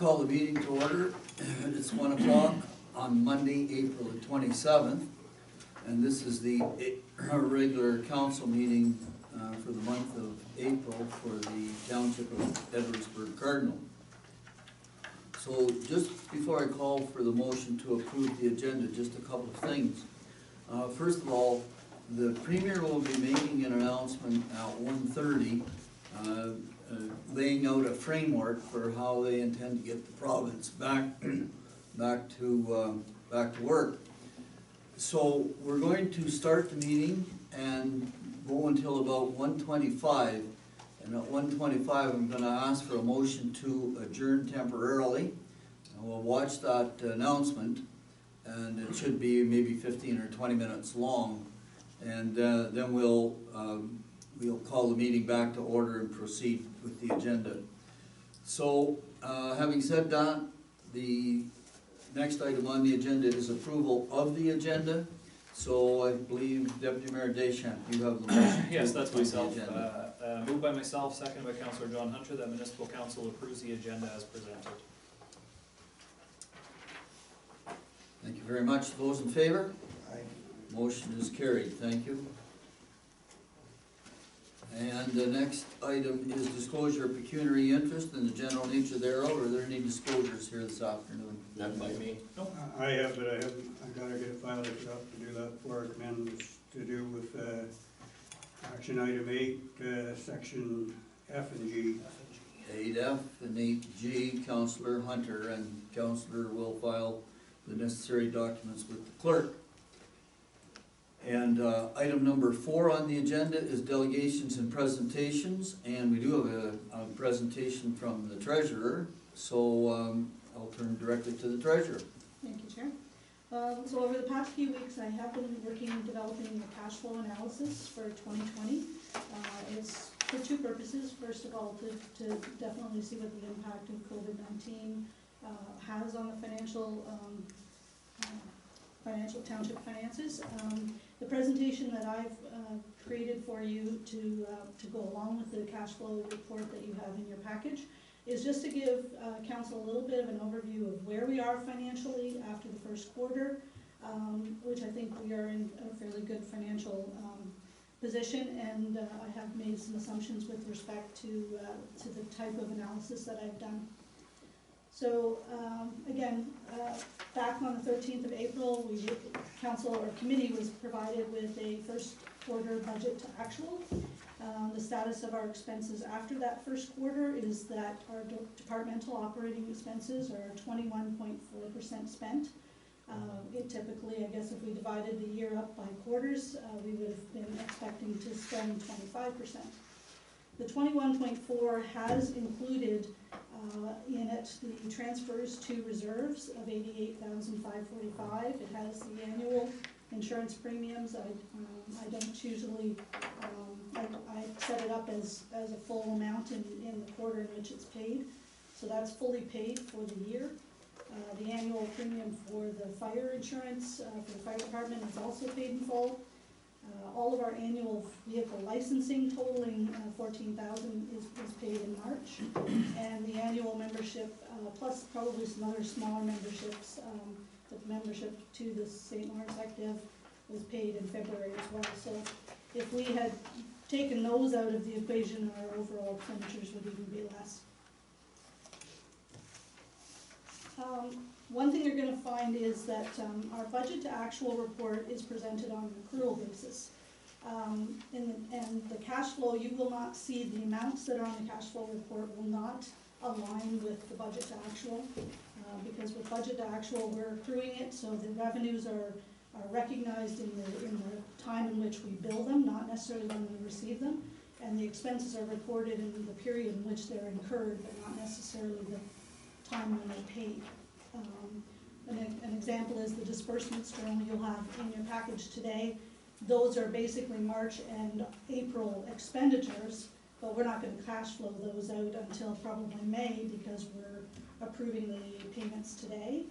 Call the meeting to order. It's 1 o'clock on Monday, April the 27th, and this is the regular council meeting for the month of April for the Township of Edwardsburg Cardinal. So just before I call for the motion to approve the agenda, just a couple of things. First of all, the Premier will be making an announcement at 1:30 laying out a framework for how they intend to get the province back to work. So we're going to start the meeting and go until about 1:25, and at 1:25 I'm going to ask for a motion to adjourn temporarily, and we'll watch that announcement, and it should be maybe 15 or 20 minutes long, and then we'll call the meeting back to order and proceed with the agenda. So, having said that, the next item on the agenda is approval of the agenda. So I believe Deputy Mayor Deschamps, you have the motion. Yes, that's myself. Moved by myself, seconded by Councillor John Hunter, that Municipal Council approves the agenda as presented. Thank you very much. Those in favor? Aye. Motion is carried. Thank you. And the next item is disclosure of pecuniary interest and the general nature thereof. Are there any disclosures here this afternoon? None by me. Nope. I have, but I haven't. I gotta get it filed. I forgot to do that before I come in. It's to do with action item 8, section F and G. 8F and 8G, Councillor Hunter, and Councillor will file the necessary documents with the clerk. And item number 4 on the agenda is delegations and presentations, and we do have a presentation from the treasurer, so I'll turn directly to the treasurer. Thank you, Chair. So over the past few weeks, I have been working on developing the cash flow analysis for 2020. It's for two purposes. First of all, to definitely see what the impact of COVID-19 has on the financial township finances. The presentation that I've created for you to go along with the cash flow report that you have in your package is just to give council a little bit of an overview of where we are financially after the first quarter, which I think we are in a fairly good financial position, and I have made some assumptions with respect to the type of analysis that I've done. So again, back on the 13th of April, council or committee was provided with a first quarter budget to actual. The status of our expenses after that first quarter is that our departmental operating expenses are 21.4% spent. It typically, I guess if we divided the year up by quarters, we would have been expecting to spend 25%. The 21.4 has included in it the transfers to reserves of $88,545. It has the annual insurance premiums. I don't usually, I set it up as a full amount in the quarter in which it's paid. So that's fully paid for the year. The annual premium for the fire insurance for the fire department is also paid in full. All of our annual vehicle licensing totaling $14,000 is paid in March, and the annual membership plus probably some other smaller memberships, but the membership to the St. Lawrence Active was paid in February as well. So if we had taken those out of the equation, our overall expenditures would even be less. One thing you're going to find is that our budget to actual report is presented on an accrual basis. And the cash flow, you will not see the amounts that are on the cash flow report will not align with the budget to actual. Because with budget to actual, we're accruing it, so the revenues are recognized in the time in which we bill them, not necessarily when we receive them. And the expenses are recorded in the period in which they're incurred, but not necessarily the time when they're paid. An example is the disbursements journal you'll have in your package today. Those are basically March and April expenditures, but we're not going to cash flow those out until probably May because we're approving the payments today.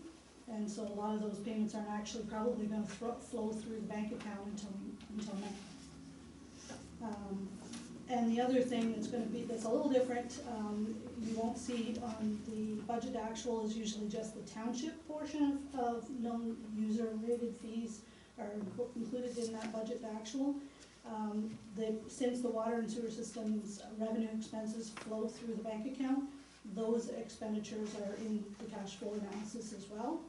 And so a lot of those payments aren't actually probably going to flow through the bank account until May. And the other thing that's a little different, you won't see on the budget actual is usually just the township portion of non-user related fees are included in that budget actual. Since the water and sewer system's revenue expenses flow through the bank account, those expenditures are in the cash flow analysis as well.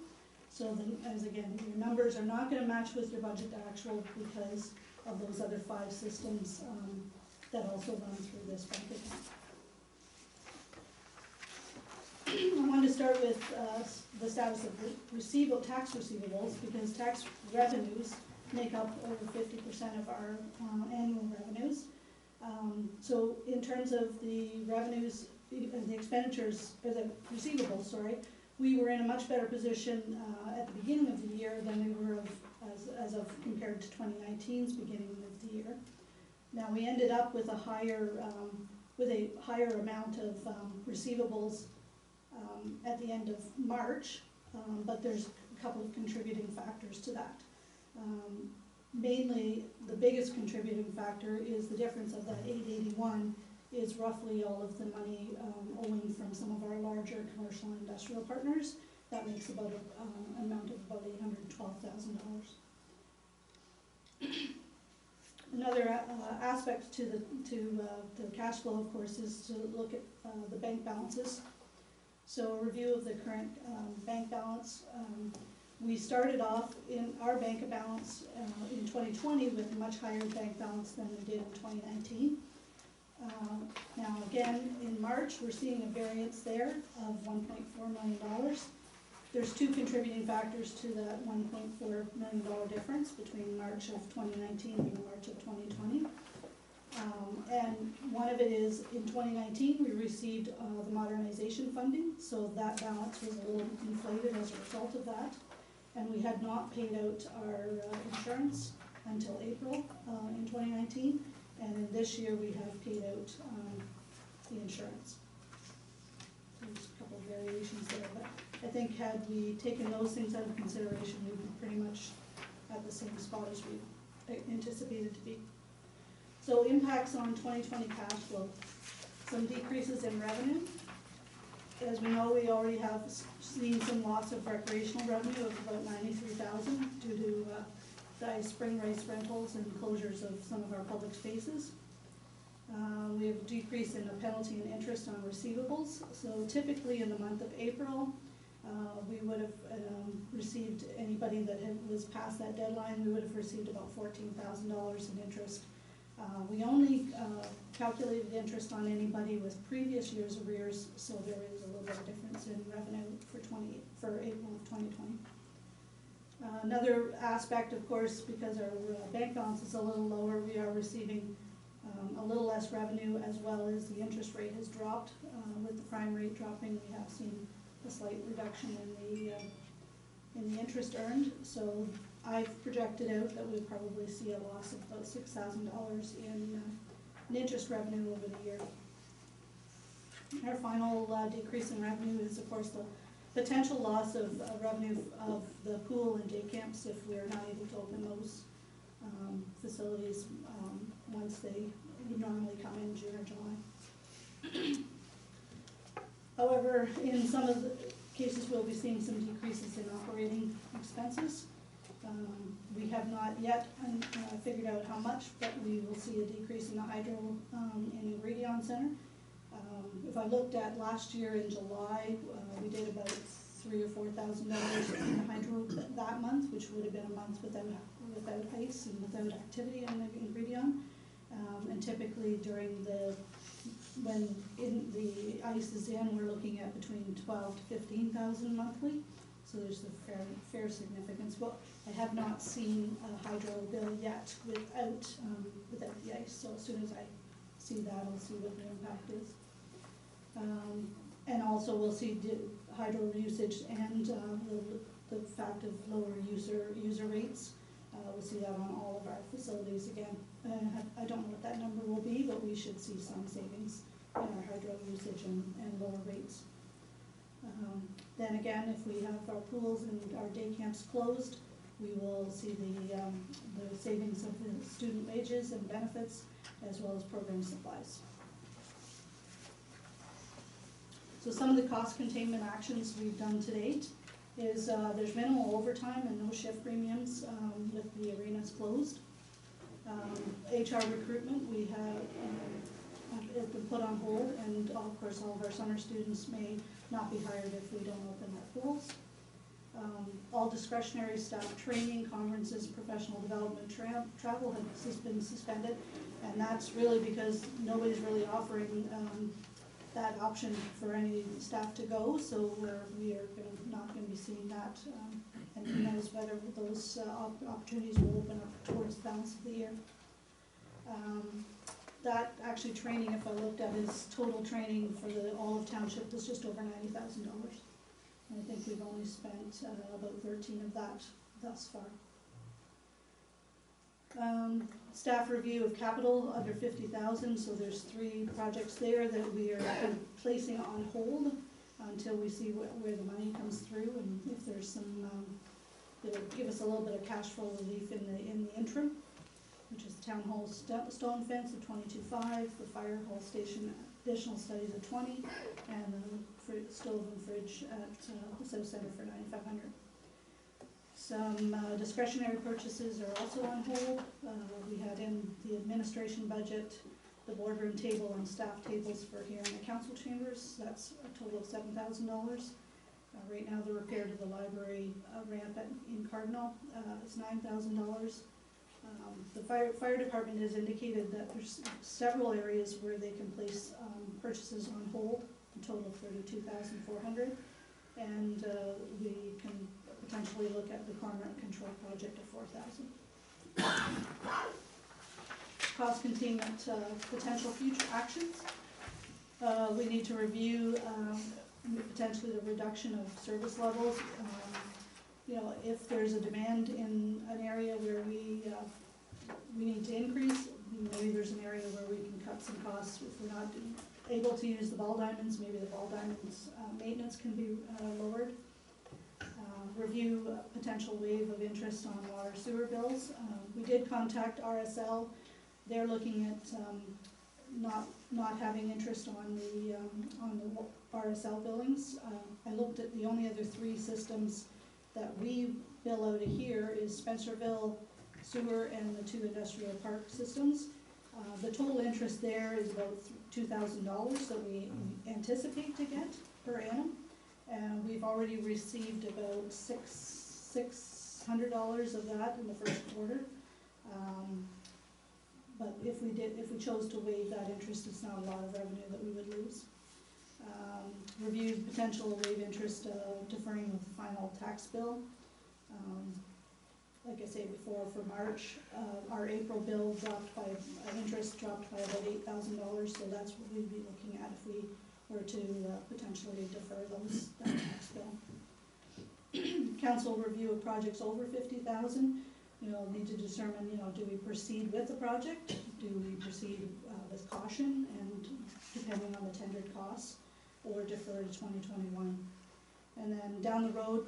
So as again, your numbers are not gonna match with your budget actual because of those other 5 systems that also run through this bank account. I wanted to start with the status of tax receivables, because tax revenues make up over 50% of our annual revenues. So in terms of the revenues, the expenditures, or the receivables, sorry, we were in a much better position at the beginning of the year than we were as of compared to 2019's beginning of the year. Now, we ended up with a higher amount of receivables at the end of March, but there's a couple of contributing factors to that. Mainly, the biggest contributing factor is the difference of that 881 is roughly all of the money owing from some of our larger commercial and industrial partners. That makes about an amount of about $812,000. Another aspect to the cash flow, of course, is to look at the bank balances. So a review of the current bank balance. We started off in our bank balance in 2020 with a much higher bank balance than we did in 2019. Now again, in March, we're seeing a variance there of $1.4 million. There's 2 contributing factors to that $1.4 million difference between March of 2019 and March of 2020. And one of it is, in 2019, we received the modernization funding, so that balance was a little inflated as a result of that. And we had not paid out our insurance until April in 2019. And in this year, we have paid out the insurance. There's a couple of variations there, but I think had we taken those things out of consideration, we'd be pretty much at the same spot as we anticipated to be. So impacts on 2020 cash flow. Some decreases in revenue. As we know, we already have seen some loss of recreational revenue of about $93,000 due to the spring race rentals and closures of some of our public spaces. We have a decrease in the penalty and interest on receivables. So typically in the month of April, we would have received, anybody that was past that deadline, we would have received about $14,000 in interest. We only calculated interest on anybody with previous year's arrears, so there is a little bit of difference in revenue for April of 2020. Another aspect, of course, because our bank balance is a little lower, we are receiving a little less revenue, as well as the interest rate has dropped. With the prime rate dropping, we have seen a slight reduction in the interest earned. So I've projected out that we'll probably see a loss of about $6,000 in interest revenue over the year. Our final decrease in revenue is, of course, the potential loss of revenue of the pool and day camps if we are not able to open those facilities once they would normally come in June or July. However, in some of the cases, we'll be seeing some decreases in operating expenses. We have not yet figured out how much, but we will see a decrease in the hydro and ingredient center. If I looked at last year in July, we did about $3,000 or $4,000 in the hydro that month, which would have been a month without ice and without activity in the ingredient. And typically when the ice is in, we're looking at between $12,000 to $15,000 monthly. So there's a fair significance. Well, I have not seen a hydro bill yet without the ice. So as soon as I see that, I'll see what the impact is. And also we'll see hydro usage and the fact of lower user rates. We'll see that on all of our facilities again. I don't know what that number will be, but we should see some savings in our hydro usage and lower rates. Then again, if we have our pools and our day camps closed, We will see the savings of the student wages and benefits, as well as program supplies. So some of the cost containment actions we've done to date is there's minimal overtime and no shift premiums with the arenas closed. HR recruitment, we have it's been put on hold, and of course all of our summer students may not be hired if we don't open our pools. All discretionary staff training, conferences, professional development, travel has been suspended, and that's really because nobody's really offering that option for any staff to go, so we are not going to be seeing that, and who knows whether those opportunities will open up towards the balance of the year. That actually training, if I looked at his total training for the all of township, was just over $90,000. And I think we've only spent about 13 of that thus far. Staff review of capital under 50,000, so there's 3 projects there that we are kind of placing on hold until we see where the money comes through, and if there's some, it'll give us a little bit of cash flow relief in the interim, which is the town hall stone fence of 22.5, the fire hall station additional studies of 20, and the stove and fridge at the South Center for 9,500. Some discretionary purchases are also on hold. We had in the administration budget the boardroom table and staff tables for here in the council chambers. That's a total of $7,000. Right now the repair to the library ramp in Cardinal is $9,000. The fire department has indicated that there's several areas where they can place purchases on hold, a total of $32,400, and we can potentially look at the cormorant control project of $4,000. Cost containment, potential future actions. We need to review potentially the reduction of service levels. You know, if there's a demand in an area where we need to increase, maybe there's an area where we can cut some costs. If we're not able to use the ball diamonds, maybe the ball diamonds maintenance can be lowered. Review potential wave of interest on water sewer bills. We did contact RSL. They're looking at not having interest on the RSL billings. I looked at the only other 3 systems that we bill out of here is Spencerville Sewer and the 2 industrial park systems. The total interest there is about $2,000 that we anticipate to get per annum. And we've already received about $600 of that in the first quarter. But if we chose to waive that interest, it's not a lot of revenue that we would lose. Review potential waive interest deferring with the final tax bill. Like I said before, for March, our April bill interest dropped by about $8,000, so that's what we'd be looking at if we were to potentially defer that tax bill. Council review of projects over 50,000. Need to determine, do we proceed with the project? Do we proceed with caution and depending on the tendered costs, or defer to 2021? And then down the road,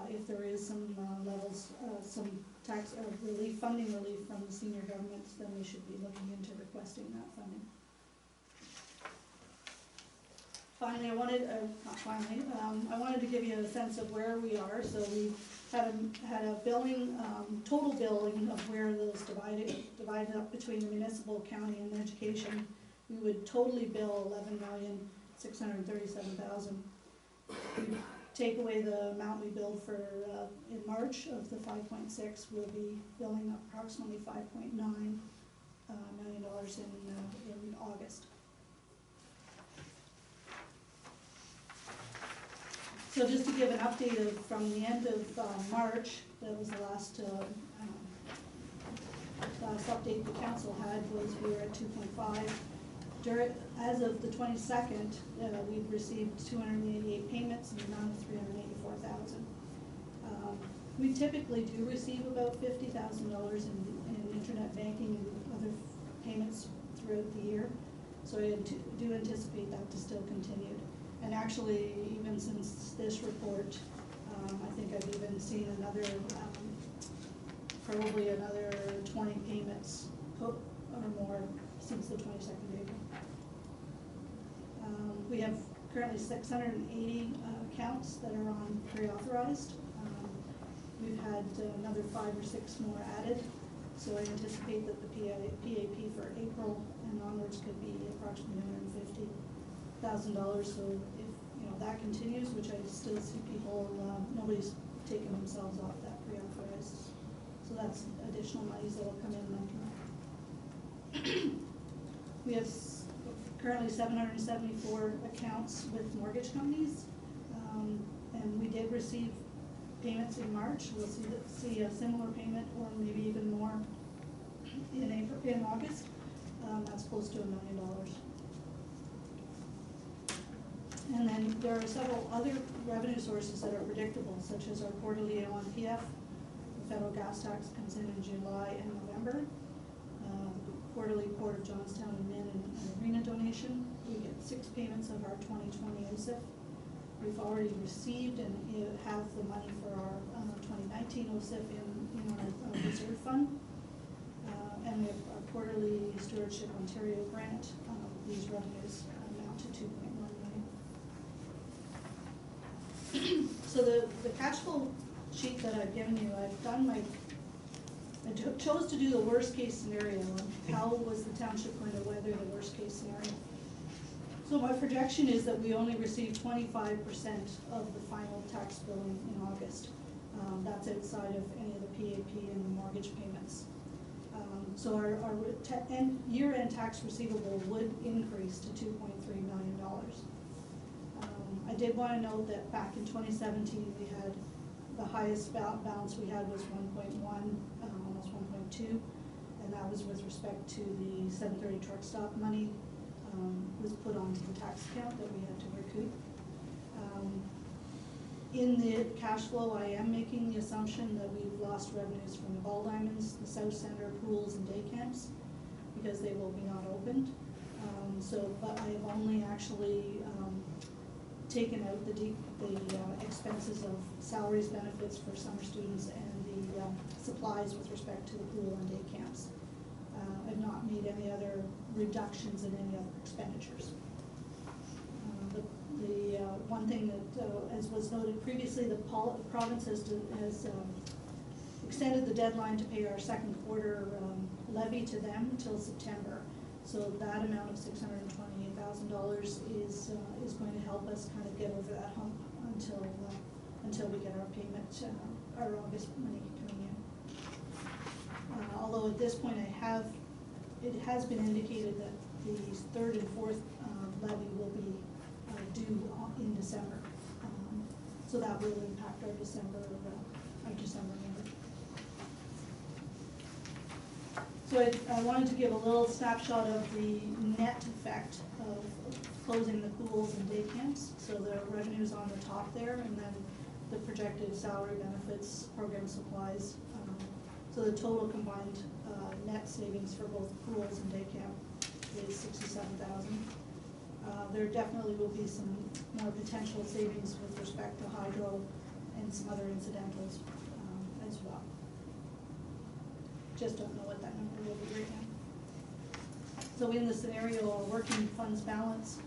if there is some levels, some tax relief, funding relief from the senior governments, then we should be looking into requesting that funding. Finally, I wanted to give you a sense of where we are. So we had a billing, total billing of where those divided up between the municipal, county, and education. We would totally bill $11,637,000. Take away the amount we billed for in March of the 5.6, we'll be billing approximately $5.9 million in August. So just to give an update from the end of March, that was the last update the council had, was we were at 2.5. As of the 22nd, we've received 288 payments in the amount of $384,000. We typically do receive about $50,000 in internet banking and other payments throughout the year, so I do anticipate that to still continue. And actually, even since this report, I think I've even seen another probably another 20 payments or more since the 22nd of April. We have currently 680 accounts that are on pre-authorized. We've had another 5 or 6 more added, so I anticipate that the PAP for April and onwards could be approximately $150,000. So if that continues, which I still see people, nobody's taken themselves off that pre-authorized. So that's additional monies that will come in month. We have currently 774 accounts with mortgage companies, and we did receive payments in March. We'll see a similar payment or maybe even more in August. That's close to $1 million. And then there are several other revenue sources that are predictable, such as our quarterly A1PF. The federal gas tax comes in July and November. Quarterly Port of Johnstown and Min and Arena donation. We get 6 payments of our 2020 OSIF. We've already received and have the money for our 2019 OSIF in our reserve fund. And we have our quarterly Stewardship Ontario grant. These revenues amount to $2.1 million. So the cash flow sheet that I've given you, I chose to do the worst case scenario. How was the township going to weather the worst case scenario? So my projection is that we only receive 25% of the final tax billing in August. That's outside of any of the PAP and the mortgage payments. So our year-end tax receivable would increase to $2.3 million. I did want to note that back in 2017, we had the highest balance we had was 1.1, almost 1.2, and that was with respect to the 730 truck stop money was put onto the tax account that we had to recoup. In the cash flow, I am making the assumption that we've lost revenues from the Ball Diamonds, the South Center pools and day camps, because they will be not opened. But I have only actually taken out the expenses of salaries, benefits for summer students, and the supplies with respect to the pool and day camps. I've not made any other reductions in any other expenditures. The one thing that, as was noted previously, the province has extended the deadline to pay our second quarter levy to them until September. So that amount of $628,000 is going to help us kind of get over that hump until we get our payment, our August money coming in. Although at this point it has been indicated that the third and fourth levy will be due in December. So that will impact our December number. So I wanted to give a little snapshot of the net effect of closing the pools and day camps. So the revenue's on the top there, and then the projected salary, benefits, program supplies. So the total combined net savings for both pools and day camp is $67,000. There definitely will be some more potential savings with respect to hydro and some other incidentals as well. Just don't know what that number will be right now. So in the scenario, our working funds balance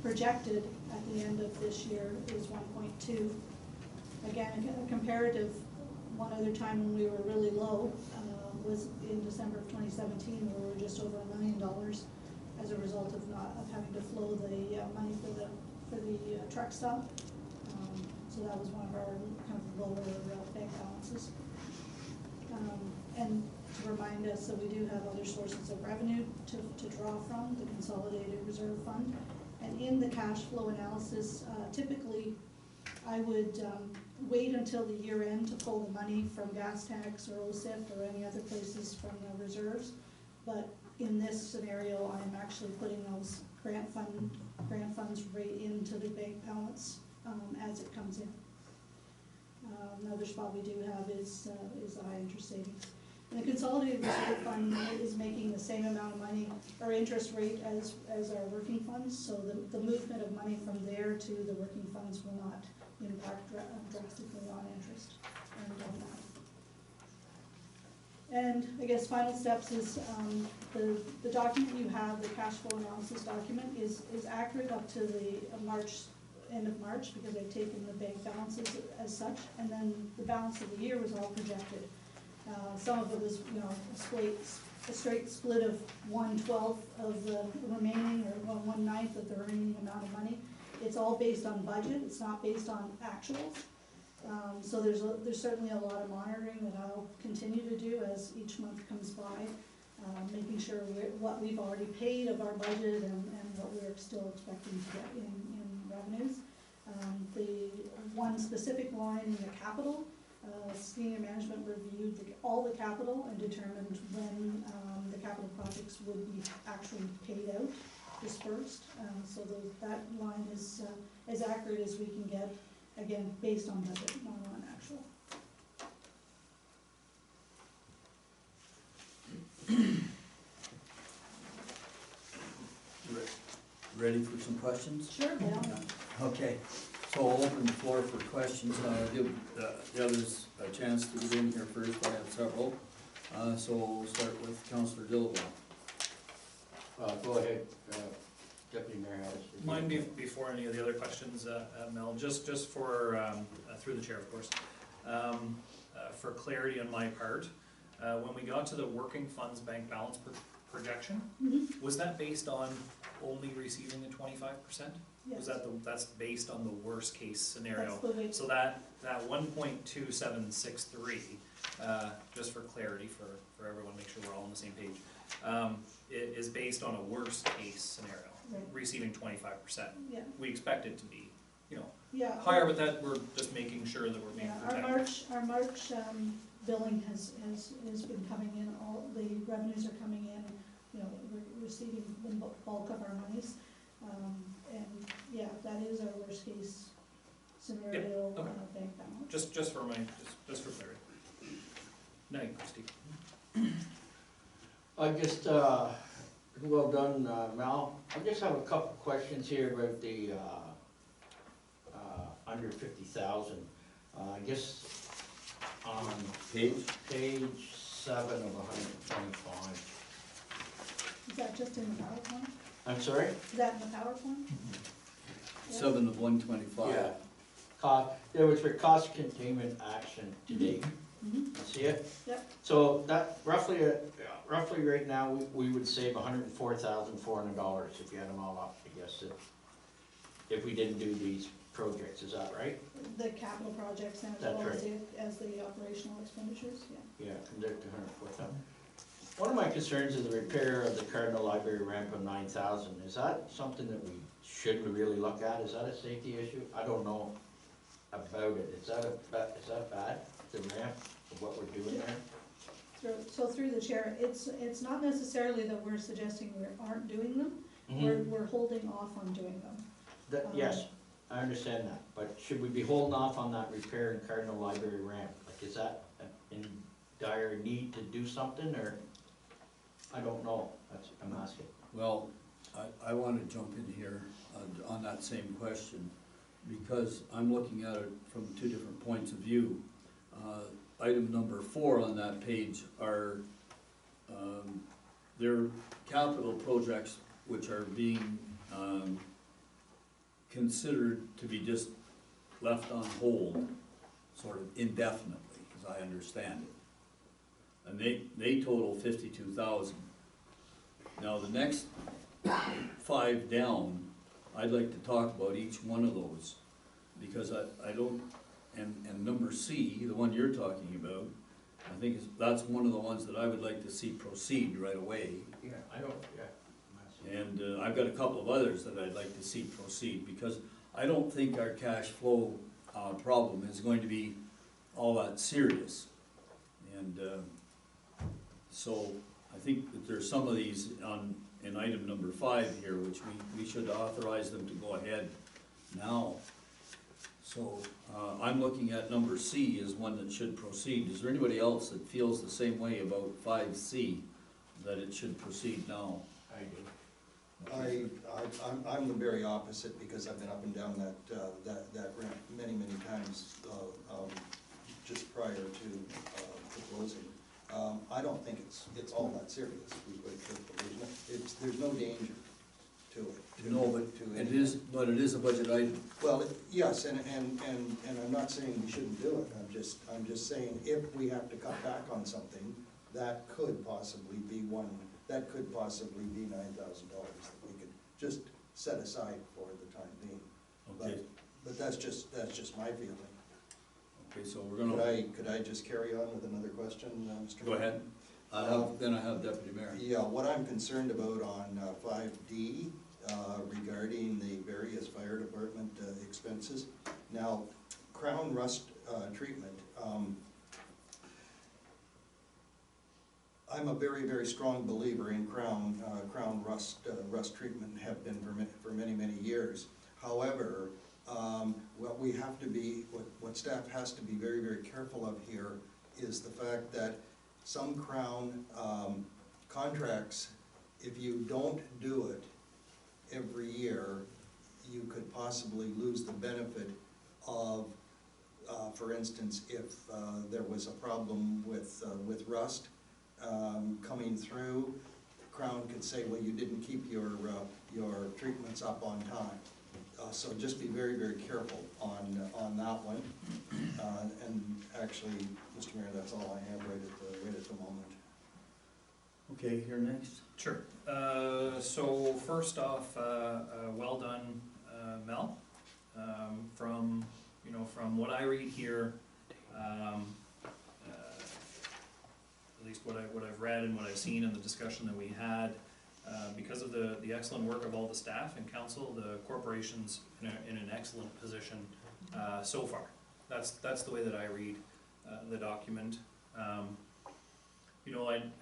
projected at the end of this year is 1.2. Again, a comparative, one other time when we were really low was in December of 2017, where we were just over $1 million as a result of having to flow the money for the truck stop. So that was one of our kind of lower bank balances. And to remind us that we do have other sources of revenue to draw from, the Consolidated Reserve Fund. And in the cash flow analysis, typically I would wait until the year end to pull the money from gas tax or OSIF or any other places from the reserves. But in this scenario, I'm actually putting those grant funds right into the bank balance as it comes in. Another spot we do have is the high interest savings. And the Consolidated Reserve Fund is making the same amount of money or interest rate as our working funds, so the movement of money from there to the working funds will not impact drastically on interest and on And I guess final steps is, the document you have, the cash flow analysis document, is accurate up to the end of March, because I've taken the bank balances as such, and then the balance of the year was all projected. Some of it was, you know, a straight split of 1/12 of the remaining, or 1/9 of the remaining amount of money. It's all based on budget, it's not based on actuals. So there's certainly a lot of monitoring that I'll continue to do as each month comes by, making sure what we've already paid of our budget and what we're still expecting to get in revenues. The one specific line in the capital, senior management reviewed all the capital and determined when the capital projects would be actually paid out, dispersed. So that line is as accurate as we can get, again, based on budget, not on actual. Ready for some questions? Sure, yeah. Okay, so I'll open the floor for questions. Give the others a chance to get in here first. I have several. So we'll start with Councillor Dillabaugh. Go ahead, Deputy Mayor Harris. Mine before any of the other questions, Mel, just for, through the chair, of course, for clarity on my part, when we got to the working funds bank balance projection, was that based on only receiving the 25%? Yes. Was that's based on the worst case scenario? That's the way. So that 1.2763, just for clarity, for everyone, make sure we're all on the same page, it is based on a worst case scenario, Right. receiving 25%. Yeah, We expect it to be, you know, yeah. higher, but that we're just making sure that we're being Yeah, protected. our March billing has been coming in, all the revenues are coming in, you know, we're receiving the bulk of our monies. And yeah, that is our worst case scenario, okay. Bank balance. Just for for clarity. No, Christie. I just, well done, Mal. I just have a couple questions here about the, under 50,000. I guess on Page? page 7 of 125. Is that just in the PowerPoint? I'm sorry? Is that in the PowerPoint? Yeah. 7 of 125. There was for cost containment action to date. Mhm. See it? Yep. So that roughly right now, we would save $104,400 if you add them all up, I guess, if we didn't do these projects, is that right? The capital projects and as That's well right. as the operational expenditures, yeah. Yeah, comes out to 104,000. One of my concerns is the repair of the Cardinal Library ramp of 9,000. Is that something that we should really look at? Is that a safety issue? I don't know about it. Is that bad, the ramp, of what we're doing there? So through the chair, it's not necessarily that we're suggesting we aren't doing them, we're holding off on doing them. Yes, I understand that, but should we be holding off on that repair in Cardinal Library ramp? Like, is that in dire need to do something, or? I don't know, I'm asking. Well, I want to jump in here on that same question, because I'm looking at it from two different points of view. Item number 4 on that page are their capital projects which are being considered to be just left on hold, sort of indefinitely, as I understand it. And they total 52,000. Now the next 5 down, I'd like to talk about each one of those, because I don't, and number C, the one you're talking about, I think that's one of the ones that I would like to see proceed right away. Yeah, I don't, yeah. And I've got a couple of others that I'd like to see proceed, because I don't think our cash flow problem is going to be all that serious. And so I think that there's some of these in item number 5 here, which we should authorize them to go ahead now. So I'm looking at number C as one that should proceed. Is there anybody else that feels the same way about 5C, that it should proceed now? I do. I'm the very opposite, because I've been up and down that ramp many times, just prior to the closing. I that serious. There's no danger to it. No, but to it any- is a budget item. Well, yes, and I'm not saying we shouldn't do it, I'm just saying if we have to cut back on something, that could possibly be $9,000 that we could just set aside for the time being. Okay, But that's just my feeling. okay, so we're gonna, Could I just carry on with another question, Mr. go ahead. Then I have Deputy Mayor. Yeah, what I'm concerned about on 5D regarding the various fire department expenses. Now, crown rust treatment, I'm a very, very strong believer in crown rust treatment, and have been for many, many years. However, what staff has to be very, very careful of here is the fact that some crown contracts, if you don't do it every year, you could possibly lose the benefit of, for instance, if there was a problem with rust coming through, Crown could say, well, you didn't keep your treatments up on time. So just be very, very careful on that one. And actually, Mr. Mayor, that's all I have right at the moment. Okay, here next. Sure. So first off, well done, Mel. From what I read here, at least what I've read and what I've seen in the discussion that we had, because of the excellent work of all the staff and council, the corporation's in an excellent position so far. That's the way that I read the document. I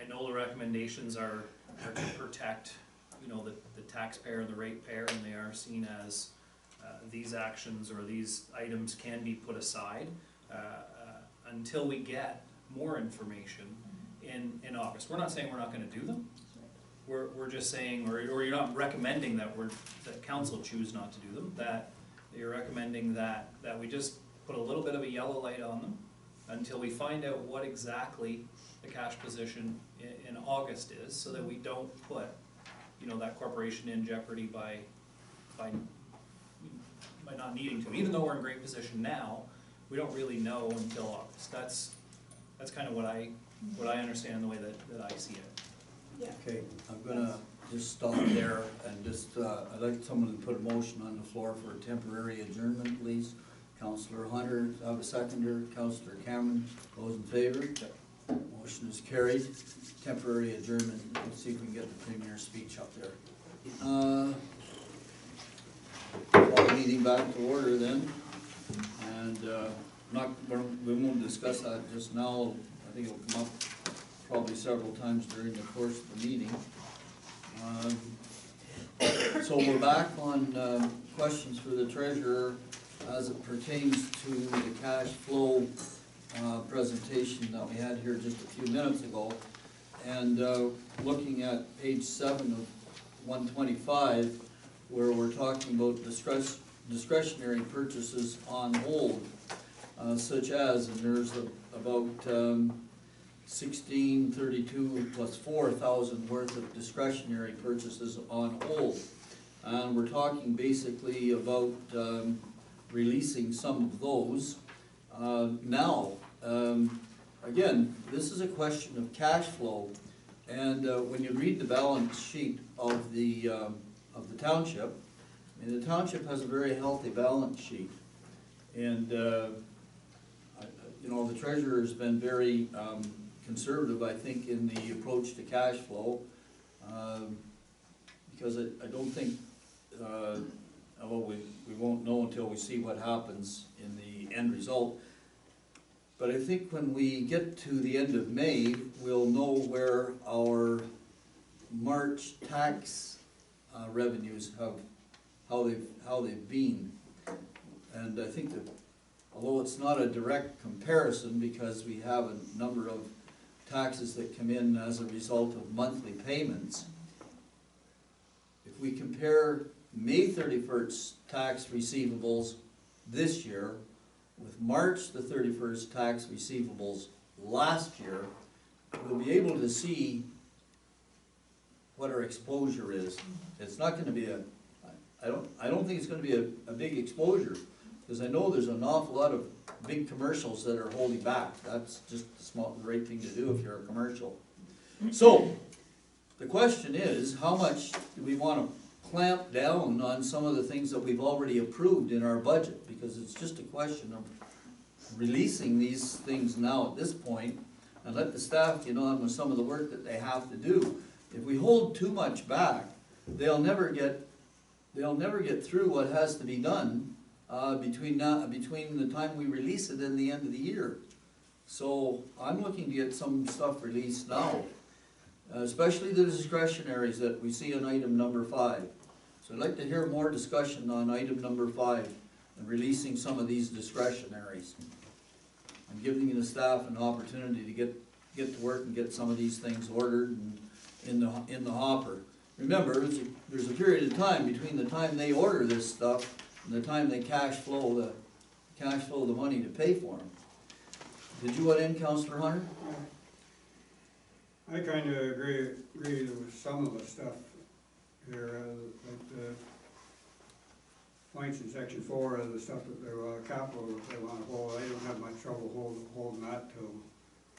know the recommendations are to protect, the taxpayer and the ratepayer, and they are seen as these actions or these items can be put aside until we get more information in August. We're not saying we're not going to do them. We're just saying, or you're not recommending that council choose not to do them. That you're recommending that we just put a little bit of a yellow light on them until we find out what exactly the cash position in August is, so that we don't put, that corporation in jeopardy by not needing to. Even though we're in great position now, we don't really know until August. That's kind of what I understand, the way that I see it. Yeah. Okay, I'm gonna just stop there and just, I'd like someone to put a motion on the floor for a temporary adjournment, please. Councillor Hunter, have a seconder. Councillor Cameron, those in favor? Motion is carried. Temporary adjournment. Let's see if we can get the Premier's speech up there. Call the meeting back to order then. And we won't discuss that just now. I think it'll come up probably several times during the course of the meeting. So we're back on questions for the treasurer as it pertains to the cash flow presentation that we had here just a few minutes ago. And looking at page 7 of 125, where we're talking about discretionary purchases on hold, such as, and there's about 1632 plus 4,000 worth of discretionary purchases on hold. And we're talking basically about releasing some of those. Now, again, this is a question of cash flow, and when you read the balance sheet of the township, I mean, the township has a very healthy balance sheet, and the treasurer has been very conservative, I think, in the approach to cash flow, because I don't think, well, we won't know until we see what happens in the end result. But I think when we get to the end of May, we'll know where our March tax revenues how they've been. And I think that, although it's not a direct comparison because we have a number of taxes that come in as a result of monthly payments, if we compare May 31st tax receivables this year with March the 31st tax receivables last year, we'll be able to see what our exposure is. It's not gonna be I don't think it's gonna be a big exposure, because I know there's an awful lot of big commercials that are holding back. That's just the right thing to do if you're a commercial. So, the question is, how much do we wanna clamp down on some of the things that we've already approved in our budget? Because it's just a question of releasing these things now at this point, and let the staff get on with some of the work that they have to do. If we hold too much back, they'll never get through what has to be done between the time we release it and the end of the year. So I'm looking to get some stuff released now, especially the discretionaries that we see on item number 5. So I'd like to hear more discussion on item number 5 and releasing some of these discretionaries. And giving the staff an opportunity to get to work and get some of these things ordered and in the hopper. Remember, there's a period of time between the time they order this stuff and the time they cash flow the money to pay for them. Did you want in, Councillor Hunter? I kinda agree with some of the stuff here, like the points in section 4 of the stuff that they're, capital that they wanna hold. I don't have much trouble holding that till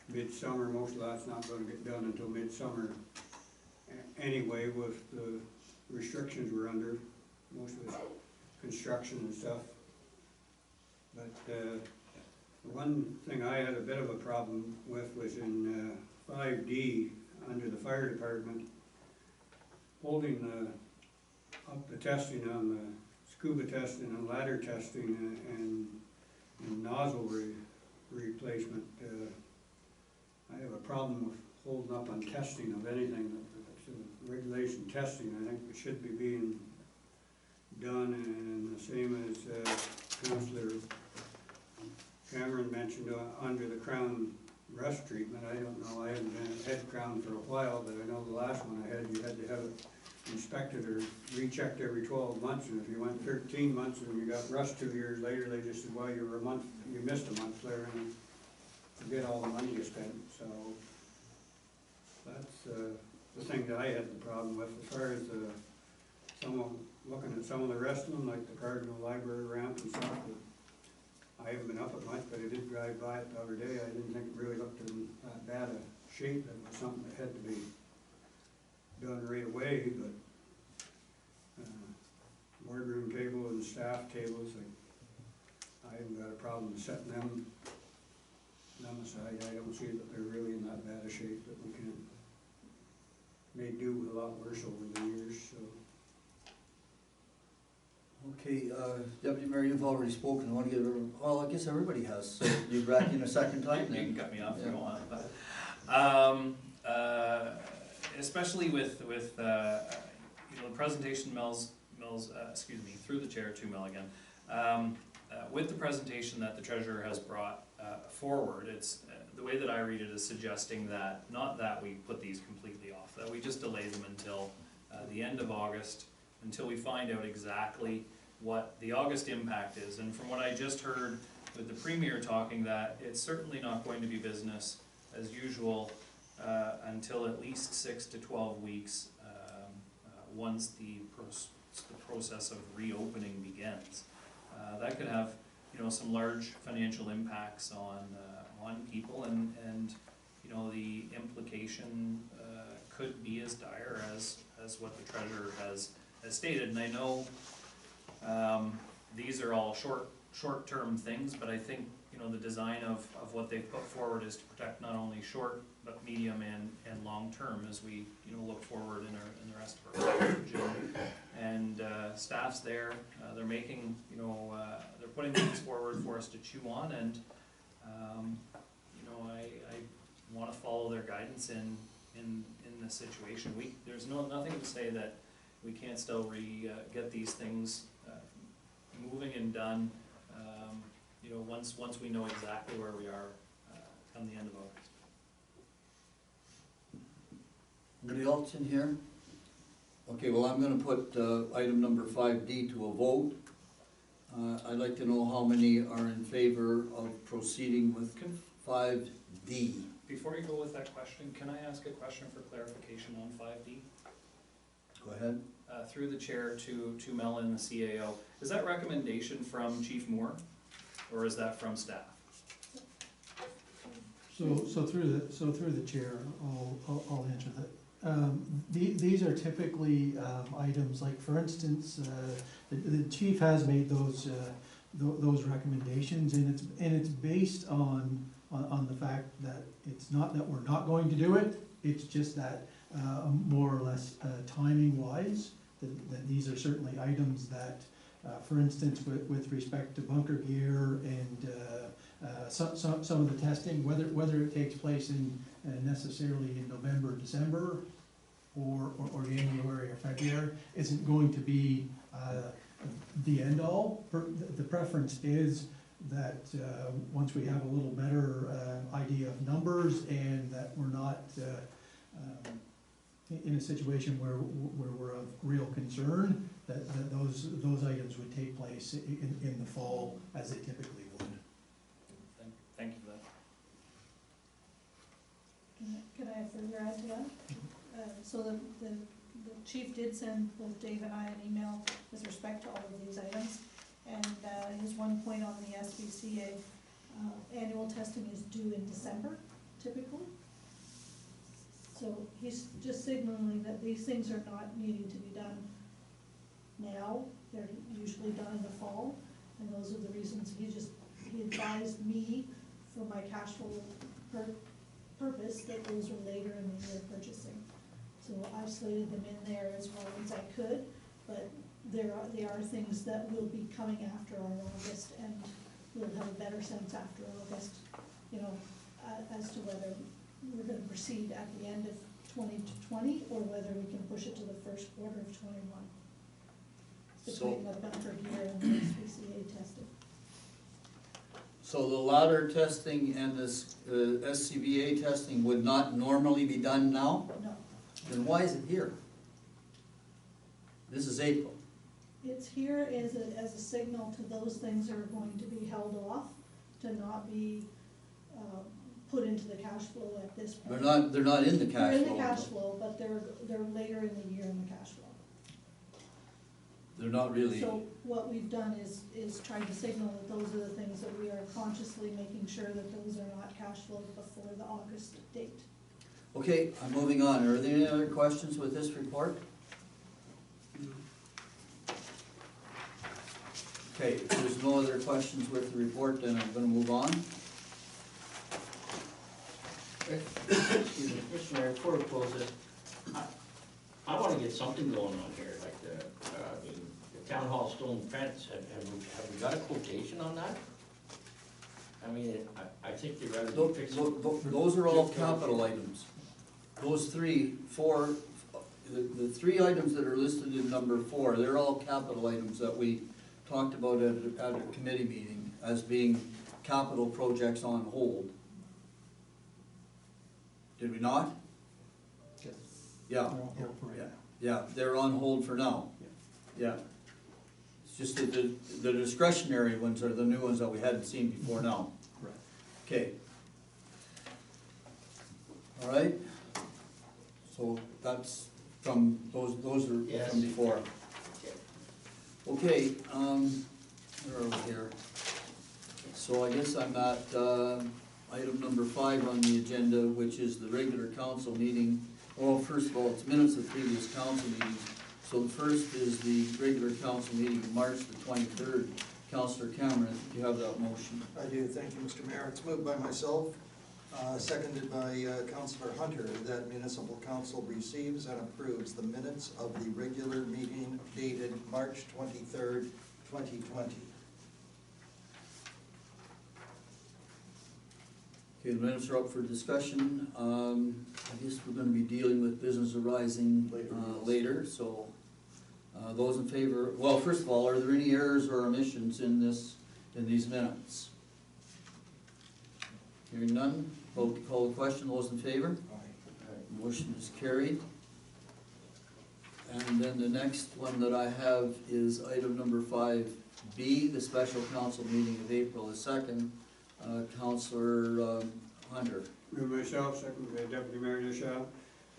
midsummer. Most of that's not gonna get done until midsummer anyway, with the restrictions we're under, most of the construction and stuff. But the one thing I had a bit of a problem with was in 5D, under the fire department, holding up the testing on the scuba testing and ladder testing and nozzle replacement. I have a problem with holding up on testing of anything that's regulation testing. I think it should be being done, and the same as Councillor Cameron mentioned under the crown rust treatment. I don't know, I haven't been at head crown for a while, but I know the last one I had, you had to have it inspected or rechecked every 12 months, and if you went 13 months and you got rust 2 years later, they just said, well, you missed a month there, and forget all the money you spent. So that's the thing that I had the problem with. As far as someone looking at some of the rest of them, like the Cardinal Library ramp and stuff, I haven't been up it much, but I did drive by it the other day. I didn't think it really looked in that bad a shape. It was something that had to be done right away, but boardroom table and staff tables, I haven't got a problem setting them aside. I don't see that they're really in that bad a shape that we can may do with a lot worse over the years. So. Okay, Deputy Mayor, you've already spoken. I want to give well, I guess everybody has. So you're back in a second time then. You can cut me off if you want. Especially with you know, the presentation, Mel's excuse me, through the chair to Mel again. With the presentation that the treasurer has brought forward, it's the way that I read it is suggesting that not that we put these completely off, that we just delay them until the end of August, until we find out exactly what the August impact is. And from what I just heard with the Premier talking, that it's certainly not going to be business as usual until at least 6 to 12 weeks once the process of reopening begins. That could have, you know, some large financial impacts on people, and you know, the implication could be as dire as what the treasurer has stated. And I know these are all short-term things, but I think, you know, the design of what they've put forward is to protect not only short but medium and long term as we, you know, look forward in the rest of our package. And staff's there, they're making, you know, they're putting things forward for us to chew on, and you know, I want to follow their guidance in this situation. There's nothing to say that we can't still get these things moving and done, you know, once we know exactly where we are come the end of August. Anybody else in here? Okay, well, I'm gonna put item number 5D to a vote. I'd like to know how many are in favor of proceeding with 5D. Before you go with that question, can I ask a question for clarification on 5D? Go ahead. Through the chair to Mel and the CAO. Is that recommendation from Chief Moore, or is that from staff? So through the chair, I'll answer that. These are typically items, like for instance, the chief has made those recommendations, and it's based on the fact that it's not that we're not going to do it, it's just that more or less timing wise, that these are certainly items that, for instance, with respect to bunker gear and some of the testing, whether it takes place in necessarily in November, December, or January or February, isn't going to be the end all. The preference is that once we have a little better idea of numbers and that we're not in a situation where we're of real concern, that those items would take place in the fall as they typically would. Thank you for that. Can I further add to that? So the chief did send both Dave and I an email with respect to all of these items. And his one point on the SBCA, annual testing is due in December typically. So he's just signaling that these things are not needing to be done now. They're usually done in the fall. And those are the reasons he advised me for my cash flow purpose that those are later in the year purchasing. So I've slated them in there as well as I could, but they are things that will be coming after our August, and we'll have a better sense after August, you know, as to whether we're gonna proceed at the end of 2020 or whether we can push it to the first quarter of 21. Between the bunker gear and the SBCA testing. So the ladder testing and this SCBA testing would not normally be done now? No, Then why is it here? This is April. it's here as a signal to those things that are going to be held off, to not be put into the cash flow at this point. They're not in the cash flow. They're in the cash flow, but they're later in the year in the cash flow. They're not really. So what we've done is tried to signal that those are the things that we are consciously making sure that those are not cash flow before the August date. Okay, I'm moving on. Are there any other questions with this report? Okay, if there's no other questions with the report, then I'm gonna move on. Excuse me, Mr. Mayor, before we close it, I wanna get something going on here, like the town hall stone fence. Have we got a quotation on that? I mean, I think they'd rather be fixing. Those are all capital items. Those the three items that are listed in number 4, they're all capital items that we talked about at a committee meeting as being capital projects on hold. Did we not? Yes. Yeah, yeah, they're on hold for now. Yeah. It's just that the discretionary ones are the new ones that we hadn't seen before now. Right. Okay. All right. So that's from, those are Yes. from before. Okay, where are we here? So I guess I'm at, item number 5 on the agenda, which is the regular council meeting. Well, first of all, it's minutes of previous council meetings. So the first is the regular council meeting of March the 23rd. Councillor Cameron, if you have that motion. I do, thank you, Mr. Mayor. It's moved by myself, seconded by Councillor Hunter, that municipal council receives and approves the minutes of the regular meeting dated March 23rd, 2020. Okay, the minutes are up for discussion. I guess we're gonna be dealing with business arising later, so those in favor, well, first of all, are there any errors or omissions in these minutes? Hearing none, vote to call the question. Those in favor? Motion is carried. And then the next one that I have is item number 5B, the special council meeting of April the 2nd. Councillor Hunter. Move myself, second by Deputy Mayor Nisha,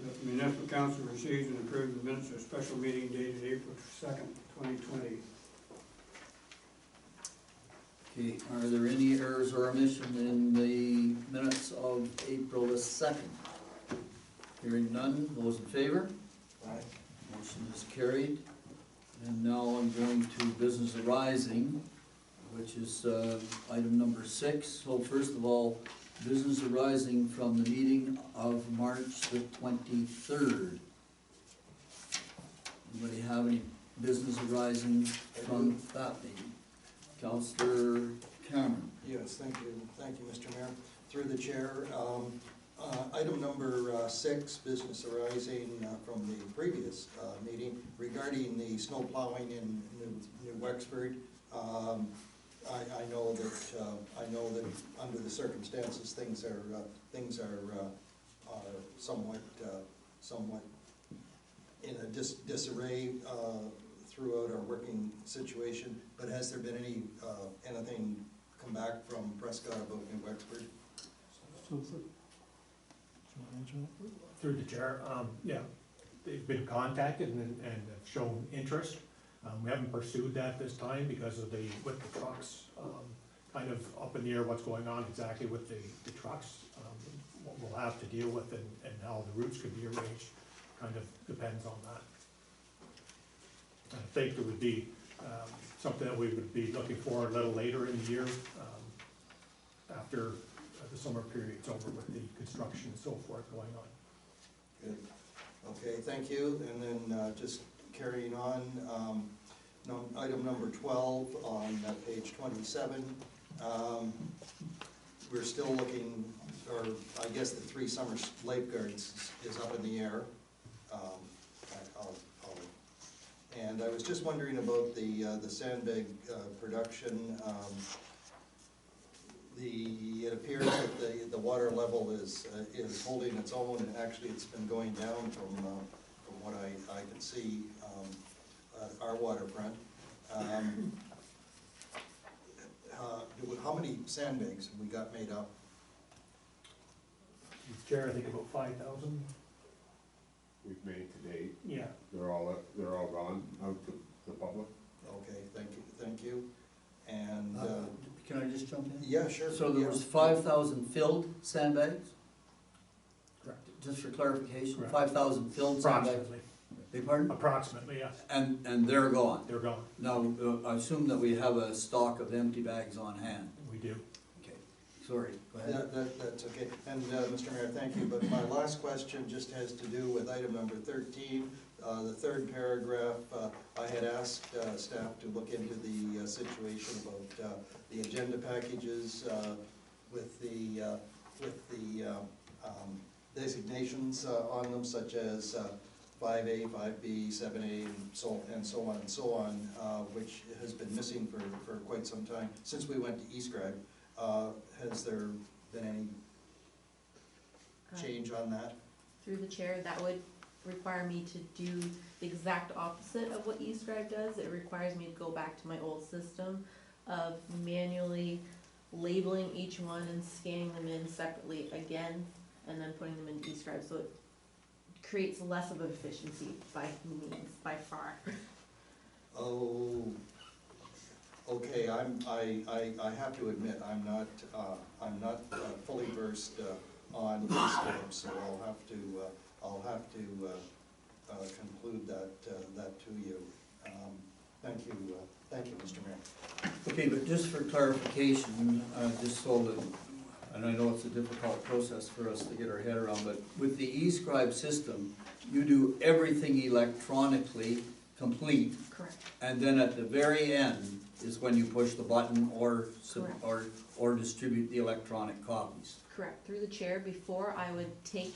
The municipal council receives and approves the minutes of a special meeting dated April 2nd, 2020. Okay, are there any errors or omissions in the minutes of April the 2nd? Hearing none, those in favor? Aye. Motion is carried. And now I'm going to business arising, which is item number 6. So first of all, business arising from the meeting of March the 23rd. Anybody have any business arising from that meeting? Councillor Cameron. Yes, thank you, Mr. Mayor. Through the chair, item number 6, business arising from the previous meeting regarding the snow plowing in New Wexford. I know that under the circumstances, things are somewhat in a disarray throughout our working situation, but has there been anything come back from Prescott about New Wexford? So, do you want to answer that? Through the chair, yeah, they've been contacted and have shown interest. We haven't pursued that this time because of with the trucks, kind of up in the air what's going on exactly with the trucks. What we'll have to deal with and how the routes could be arranged, kind of depends on that. I think it would be something that we would be looking for a little later in the year, after the summer period's over with the construction and so forth going on. Good. Okay, thank you. And then just carrying on, item number 12 on page 27. We're still looking, or I guess the 3 summer lifeguards is up in the air. And I was just wondering about the sandbag production. It appears that the water level is holding its own, and actually it's been going down from what I can see at our waterfront. How many sandbags have we got made up? Chair, I think about 5,000. We've made to date. Yeah. They're all gone out to the public. Okay, thank you. And, Can I just jump in? yeah, sure. So there yeah. was 5,000 filled sandbags, Correct. just for clarification, Correct. 5,000 filled sandbags? Approximately. Beg pardon? Approximately, yes. And they're gone. They're gone. Now, I assume that we have a stock of empty bags on hand. We do. Okay, sorry, go ahead. That's okay. And, Mr. Mayor, thank you, but my last question just has to do with item number 13, the 3rd paragraph. I had asked staff to look into the situation about the agenda packages with the designations on them, such as 5A, 5B, 7A, and so on, which has been missing for quite some time, since we went to eScribe. Has there been any change on that? Through the chair, that would require me to do the exact opposite of what eScribe does. It requires me to go back to my old system of manually labeling each one and scanning them in separately again, and then putting them in eScribe. So it creates less of an efficiency by means, by far. Oh, okay, I have to admit, I'm not fully versed on eScribe, so I'll have to conclude that to you. Thank you, Mr. Mayor. Okay, but just for clarification, just so that, and I know it's a difficult process for us to get our head around, but with the eScribe system, you do everything electronically complete, Correct. and then at the very end is when you push the button or distribute the electronic copies. Correct. Through the chair, before I would take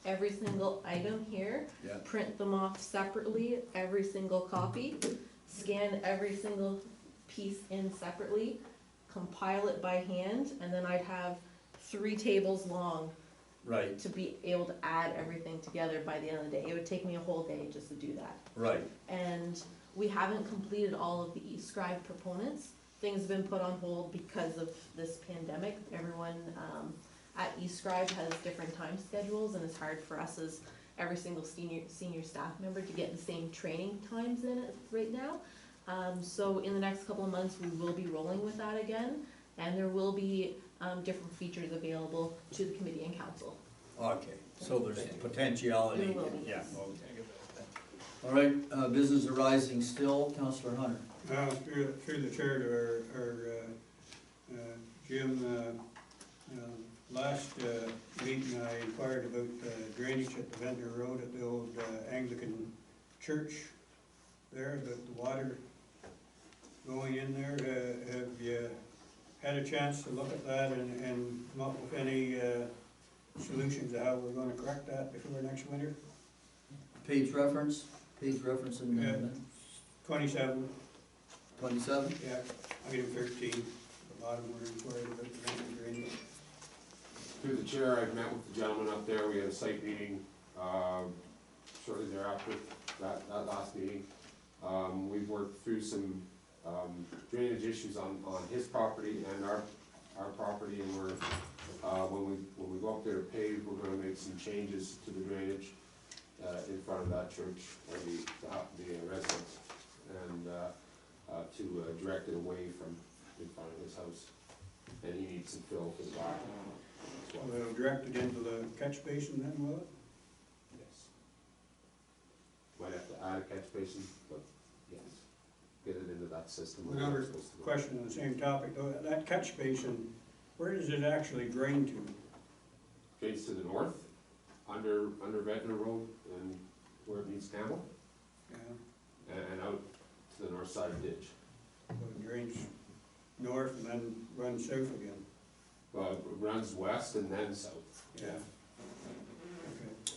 every single item here, Yeah. print them off separately, every single copy, scan every single piece in separately, compile it by hand, and then I'd have 3 tables long Right, to be able to add everything together by the end of the day. It would take me a whole day just to do that. right. And we haven't completed all of the eScribe proponents. Things have been put on hold because of this pandemic. Everyone at eScribe has different time schedules, and it's hard for us as every single senior staff member to get the same training times in it right now. So in the next couple of months, we will be rolling with that again, and there will be, different features available to the committee and council. Okay, so there's potentiality. There will be, Yeah, yes. okay. All right, business arising still, Councillor Hunter. Through the chair to our Jim, last meeting I inquired about drainage at the Ventnor Road at the old Anglican church there, the water going in there. Have you had a chance to look at that and come up with any solutions of how we're gonna correct that before next winter? Page reference in the Yeah. minute. 27, 27? yeah, item 13, the bottom we're inquired about the Ventnor drainage. Through the chair, I've met with the gentleman up there, we had a site meeting, shortly thereafter, that last meeting. We've worked through some, drainage issues on his property and our property, and we're, when we go up there to pave, we're gonna make some changes to the drainage, in front of that church, or the residence, and, to direct it away from in front of his house. And he needs some fill for the back as well. So they'll direct it into the catch basin then, will it? Yes. Might have to add a catch basin, but yes, get it into that system. where Another it's supposed to go. question on the same topic, though, that catch basin, where does it actually drain to? Drains to the north, under Ventnor Road, and where it meets Campbell, Yeah, and out to the north side ditch. so it drains north and then runs south again. It runs west and then south. Yeah. Okay.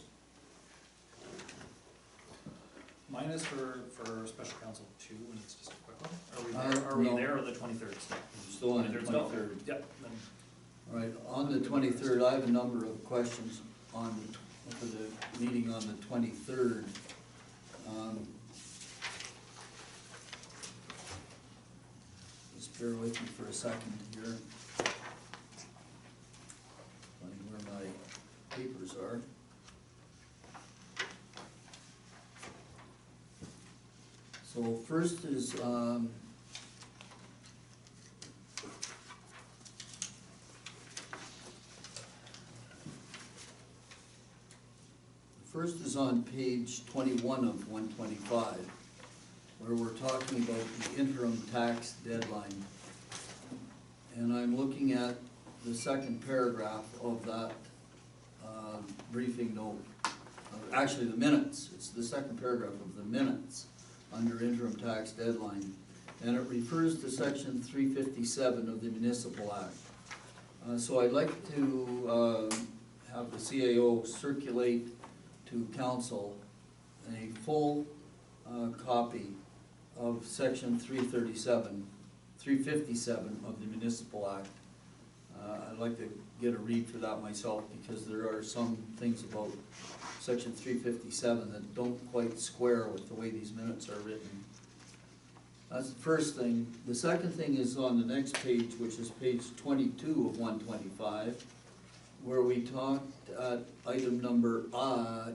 Mine is for special council 2, and it's just a quick one. No. Are we there on the 23rd still? Still on the 23rd still? 23rd. Yep, then All right, on the 23rd, I have a number of questions for the meeting on the 23rd. Just bear with me for a second here. Find where my papers are. So first is, first is on page 21 of 125, where we're talking about the interim tax deadline. And I'm looking at the second paragraph of that briefing note. Actually, the minutes, it's the second paragraph of the minutes under interim tax deadline. And it refers to section 357 of the Municipal Act. So I'd like to have the CAO circulate to council a full copy of section 357 of the Municipal Act. I'd like to get a read for that myself, because there are some things about section 357 that don't quite square with the way these minutes are written. That's the first thing. The second thing is on the next page, which is page 22 of 125, where we talked at item number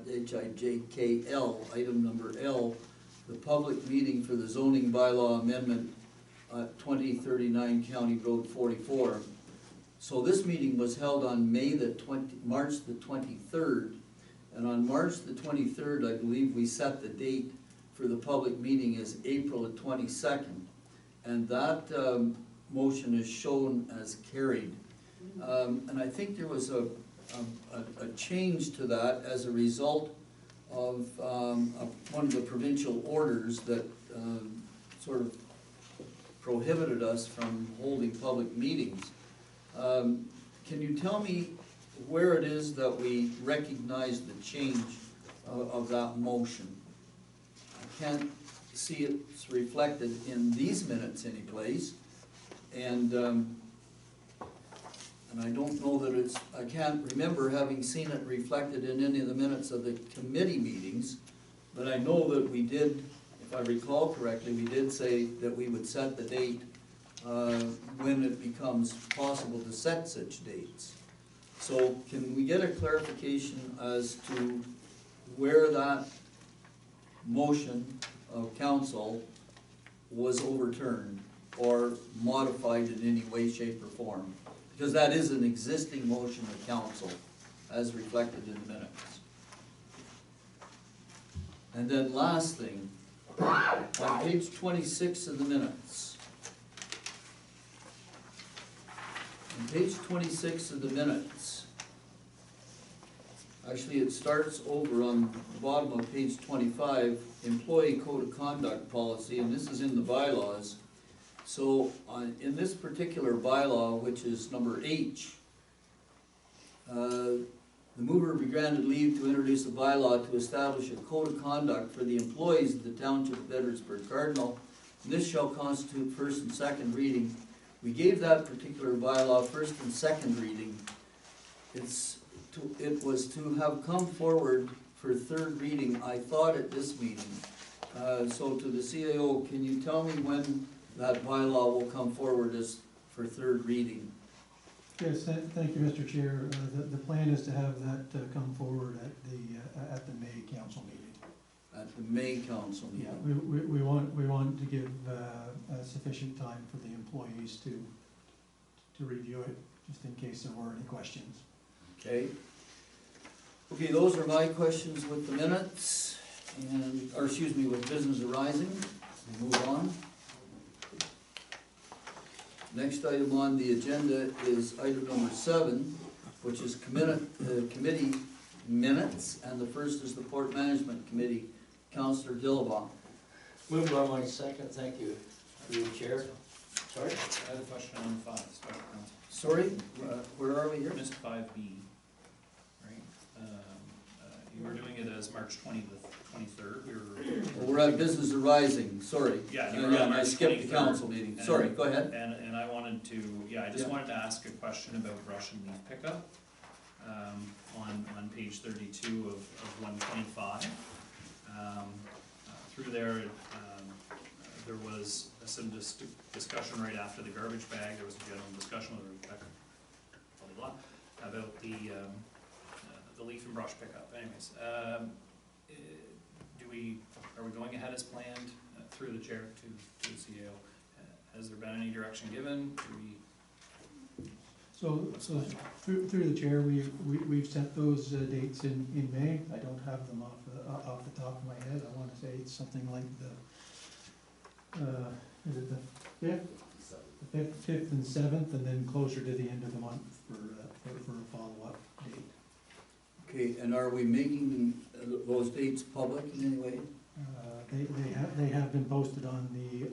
HIJKL, item number L, the public meeting for the zoning bylaw amendment at 2039 County Road 44. So this meeting was held on March the 23rd, and on March the 23rd, I believe we set the date for the public meeting as April the 22nd, and that motion is shown as carried. And I think there was a change to that as a result of one of the provincial orders that sort of prohibited us from holding public meetings. Can you tell me where it is that we recognize the change of that motion? I can't see it's reflected in these minutes anyplace, and I don't know that it's, I can't remember having seen it reflected in any of the minutes of the committee meetings, but I know that we did, if I recall correctly, we did say that we would set the date when it becomes possible to set such dates. So can we get a clarification as to where that motion of council was overturned or modified in any way, shape, or form. Because that is an existing motion of council as reflected in the minutes. And then last thing, on page 26 of the minutes. On page 26 of the minutes, actually it starts over on the bottom of page 25, employee code of conduct policy, and this is in the bylaws. So in this particular bylaw, which is number H, the mover be granted leave to introduce a bylaw to establish a code of conduct for the employees of the Township of Edwardsburg Cardinal. And this shall constitute first and second reading. We gave that particular bylaw first and second reading. It was to have come forward for third reading, I thought, at this meeting. So to the CAO, can you tell me when that bylaw will come forward as for third reading? Yes, thank you, Mr. Chair. The plan is to have that come forward at the May council meeting. At the May council Yeah, meeting? we want to give sufficient time for the employees to review it, just in case there were any questions. Okay. Okay, those are my questions with the minutes, and, or excuse me, with business arising. We'll move on. Next item on the agenda is item number 7, which is committee minutes, and the first is the Port Management Committee. Councillor Dillabaugh. Moved by my second, thank you, through the chair. Sorry? I had a question on 5, special counsel. Sorry, where are we here? Missed 5B, right? You were doing it as March 23rd, we were. We're at business arising, sorry. Yeah, you Yeah, were on and I March skipped the 23rd. council meeting. Sorry, go ahead. And I wanted to, I just Yeah. wanted to ask a question about brush and leaf pickup, on page 32 of 125. Through there, there was some discussion right after the garbage bag, there was a general discussion with Rebecca, blah, blah, blah, about the leaf and brush pickup. Anyways, are we going ahead as planned, through the chair to the CEO? Has there been any direction given? Do we? So through the chair, we've set those dates in May. I don't have them off the top of my head. I want to say it's something like is it the 5th? The 5th and 7th, and then closer to the end of the month for a follow-up date. Okay, and are we making those dates public in any way? They have been posted on the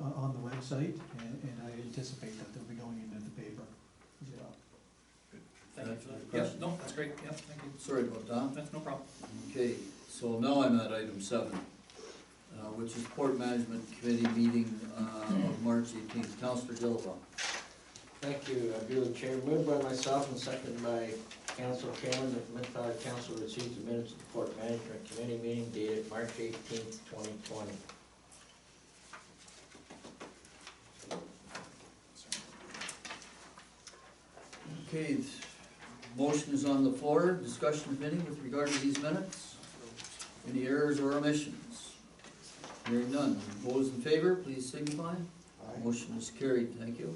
website, and I anticipate that they'll be going into the paper as well. Thank you for that. Yeah, no, that's great, yeah, thank you. Sorry about that. That's no problem. Okay, so now I'm at item 7, which is Port Management Committee meeting of March 18th. Councillor Dillabaugh. Thank you, through the chair. Moved by myself and seconded by Council Cameron, that the Mid-Valley Council receives the minutes of the Port Management Committee meeting dated March 18th, 2020. Okay, motion is on the floor. Discussion of any with regard to these minutes? Any errors or omissions? Hearing none. Those in favor, please signify. Aye. Motion is carried, thank you.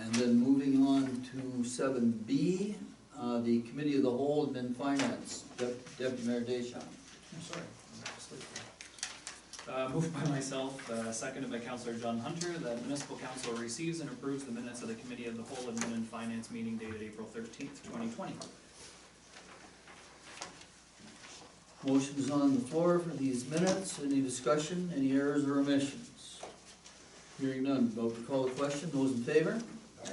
And then moving on to 7B, the Committee of the Whole, Admin Finance, Deputy Mayor Deschamps. I'm sorry. Moved by myself, seconded by Councillor John Hunter, that municipal council receives and approves the minutes of the Committee of the Whole Admin and Finance meeting dated April 13th, 2020. Motion is on the floor for these minutes. Any discussion, any errors or omissions? Hearing none, vote to call the question. Those in favor? Aye.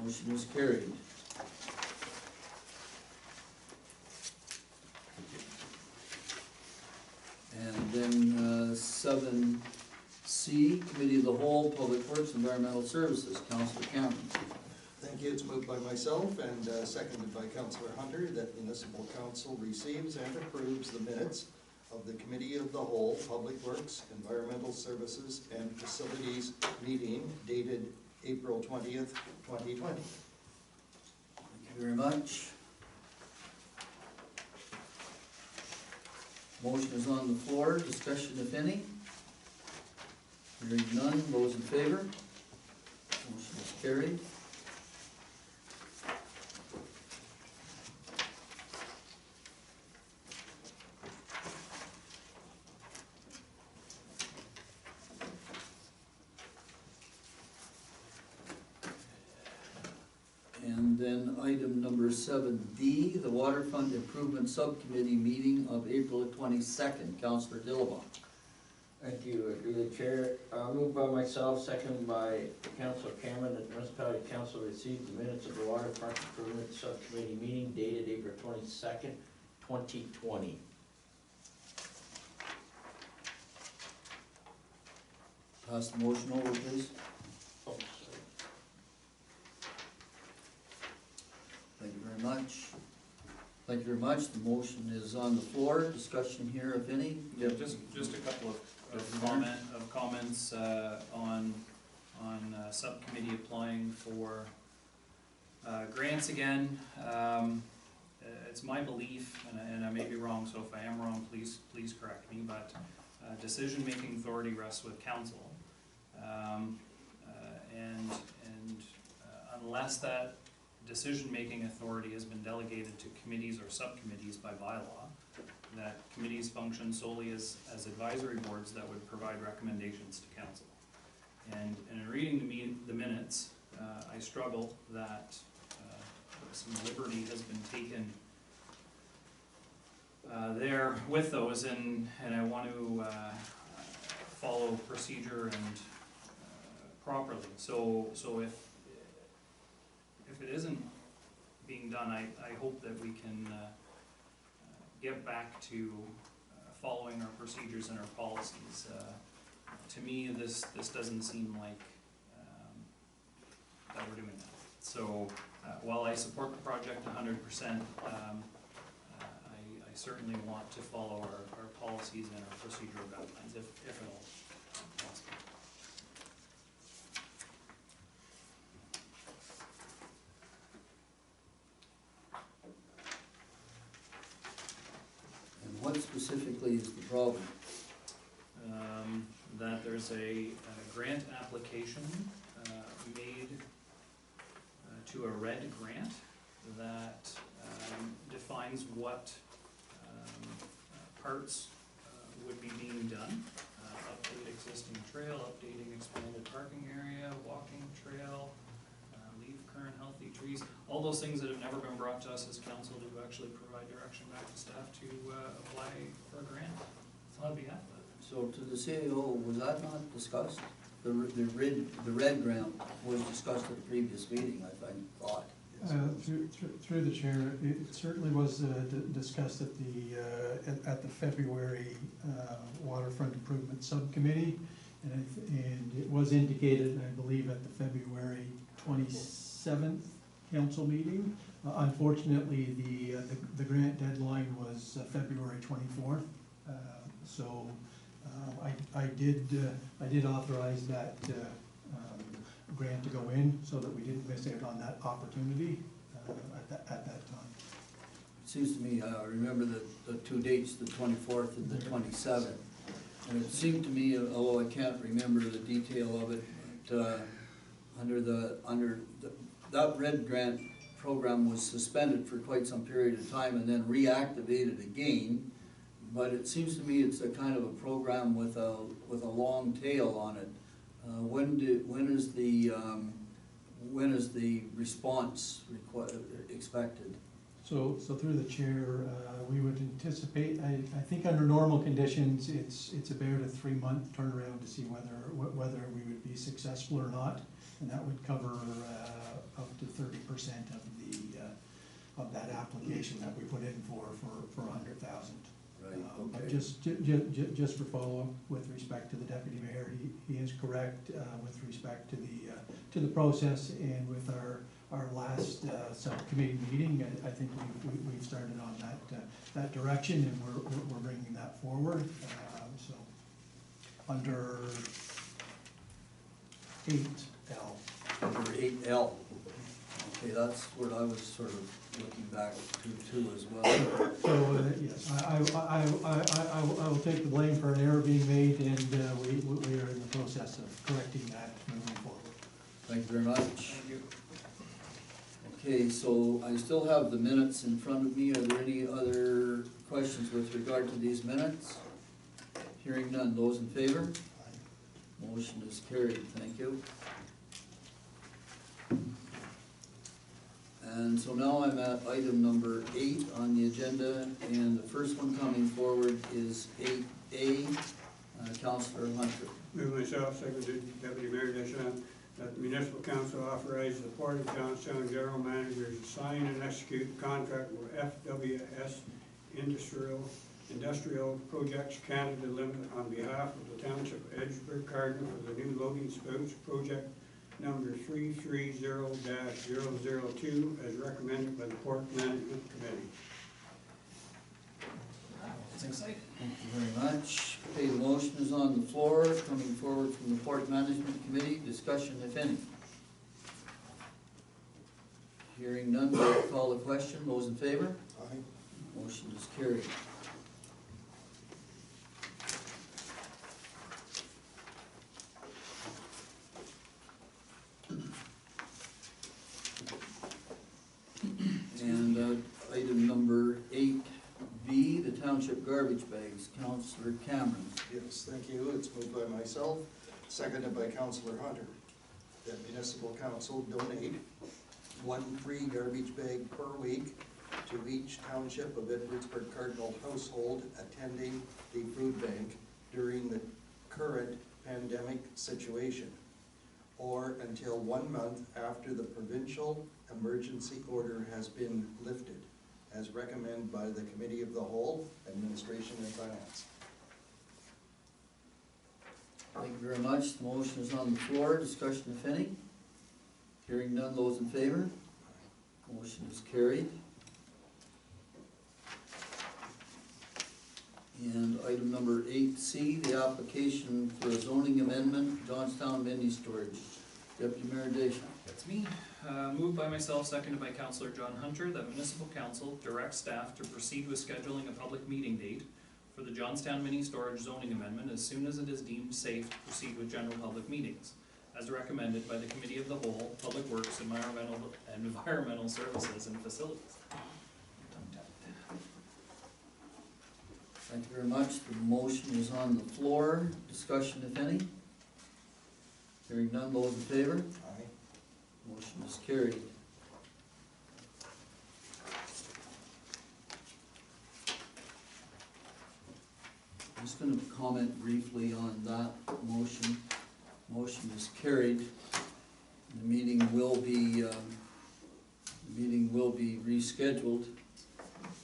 Motion is carried. And then 7C, Committee of the Whole, Public Works, Environmental Services, Councillor Cameron. Thank you. It's moved by myself and seconded by Councillor Hunter that municipal council receives and approves the minutes of the Committee of the Whole, Public Works, Environmental Services, and Facilities meeting dated April 20th, 2020. Thank you very much. Motion is on the floor, discussion if any. Hearing none, those in favor? Motion is carried. And then item number 7D, the Waterfront Improvement Subcommittee meeting of April the 22nd. Councillor Dillabaugh. Thank you, through the chair. Moved by myself, seconded by Councilor Cameron, that the municipality council received the minutes of the waterfront improvement subcommittee meeting dated April 22nd, 2020. Pass the motion over, please. Oh, sorry. Thank you very much. Thank you very much. The motion is on the floor. Discussion here, if any. Yeah, just a couple of comments on subcommittee applying for grants again. It's my belief, and I may be wrong, so if I am wrong, please correct me, but decision-making authority rests with council. And unless that decision-making authority has been delegated to committees or subcommittees by bylaw, that committees function solely as advisory boards that would provide recommendations to council. And in reading the minutes, I struggle that some liberty has been taken there with those, and I want to follow procedure and properly. So if it isn't being done, I hope that we can get back to following our procedures and our policies. To me, this doesn't seem like that we're doing that. So while I support the project 100%, I certainly want to follow our policies and our procedural guidelines, if at all possible. And what specifically is the problem? That there's a grant application made to a RED grant that defines what parts would be being done. Update existing trail, updating expanded parking area, walking trail, leave current healthy trees, all those things that have never been brought to us as council to actually provide direction back to staff to apply for a grant. So I'd be happy with it. So to the CAO, was that not discussed? The red grant was discussed at the previous meeting, I thought. Through the chair, it certainly was discussed at the February Waterfront Improvement Subcommittee, and it was indicated, I believe, at the February 27th council meeting. Unfortunately, the grant deadline was February 24th, so I did authorize that grant to go in so that we didn't miss out on that opportunity at that time. It seems to me, I remember the two dates, the 24th and the 27th. And it seemed to me, although I can't remember the detail of it, but, that red grant program was suspended for quite some period of time and then reactivated again. But it seems to me it's a kind of a program with a long tail on it. When is the response expected? So through the chair, we would anticipate, I think under normal conditions, it's about a 3-month turnaround to see whether we would be successful or not, and that would cover up to 30% of that application that we put in for 100,000. Right, But okay. just for follow-up with respect to the deputy mayor, he is correct with respect to the process, and with our last subcommittee meeting, I think we've started on that direction, and we're bringing that forward. So under 8L. Under 8L. Okay, that's what I was sort of looking back to too as well. So, yes, I will take the blame for an error being made, and we are in the process of correcting that moving forward. Thank you very much. Okay, so I still have the minutes in front of me. Are there any other questions with regard to these minutes? Hearing none. Those in favor? Motion is carried. Thank you. And so now I'm at item number 8 on the agenda, and the first one coming forward is 8A, Councillor Hunter. Move myself, seconded Deputy Mayor Deschamps, that the municipal council authorize the Port of Johnstown general manager to sign and execute a contract with FWS Industrial Projects Canada Limited on behalf of the Township of Edgeburg Cardinal for the new loading spouts project number 330-002 as recommended by the Port Management Committee. It's exciting. Thank you very much. Okay, the motion is on the floor, coming forward from the Port Management Committee. Discussion, if any. Hearing none, we'll call the question. Those in favor? Aye. Motion is carried. And item number 8B, the township garbage bags. Councillor Cameron. Yes, thank you. It's moved by myself, seconded by Councillor Hunter, that municipal council donate 1 free garbage bag per week to each township of Edwardsburg Cardinal household attending the food bank during the current pandemic situation, or until 1 month after the provincial emergency order has been lifted, as recommended by the Committee of the Whole, Administration and Finance. Thank you very much. The motion is on the floor. Discussion, if any. Hearing none. Those in favor? Motion is carried. And item number 8C, the application for a zoning amendment, Johnstown mini storage. Deputy Mayor Deschamps. That's me. Moved by myself, seconded by Councillor John Hunter, that municipal council direct staff to proceed with scheduling a public meeting date for the Johnstown mini storage zoning amendment as soon as it is deemed safe to proceed with general public meetings, as recommended by the Committee of the Whole, Public Works, Environmental Services and Facilities. Thank you very much. The motion is on the floor. Discussion, if any. Hearing none. Those in favor? Aye. Motion is carried. I'm just going to comment briefly on that motion. Motion is carried. The meeting will be rescheduled.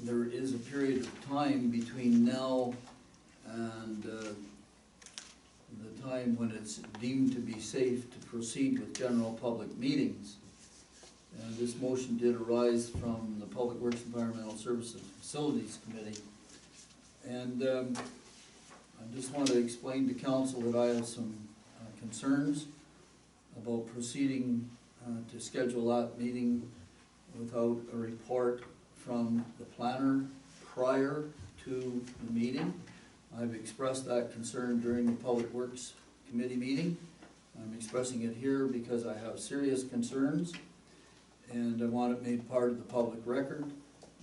There is a period of time between now and the time when it's deemed to be safe to proceed with general public meetings. And this motion did arise from the Public Works, Environmental Services and Facilities Committee. And I just want to explain to council that I have some concerns about proceeding to schedule that meeting without a report from the planner prior to the meeting. I've expressed that concern during the Public Works Committee meeting. I'm expressing it here because I have serious concerns, and I want it made part of the public record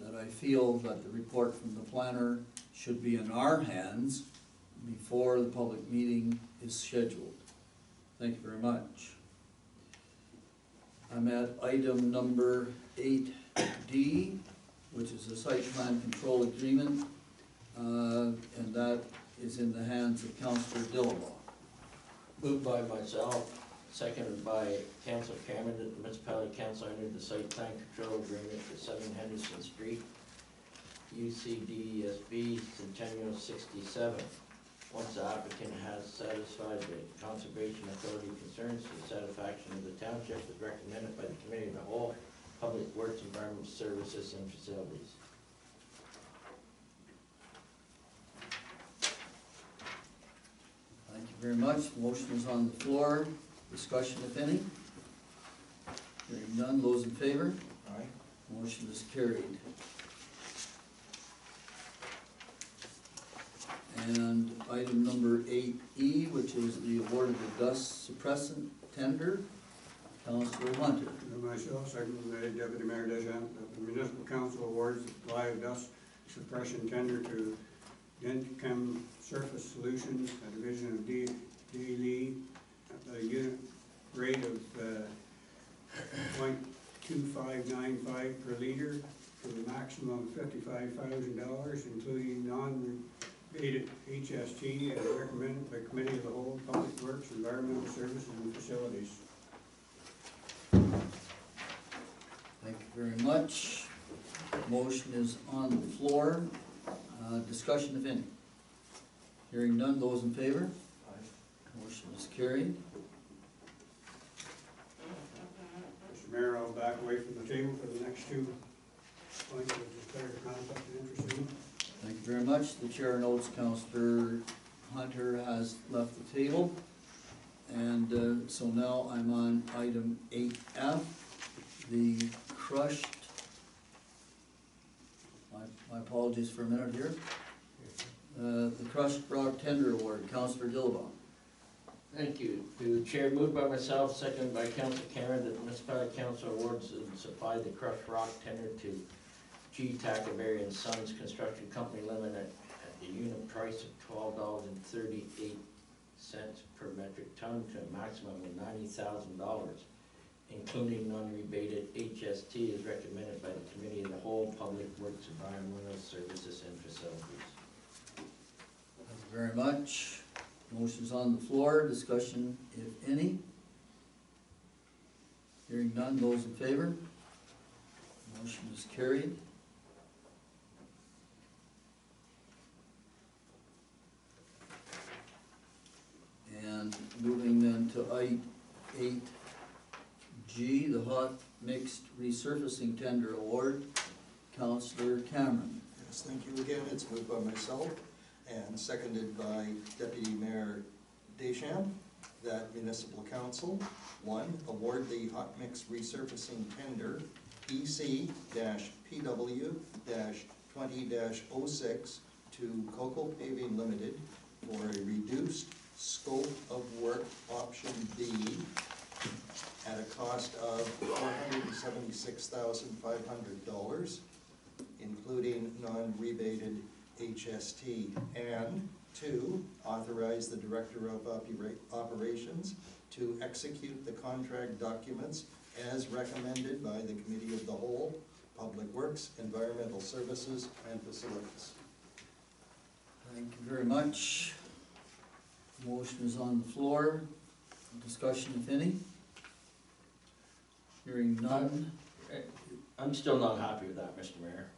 that I feel that the report from the planner should be in our hands before the public meeting is scheduled. Thank you very much. I'm at item number 8D, which is a site plan control agreement, and that is in the hands of Councillor Dillabaugh. Moved by myself, seconded by Councillor Cameron, that the municipality council entered the site plan control agreement for 7 Henderson Street, UCDSB Centennial 67. Once the applicant has satisfied the conservation authority concerns to the satisfaction of the township, as recommended by the Committee of the Whole, Public Works, Environmental Services and Facilities. Thank you very much. The motion is on the floor. Discussion, if any. Hearing none. none, those in favor? Aye. Motion is carried. And item number 8E, which is the award of the dust suppressant tender, Councillor Hunter. Myself, second by Deputy Mayor Deschamps, that the municipal council awards the live dust suppression tender to Dentchem Surface Solutions, a division of D. Lee, at a unit rate of .2595 per liter to the maximum of $55,000, including non-rebated HST, as recommended by Committee of the Whole, Public Works, Environmental Services and Facilities. Thank you very much. Motion is on the floor. Discussion if any. Hearing none, those in favor? Motion is carried. Mr. Mayor, I'll back away from the table for the next two points of declared conflict of interest in. Thank you very much. The chair notes Councillor Hunter has left the table. And so now I'm on item 8F, the crushed, my apologies for a minute here. The crushed rock tender award, Councillor Dillabaugh. Thank you. Through the chair, moved by myself, seconded by Council Karen, that the municipality council awards and supply the crushed rock tender to G. Tackaberry and Sons Construction Company Limited at the unit price of $12.38 per metric ton to a maximum of $90,000, including non-rebated HST as recommended by the Committee of the Whole, Public Works, Environmental Services and Facilities. Thank you very much. Motion's on the floor. Discussion if any. Hearing none, those in favor? Motion is carried. And moving then to item 8G, the hot mixed resurfacing tender award, Councillor Cameron. Yes, thank you again. It's moved by myself and seconded by Deputy Mayor Deschamps that municipal council, 1, award the hot mix resurfacing tender EC-PW-20-06 to Coco Paving Limited for a reduced scope of work option B at a cost of $476,500, including non-rebated HST, and 2, authorize the Director of Operations to execute the contract documents as recommended by the Committee of the Whole, Public Works, Environmental Services, and Facilities. Thank you very much. Motion is on the floor. Discussion if any. Hearing none. I'm still not happy with that, Mr. Mayor.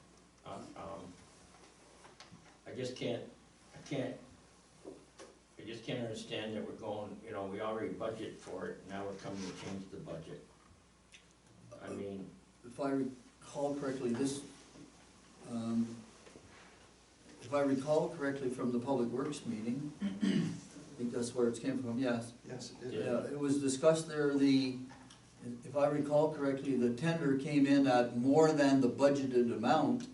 I just can't understand that we're going, you know, we already budgeted for it, now we're coming to change the budget. I mean, If I recall correctly, this, if I recall correctly from the Public Works meeting, I think that's where it came from, yes. Yes, it did. Yeah, it was discussed there, if I recall correctly, the tender came in at more than the budgeted amount,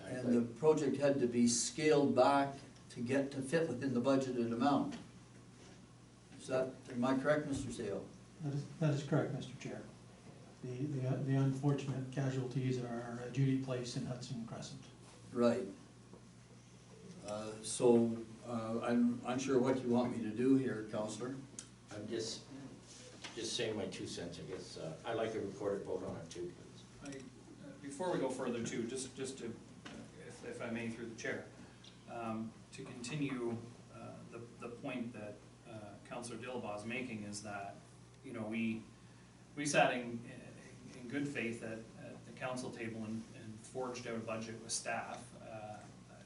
and the project had to be scaled back to get to fit within the budgeted amount. Is that, am I correct, Mr. Sale? That is correct, Mr. Chair. The unfortunate casualties are Judy Place and Hudson Crescent. Right. I'm unsure what you want me to do here, Counselor. I'm just saying my 2 cents, I guess. I'd like a recorded vote on it too, please. Before we go further too, just to, if I may through the chair, to continue the point that Councillor Dillabaugh is making is that, you know, we sat in good faith at the council table and forged out a budget with staff.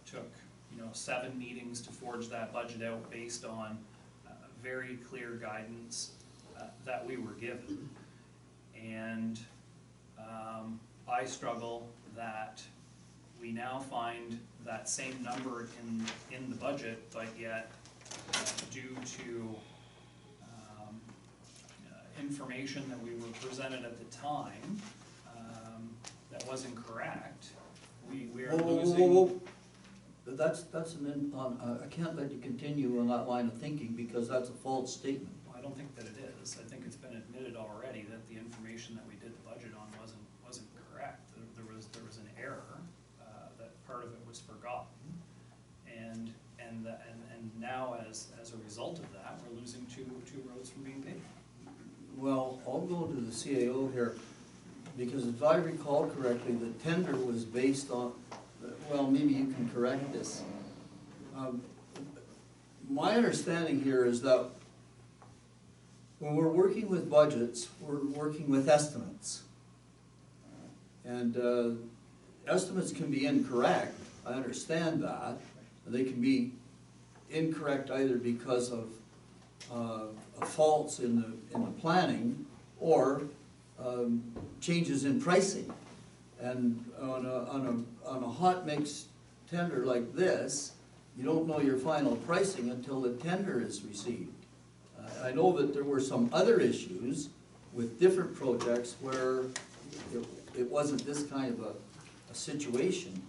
Took, 7 meetings to forge that budget out based on very clear guidance that we were given. And I struggle that we now find that same number in the budget, but yet due to information that we were presented at the time, that wasn't correct, we are losing. Whoa. That's I can't let you continue on that line of thinking, because that's a false statement. Well, I don't think that it is. I think it's been admitted already that the information that we did the budget on wasn't correct. There was an error, that part of it was forgotten. And now as a result of that, we're losing two roads from being paved. Well, I'll go to the CAO here, because if I recall correctly, the tender was based on, well, maybe you can correct this. My understanding here is that when we're working with budgets, we're working with estimates. And estimates can be incorrect, I understand that. They can be incorrect either because of faults in the planning, or changes in pricing. And on a hot mix tender like this, you don't know your final pricing until the tender is received. I know that there were some other issues with different projects where it wasn't this kind of a situation.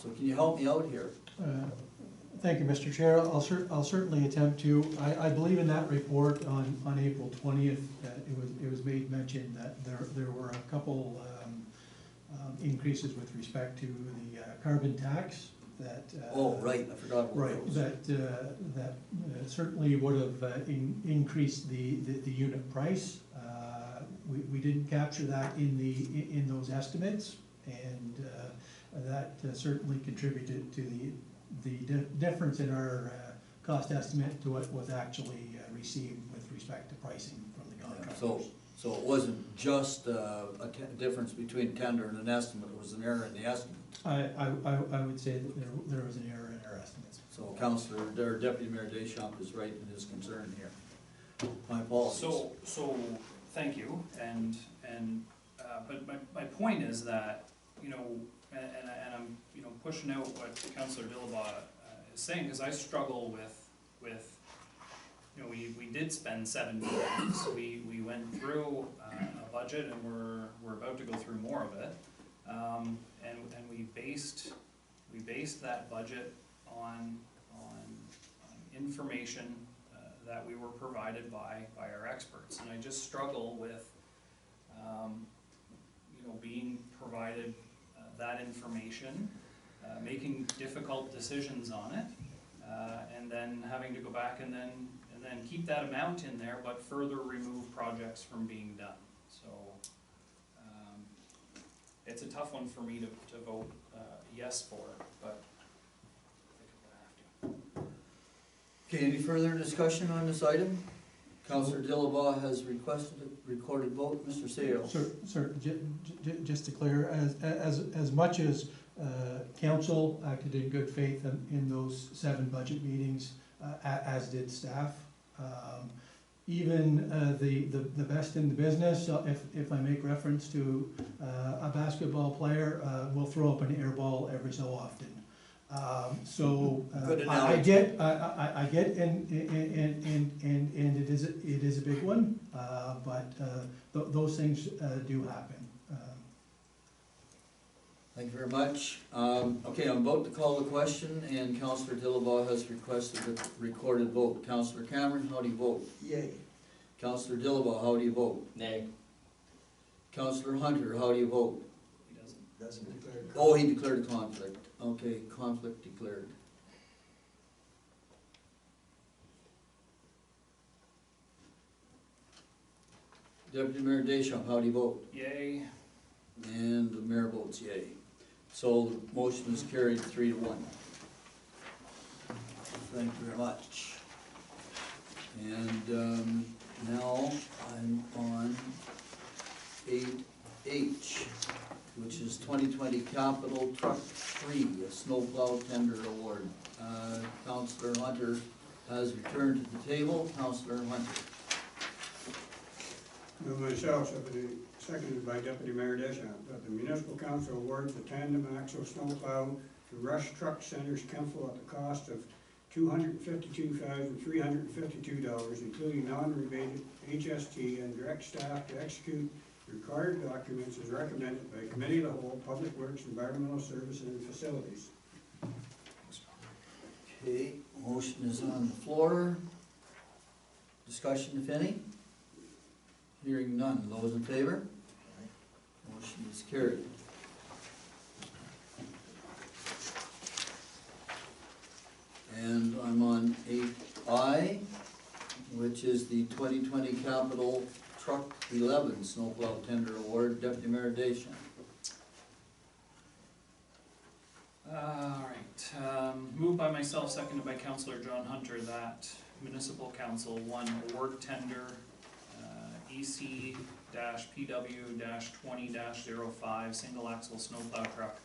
So can you help me out here? Thank you, Mr. Chair. I'll certainly attempt to. I believe in that report on April 20th, it was made mention that there were a couple increases with respect to the carbon tax that. Oh, right, I forgot about Right, those. that certainly would have increased the unit price. We didn't capture that in those estimates, and that certainly contributed to the difference in our cost estimate to what was actually received with respect to pricing from the contractors. So it wasn't just a difference between tender and an estimate, it was an error in the estimate. I would say that there was an error in our estimates. So Deputy Mayor Deschamps is right in his concern here. My apologies. So, thank you, but my point is that, and I'm, pushing out what Councillor Dillabaugh is saying, because I struggle with, we did spend 7 meetings, we went through a budget, and we're about to go through more of it, and we based that budget on information that we were provided by our experts, and I just struggle with, being provided that information, making difficult decisions on it, and then having to go back and then keep that amount in there, but further remove projects from being done. So it's a tough one for me to vote yes for, but I think I'm gonna have to. Okay, any further discussion on this item? Councillor Dillabaugh has requested a recorded vote. Mr. Seo. Sir, just to clear, as much as council acted in good faith in those 7 budget meetings, as did staff, even the best in the business, if I make reference to a basketball player, will throw up an air ball every so often. I get, and it is a big one, but those things do happen. Thank you very much. Okay, I'm about to call the question, and Councillor Dillabaugh has requested a recorded vote. Councillor Cameron, how do you vote? Yay. Councillor Dillabaugh, how do you vote? Nay. Councillor Hunter, how do you vote? He doesn't. Doesn't declare. Oh, he declared a conflict. Okay, conflict declared. Deputy Mayor Deschamps, how do you vote? Yay. And the mayor votes yay. So the motion is carried 3-1. Thank you very much. And now I'm on 8H, which is 2020 Capital Truck 3, a snowplow tender award. Councillor Hunter has returned to the table. Councillor Hunter. Myself, seconded by Deputy Mayor Deschamps, that the municipal council awards the tandem axle snowplow to Rush Truck Centers Kempful at the cost of $252,352, including non-rebated HST, and direct staff to execute required documents as recommended by Committee of the Whole, Public Works, Environmental Services, and Facilities. Okay, motion is on the floor. Discussion, if any? Hearing none. Those in favor? Motion is carried. And I'm on 8I, which is the 2020 Capital Truck 11 Snowplow Tender Award, Deputy Mayor Deschamps. Alright, moved by myself, seconded by Councillor John Hunter, that Municipal Council one award tender, EC-PW-20-05 single axle snowplow truck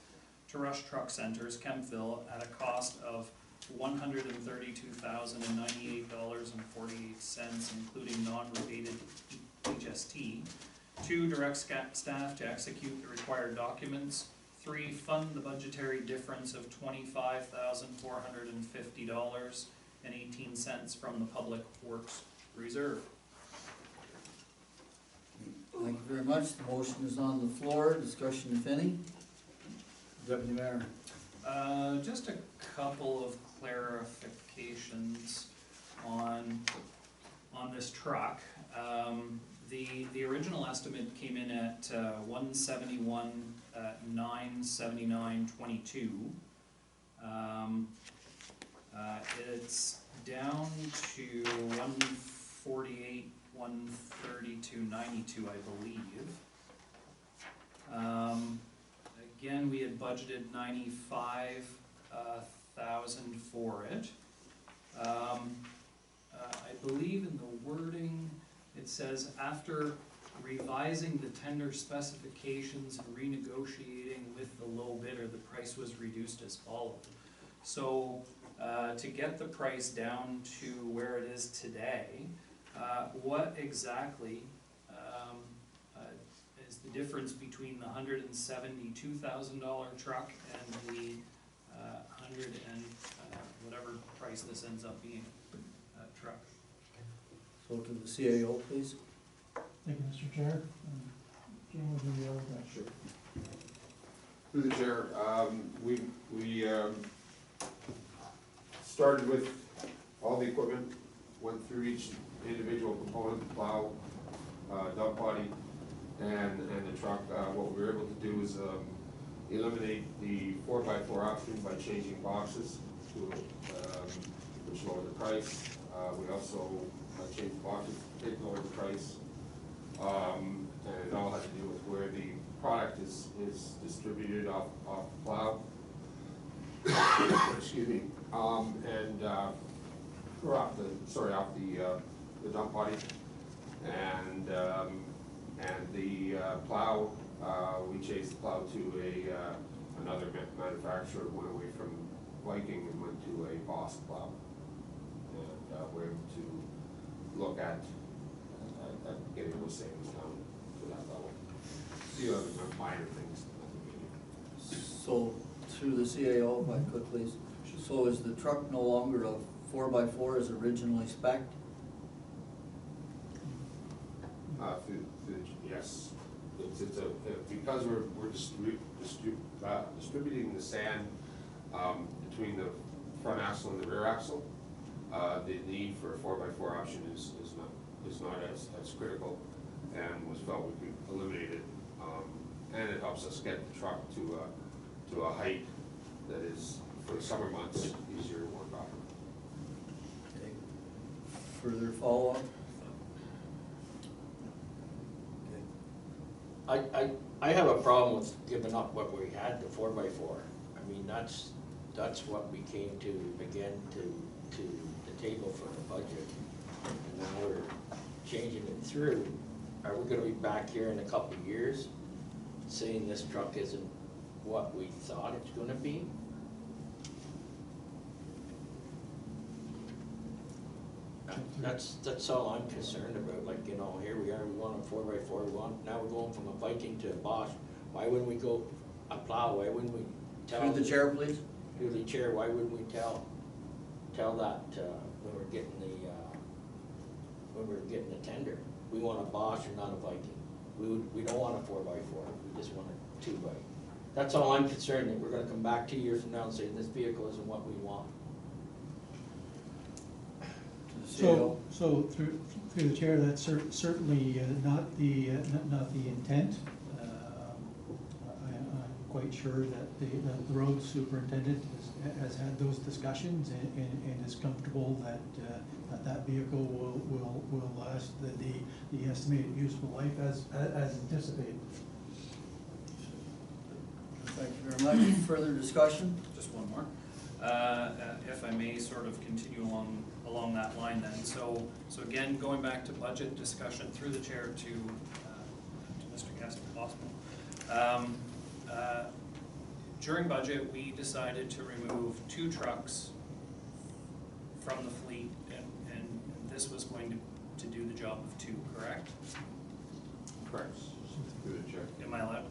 to Rush Truck Centers, Kempville, at a cost of $132,098.48, including non-rebated HST. 2, direct staff to execute the required documents. 3, fund the budgetary difference of $25,450.18 from the Public Works Reserve. Thank you very much. The motion is on the floor. Discussion, if any? Deputy Mayor. Just a couple of clarifications on this truck. The original estimate came in at $171,979.22. It's down to $148,132.92, I believe. Again, we had budgeted $95,000 for it. I believe in the wording, it says, after revising the tender specifications and renegotiating with the low bidder, the price was reduced as followed. So, to get the price down to where it is today, what exactly is the difference between the $172,000 truck and the $100 and whatever price this ends up being, truck? So to the CAO, please. Thank you, Mr. Chair. Jim, will you yell that? Sure. Through the chair, we started with all the equipment, went through each individual component, plow, dump body, and the truck. What we were able to do is eliminate the 4x4 option by changing boxes to which lowered the price. We also changed boxes to lower the price. And it all had to do with where the product is distributed off the plow. Excuse me. Or off the dump body. And the plow, we changed the plow to another manufacturer, went away from Viking and went to a Boss plow. And we're able to look at getting those savings down to that level. See other minor things. So through the CAO, if I could please. So is the truck no longer a 4x4 as originally spec'd? Yes, because we're distributing the sand between the front axle and the rear axle. The need for a 4x4 option is not as critical, and was felt we could eliminate it. And it helps us get the truck to a height that is, for the summer months, easier to work off. Okay. Further follow-up? I have a problem with giving up what we had, the 4x4. I mean, that's what we came to again to the table for the budget. And now we're changing it through. Are we gonna be back here in a couple of years saying this truck isn't what we thought it's gonna be? That's all I'm concerned about. Like, you know, here we are, we want a 4x4, now we're going from a Viking to a Bosch. Why wouldn't we go a plow? Why wouldn't we tell? Through the chair, please. Through the chair, why wouldn't we tell tell that, when we're getting the tender. We want a Bosch and not a Viking. We don't want a 4x4, we just want a 2x. That's all I'm concerned, that we're gonna come back 2 years from now and say, this vehicle isn't what we want. So through the chair, that's certainly not the intent. I'm quite sure that the road superintendent has had those discussions and is comfortable that that vehicle will last the estimated useful life as anticipated. Thank you very much. Further discussion? Just one more. If I may sort of continue along that line then. So again, going back to budget discussion through the chair to Mr. Guest if possible. During budget, we decided to remove 2 trucks from the fleet, and this was going to do the job of 2, correct? Correct. Through the chair. Am I allowed?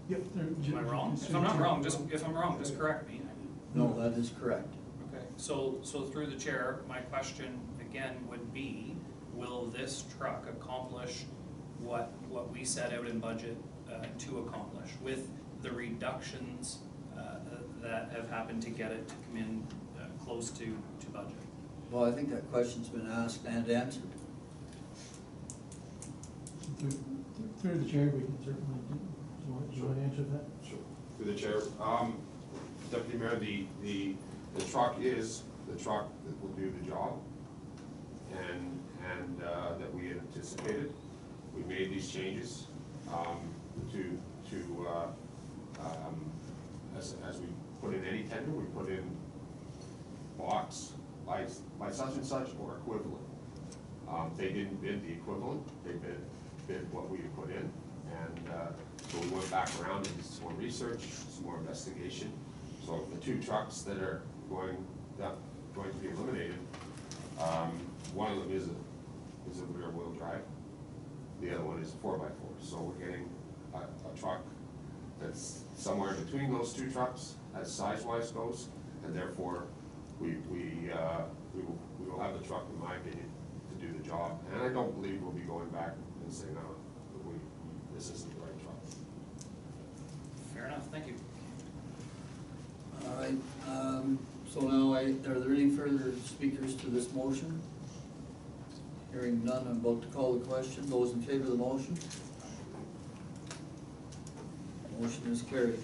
Yep. Am I wrong? If I'm not wrong, if I'm wrong, just correct me. No, that is correct. Okay, so through the chair, my question again would be, will this truck accomplish what we set out in budget to accomplish with the reductions that have happened to get it to come in close to budget? Well, I think that question's been asked and answered. Through the chair, we can certainly, do you want to answer that? Sure. Through the chair, Deputy Mayor, the truck is the truck that will do the job, and that we had anticipated. We made these changes as we put in any tender, we put in box by such and such or equivalent. They didn't bid the equivalent, they bid what we had put in, and so we went back around and did some more research, some more investigation. So the 2 trucks that are going to be eliminated, one of them is a rear wheel drive, the other one is a 4x4. So we're getting a truck that's somewhere between those 2 trucks as size-wise goes, and therefore we will have the truck, in my opinion, to do the job. And I don't believe we'll be going back and saying, no, this isn't the right truck. Fair enough, thank you. All right, so now are there any further speakers to this motion? Hearing none, I'm about to call the question. Those in favor of the motion? Motion is carried.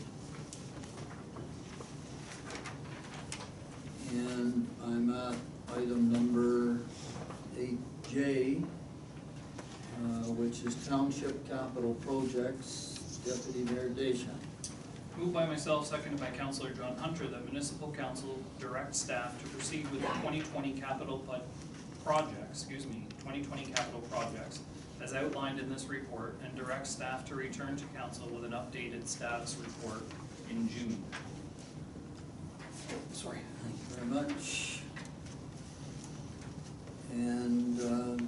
And I'm at item number 8J, which is Township Capital Projects, Deputy Mayor Deschamps. Moved by myself, seconded by Councillor John Hunter, that Municipal Council direct staff to proceed with the 2020 capital projects, 2020 capital projects, as outlined in this report, and direct staff to return to council with an updated status report in June. Sorry. Thank you very much. And is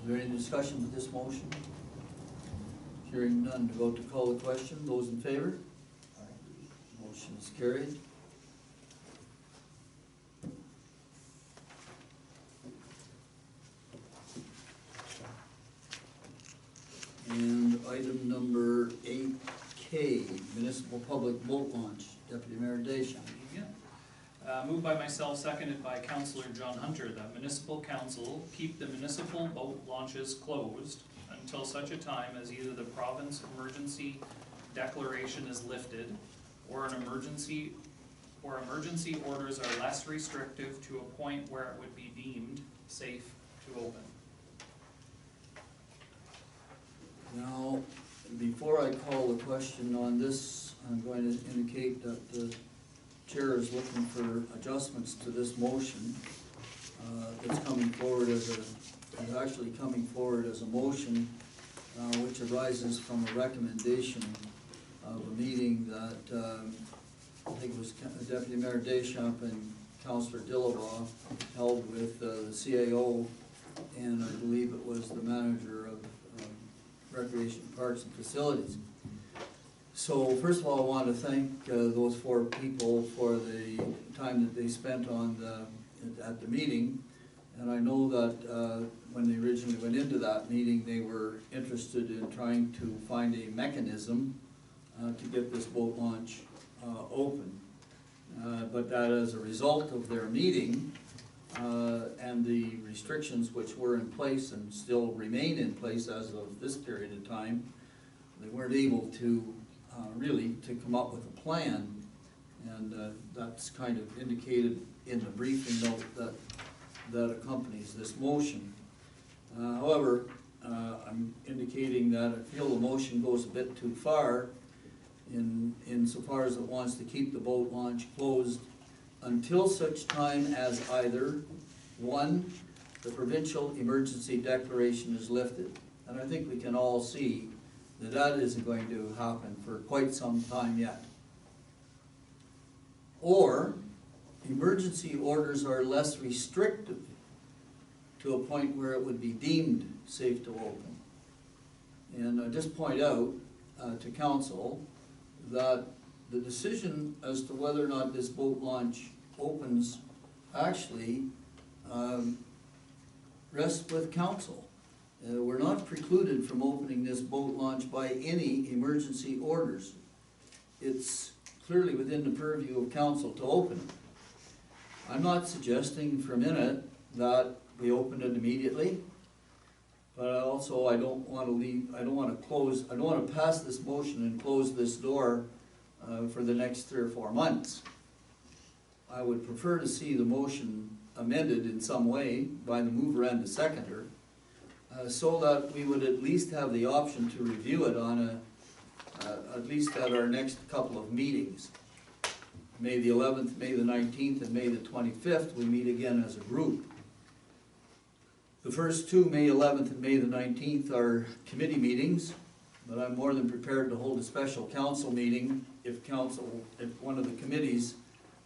there any discussion with this motion? Hearing none, to vote to call the question. Those in favor? Motion is carried. And item number 8K, Municipal Public Boat Launch, Deputy Mayor Deschamps. Moved by myself, seconded by Councillor John Hunter, that Municipal Council keep the municipal boat launches closed until such a time as either the province emergency declaration is lifted, or emergency orders are less restrictive to a point where it would be deemed safe to open. Now, before I call the question on this, I'm going to indicate that the chair is looking for adjustments to this motion. That's coming forward as actually coming forward as a motion, which arises from a recommendation of a meeting that I think it was Deputy Mayor Deschamps and Councillor Dillabaugh held with the CAO, and I believe it was the manager of Recreation Parks and Facilities. So first of all, I want to thank those 4 people for the time that they spent at the meeting. And I know that when they originally went into that meeting, they were interested in trying to find a mechanism to get this boat launch open. But that as a result of their meeting and the restrictions which were in place and still remain in place as of this period of time, they weren't able to really to come up with a plan. And that's kind of indicated in the briefing note that accompanies this motion. However, I'm indicating that I feel the motion goes a bit too far insofar as it wants to keep the boat launch closed until such time as either, 1, the provincial emergency declaration is lifted. And I think we can all see that that isn't going to happen for quite some time yet. Or, emergency orders are less restrictive to a point where it would be deemed safe to open. And I just point out to council that the decision as to whether or not this boat launch opens actually rests with council. We're not precluded from opening this boat launch by any emergency orders. It's clearly within the purview of council to open it. I'm not suggesting for a minute that we open it immediately, but also I don't want to pass this motion and close this door for the next 3 or 4 months. I would prefer to see the motion amended in some way by the mover and the seconder, so that we would at least have the option to review it on at least at our next couple of meetings. May the 11th, May the 19th, and May the 25th, we meet again as a group. The first 2, May 11th and May the 19th, are committee meetings, but I'm more than prepared to hold a special council meeting if one of the committees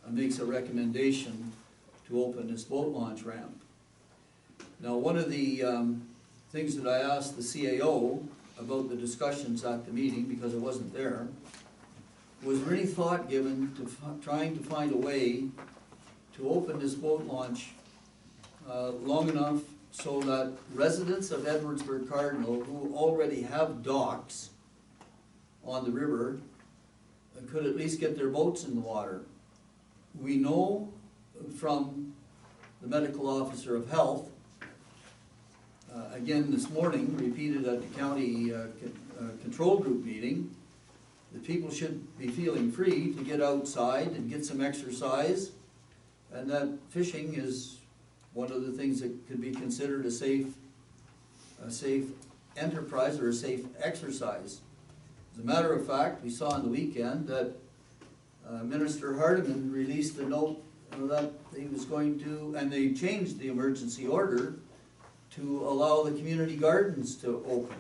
makes a recommendation to open this boat launch ramp. Now, one of the things that I asked the CAO about the discussions at the meeting, because I wasn't there, was there any thought given to trying to find a way to open this boat launch long enough so that residents of Edwardsburg Cardinal who already have docks on the river could at least get their boats in the water? We know from the medical officer of health, again this morning, repeated at the county control group meeting, that people should be feeling free to get outside and get some exercise, and that fishing is one of the things that could be considered a safe enterprise or a safe exercise. As a matter of fact, we saw on the weekend that Minister Hardiman released a note that he was going to, and they changed the emergency order to allow the community gardens to open.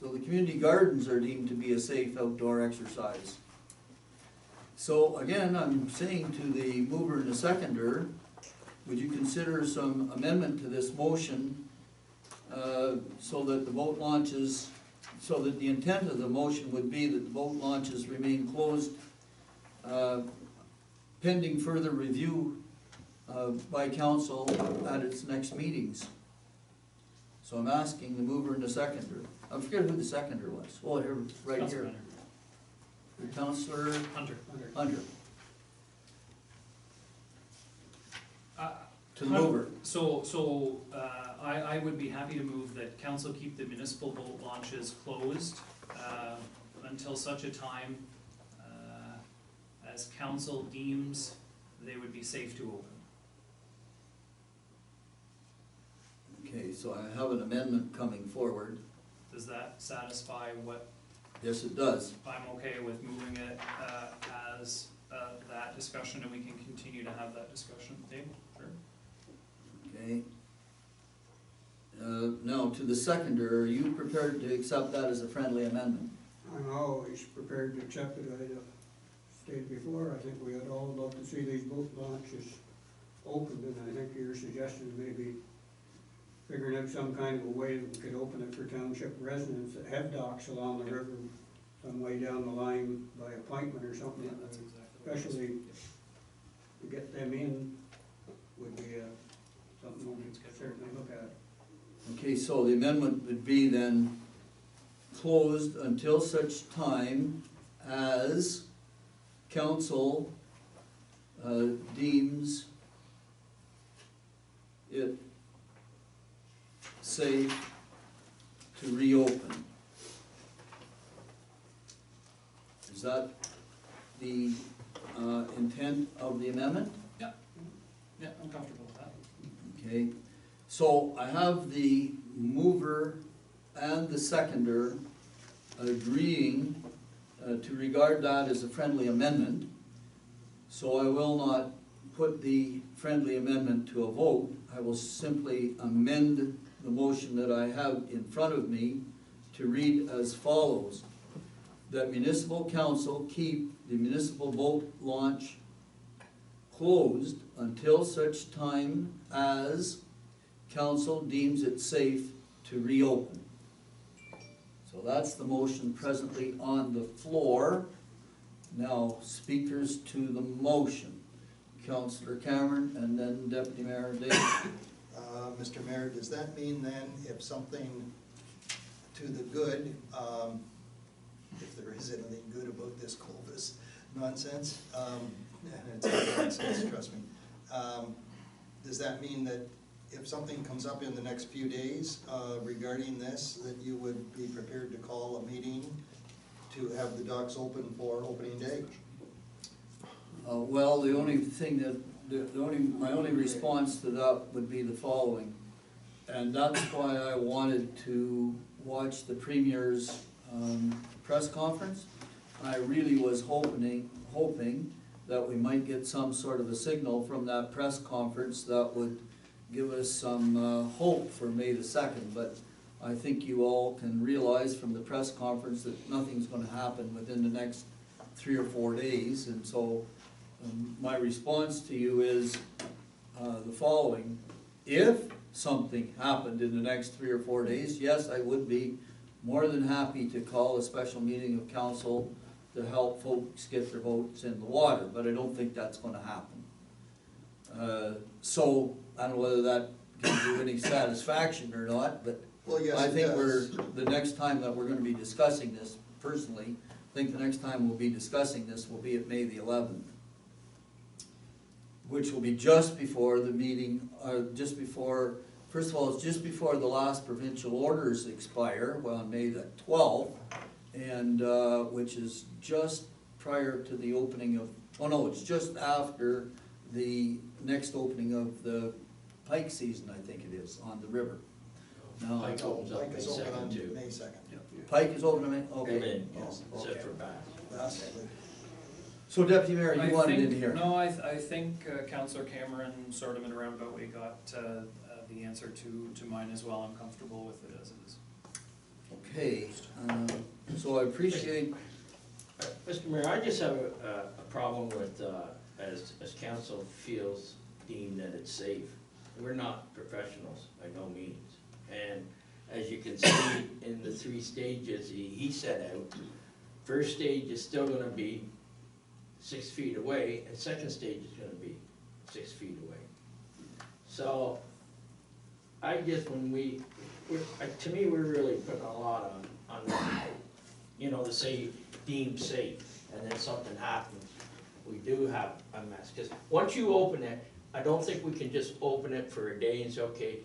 So the community gardens are deemed to be a safe outdoor exercise. So again, I'm saying to the mover and the seconder, would you consider some amendment to this motion so that the boat launches, so that the intent of the motion would be that the boat launches remain closed pending further review by council at its next meetings. So I'm asking the mover and the seconder. I forget who the seconder was. Oh, here, right here. Councillor Hunter. Hunter. To the mover. So I would be happy to move that council keep the municipal boat launches closed until such a time as council deems they would be safe to open. Okay, so I have an amendment coming forward. Does that satisfy what, Yes, it does. I'm okay with moving it as that discussion, and we can continue to have that discussion at the table, sure? Okay. Now, to the seconder, are you prepared to accept that as a friendly amendment? I'm always prepared to accept it. I stated before, I think we would all love to see these boat launches opened, and I think your suggestion may be figuring out some kind of a way that we could open it for township residents that have docks along the river some way down the line by appointment or something. Yeah, that's exactly what it is. Especially to get them in would be something we It's could good. certainly look at. Okay, so the amendment would be then closed until such time as council deems it safe to reopen. Is that the intent of the amendment? Yeah, I'm comfortable with that. Okay, so I have the mover and the seconder agreeing to regard that as a friendly amendment. So I will not put the friendly amendment to a vote. I will simply amend the motion that I have in front of me to read as follows. That municipal council keep the municipal boat launch closed until such time as council deems it safe to reopen. So that's the motion presently on the floor. Now, speakers to the motion. Councillor Cameron and then Deputy Mayor Davis. Mr. Mayor, does that mean then if something to the good, if there is anything good about this Clovis nonsense, and it's not nonsense, trust me, does that mean that if something comes up in the next few days regarding this, that you would be prepared to call a meeting to have the docks open for opening day? Well, the only thing that, my only response to that would be the following. And that's why I wanted to watch the Premier's press conference. I really was hoping that we might get some sort of a signal from that press conference that would give us some hope for May the 2nd. But I think you all can realize from the press conference that nothing's gonna happen within the next 3 or 4 days. And so my response to you is the following. If something happened in the next 3 or 4 days, yes, I would be more than happy to call a special meeting of council to help folks get their boats in the water, but I don't think that's gonna happen. So, I don't know whether that gives you any satisfaction or not, but Well, yes, I it think does. the next time that we're gonna be discussing this, personally, I think the next time we'll be discussing this will be at May the 11th. Which will be just before the meeting, just before, first of all, it's just before the last provincial orders expire, well, on May the 12th, and, which is just prior to the opening of, oh no, it's just after the next opening of the pike season, I think it is, on the river. Now, Pike opens up Like May it's open on 2nd too. May 2nd. pike is open, okay. Everything, Yes. except for bass. Basically. So Deputy Mayor, I you wanted in think- here? No, I think Councillor Cameron sort of in a roundabout way got the answer to mine as well. I'm comfortable with it as it is. Okay, so I appreciate, Mr. Mayor, I just have a problem with, as council feels deemed that it's safe. We're not professionals, by no means. And as you can see in the 3 stages he set out, first stage is still gonna be 6 feet away, and second stage is gonna be 6 feet away. So, I guess when to me, we're really putting a lot on the say, deemed safe, and then something happens, we do have a mess. Because once you open it, I don't think we can just open it for a day and say, okay,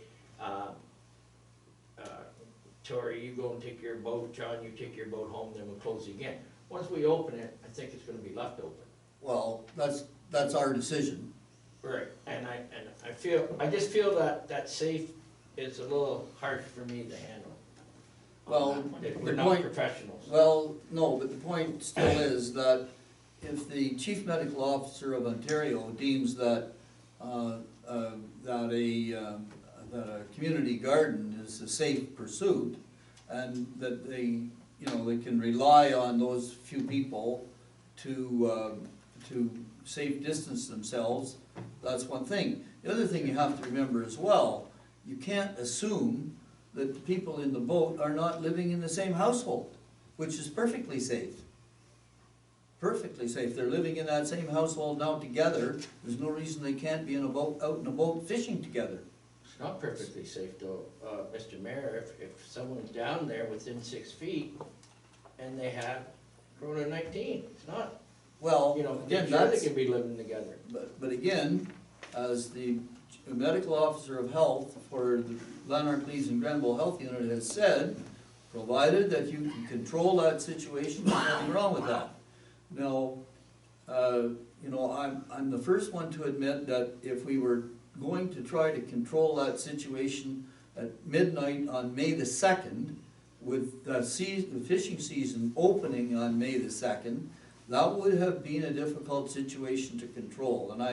Tori, you go and take your boat, John, you take your boat home, then we'll close it again. Once we open it, I think it's gonna be left open. well, that's our decision. Right. And I just feel that safe is a little harsh for me to handle. Well, We're the not point- professionals. Well, no, but the point still is that if the Chief Medical Officer of Ontario deems that, that a community garden is a safe pursuit, and that they can rely on those few people to safe distance themselves, that's one thing. The other thing you have to remember as well, you can't assume that the people in the boat are not living in the same household. which is perfectly safe. Perfectly safe. They're living in that same household now together. There's no reason they can't be in a boat, out in a boat fishing together. It's not perfectly safe though, Mr. Mayor, if someone's down there within 6 feet and they have Corona-19, it's not, Well, you know, again, sure they that's, can be living together. but again, as the medical officer of health for the Lanark, Lees and Granville Health Unit has said, provided that you can control that situation, there's nothing wrong with that. Now, you know, I'm the first one to admit that if we were going to try to control that situation at midnight on May the 2nd, with the fishing season opening on May the 2nd, that would have been a difficult situation to control, and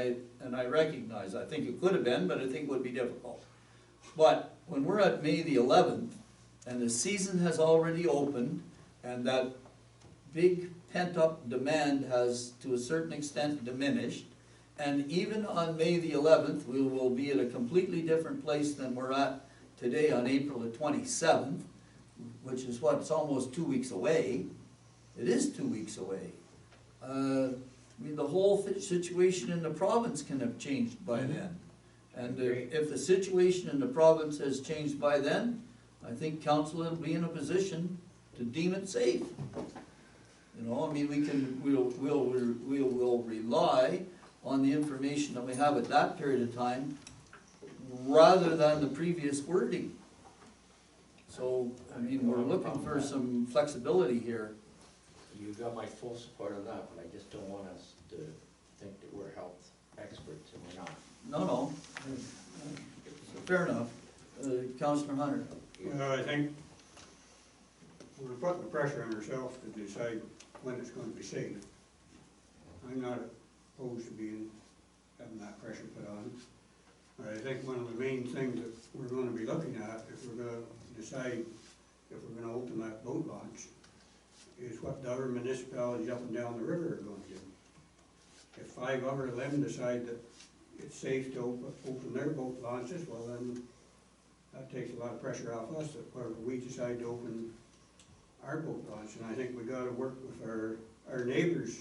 I recognize, I think it could have been, but I think it would be difficult. But when we're at May the 11th, and the season has already opened, and that big pent-up demand has to a certain extent diminished, and even on May the 11th, we will be at a completely different place than we're at today on April the 27th, which is what, it's almost 2 weeks away. It is 2 weeks away. I mean, the whole situation in the province can have changed by then. And if the situation in the province has changed by then, I think council will be in a position to deem it safe. You know, I mean, we'll rely on the information that we have at that period of time rather than the previous wording. So, I mean, we're looking for some flexibility here. You've got my full support on that, but I just don't want us to think that we're health experts and we're not. No, fair enough. Councillor Hunter. Well, I think we're putting the pressure on ourselves to decide when it's going to be safe. I'm not opposed to having that pressure put on. But I think one of the main things that we're going to be looking at, if we're going to decide if we're going to open that boat launch, is what the other municipalities up and down the river are going to do. If 5 other of them decide that it's safe to open their boat launches, well then that takes a lot of pressure off us, or we decide to open our boat launch. And I think we got to work with our neighbors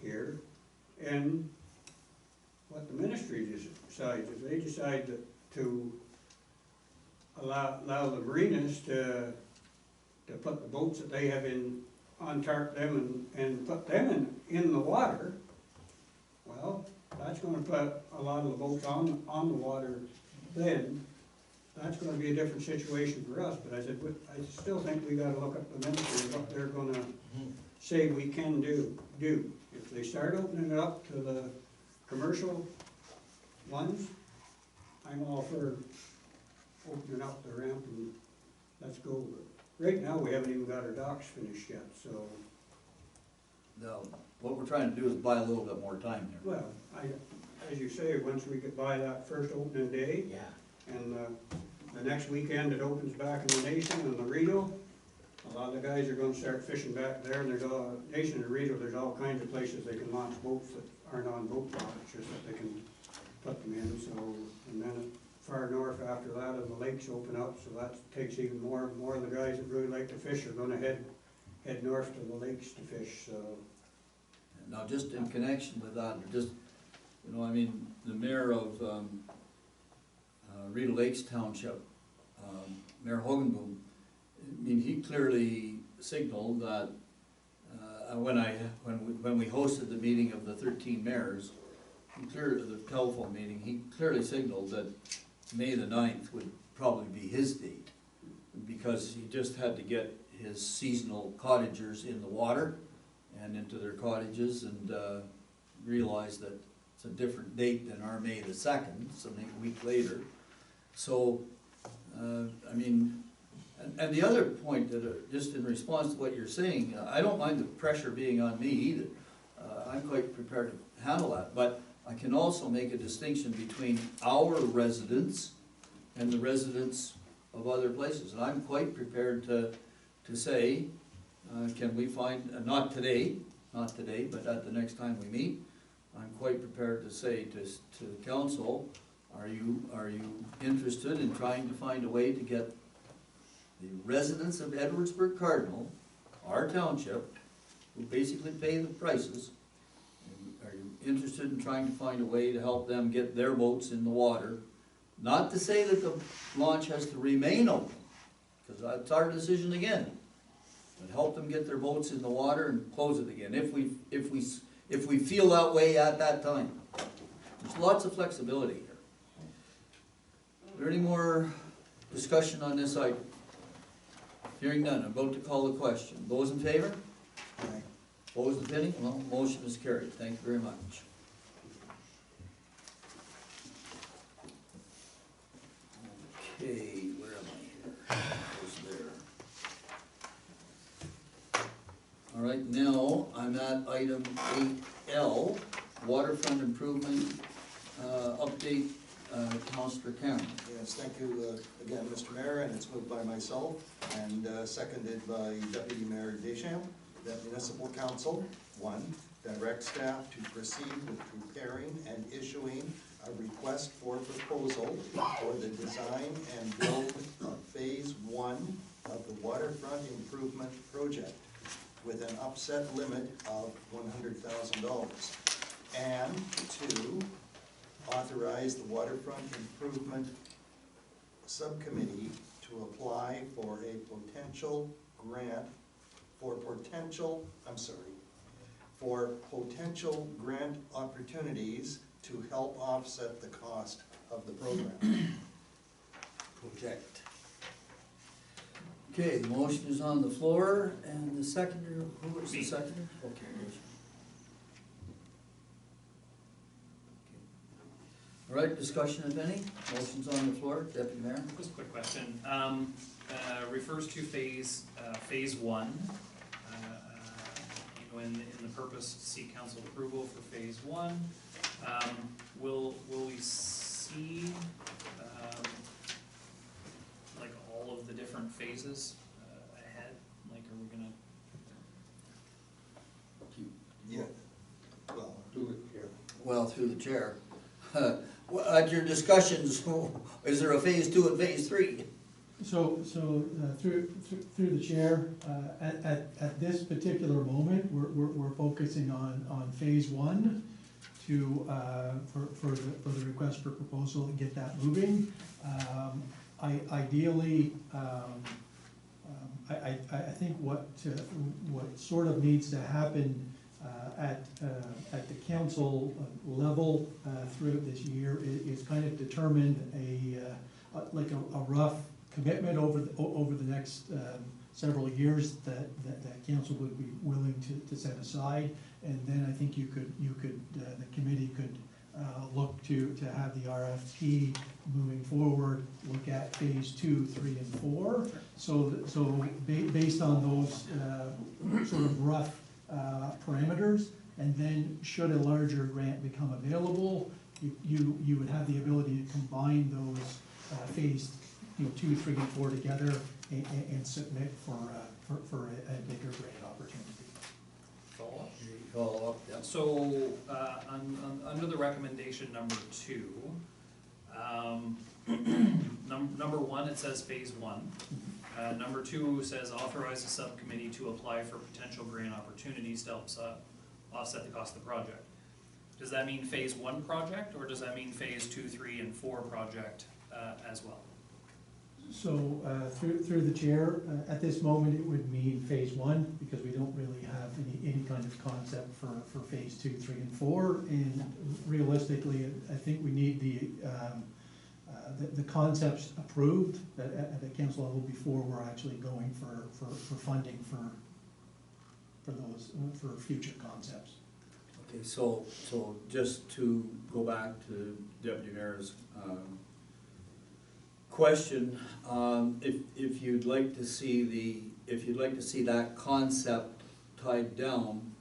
here and what the ministry decides. If they decide to allow the marinas to put the boats that they have untarp them and put them in the water, well, that's going to put a lot of the boats on the water then. That's going to be a different situation for us, but I still think we got to look at the ministry, what they're going to say we can do. If they start opening it up to the commercial ones, I'm all for opening up the ramp and let's go. But right now, we haven't even got our docks finished yet, so. No, what we're trying to do is buy a little bit more time here. Well, as you say, once we get by that first opening day, Yeah. and the next weekend it opens back in the Nation and the Rideau, a lot of the guys are gonna start fishing back there, and there's a Nation and Rideau, there's all kinds of places they can launch boats that aren't on boat launchers that they can put them in, so, and then far north after that, and the lakes open up, so that takes even more of the guys that really like to fish are gonna head north to the lakes to fish, so. Now, just in connection with that, just, you know, I mean, the mayor of Rideau Lakes Township, Mayor Hogenboom, I mean, he clearly signaled that when we hosted the meeting of the 13 mayors, the telephone meeting, he clearly signaled that May the 9th would probably be his date, because he just had to get his seasonal cottagers in the water and into their cottages, and realized that it's a different date than our May the 2nd, so a week later. So, I mean, and the other point that, just in response to what you're saying, I don't mind the pressure being on me either. I'm quite prepared to handle that, but I can also make a distinction between our residents and the residents of other places. And I'm quite prepared to say, can we find, not today, but at the next time we meet, I'm quite prepared to say to the council, are you interested in trying to find a way to get the residents of Edwardsburg Cardinal our township, who basically pay the prices, are you interested in trying to find a way to help them get their boats in the water? Not to say that the launch has to remain open, because that's our decision again. But help them get their boats in the water and close it again, if we feel that way at that time. There's lots of flexibility here. Is there any more discussion on this item? Hearing none, I'm about to call the question. Those in favor? Aye. Opposed, if any? Well, motion is carried. Thank you very much. Okay, where am I here? Was there. All right, now I'm at item 8L, waterfront improvement, update, Councillor Cameron. Yes, thank you again, Mr. Mayor, and it's moved by myself and seconded by Deputy Mayor Deschamps, that Municipal Council, 1, direct staff to proceed with preparing and issuing a request for proposal for the design and build of Phase 1 of the waterfront improvement project with an upset limit of $100,000. And 2, authorize the waterfront improvement subcommittee to apply for a potential grant for potential grant opportunities to help offset the cost of the program. Project. Okay, the motion is on the floor, and the seconder, who is the Me. seconder? Okay. All right, discussion if any? Motion's on the floor, Deputy Mayor. Just a quick question. Refers to phase 1. In the purpose to seek council approval for phase 1. Will we see, like, all of the different phases ahead? Like, are we gonna? Yeah, well, Do it here. Well, through the chair. At your discussions, is there a phase 2 and phase 3? So through the chair, at this particular moment, we're focusing on phase 1 to, for the request for proposal and get that moving. Ideally, I think what sort of needs to happen at the council level throughout this year is kind of determine a rough commitment over the next several years that council would be willing to set aside, and then I think you could the committee could look to have the RFP moving forward, look at phase 2, 3, and 4. So based on those sort of rough parameters, and then should a larger grant become available, you would have the ability to combine those phase 2, 3, and 4 together and submit for a bigger grant opportunity. Follow up? Follow up, yeah. So, under the recommendation number 2, number 1, it says phase 1. Number 2 says authorize the subcommittee to apply for potential grant opportunities to help offset the cost of the project. Does that mean phase 1 project, or does that mean phase 2, 3, and 4 project as well? So through the chair, at this moment, it would mean phase 1, because we don't really have any kind of concept for phase 2, 3, and 4. And realistically, I think we need the concepts approved at the council level before we're actually going for funding for those, for future concepts. Okay, so just to go back to Deputy Mayor's question, if you'd like to see that concept tied down,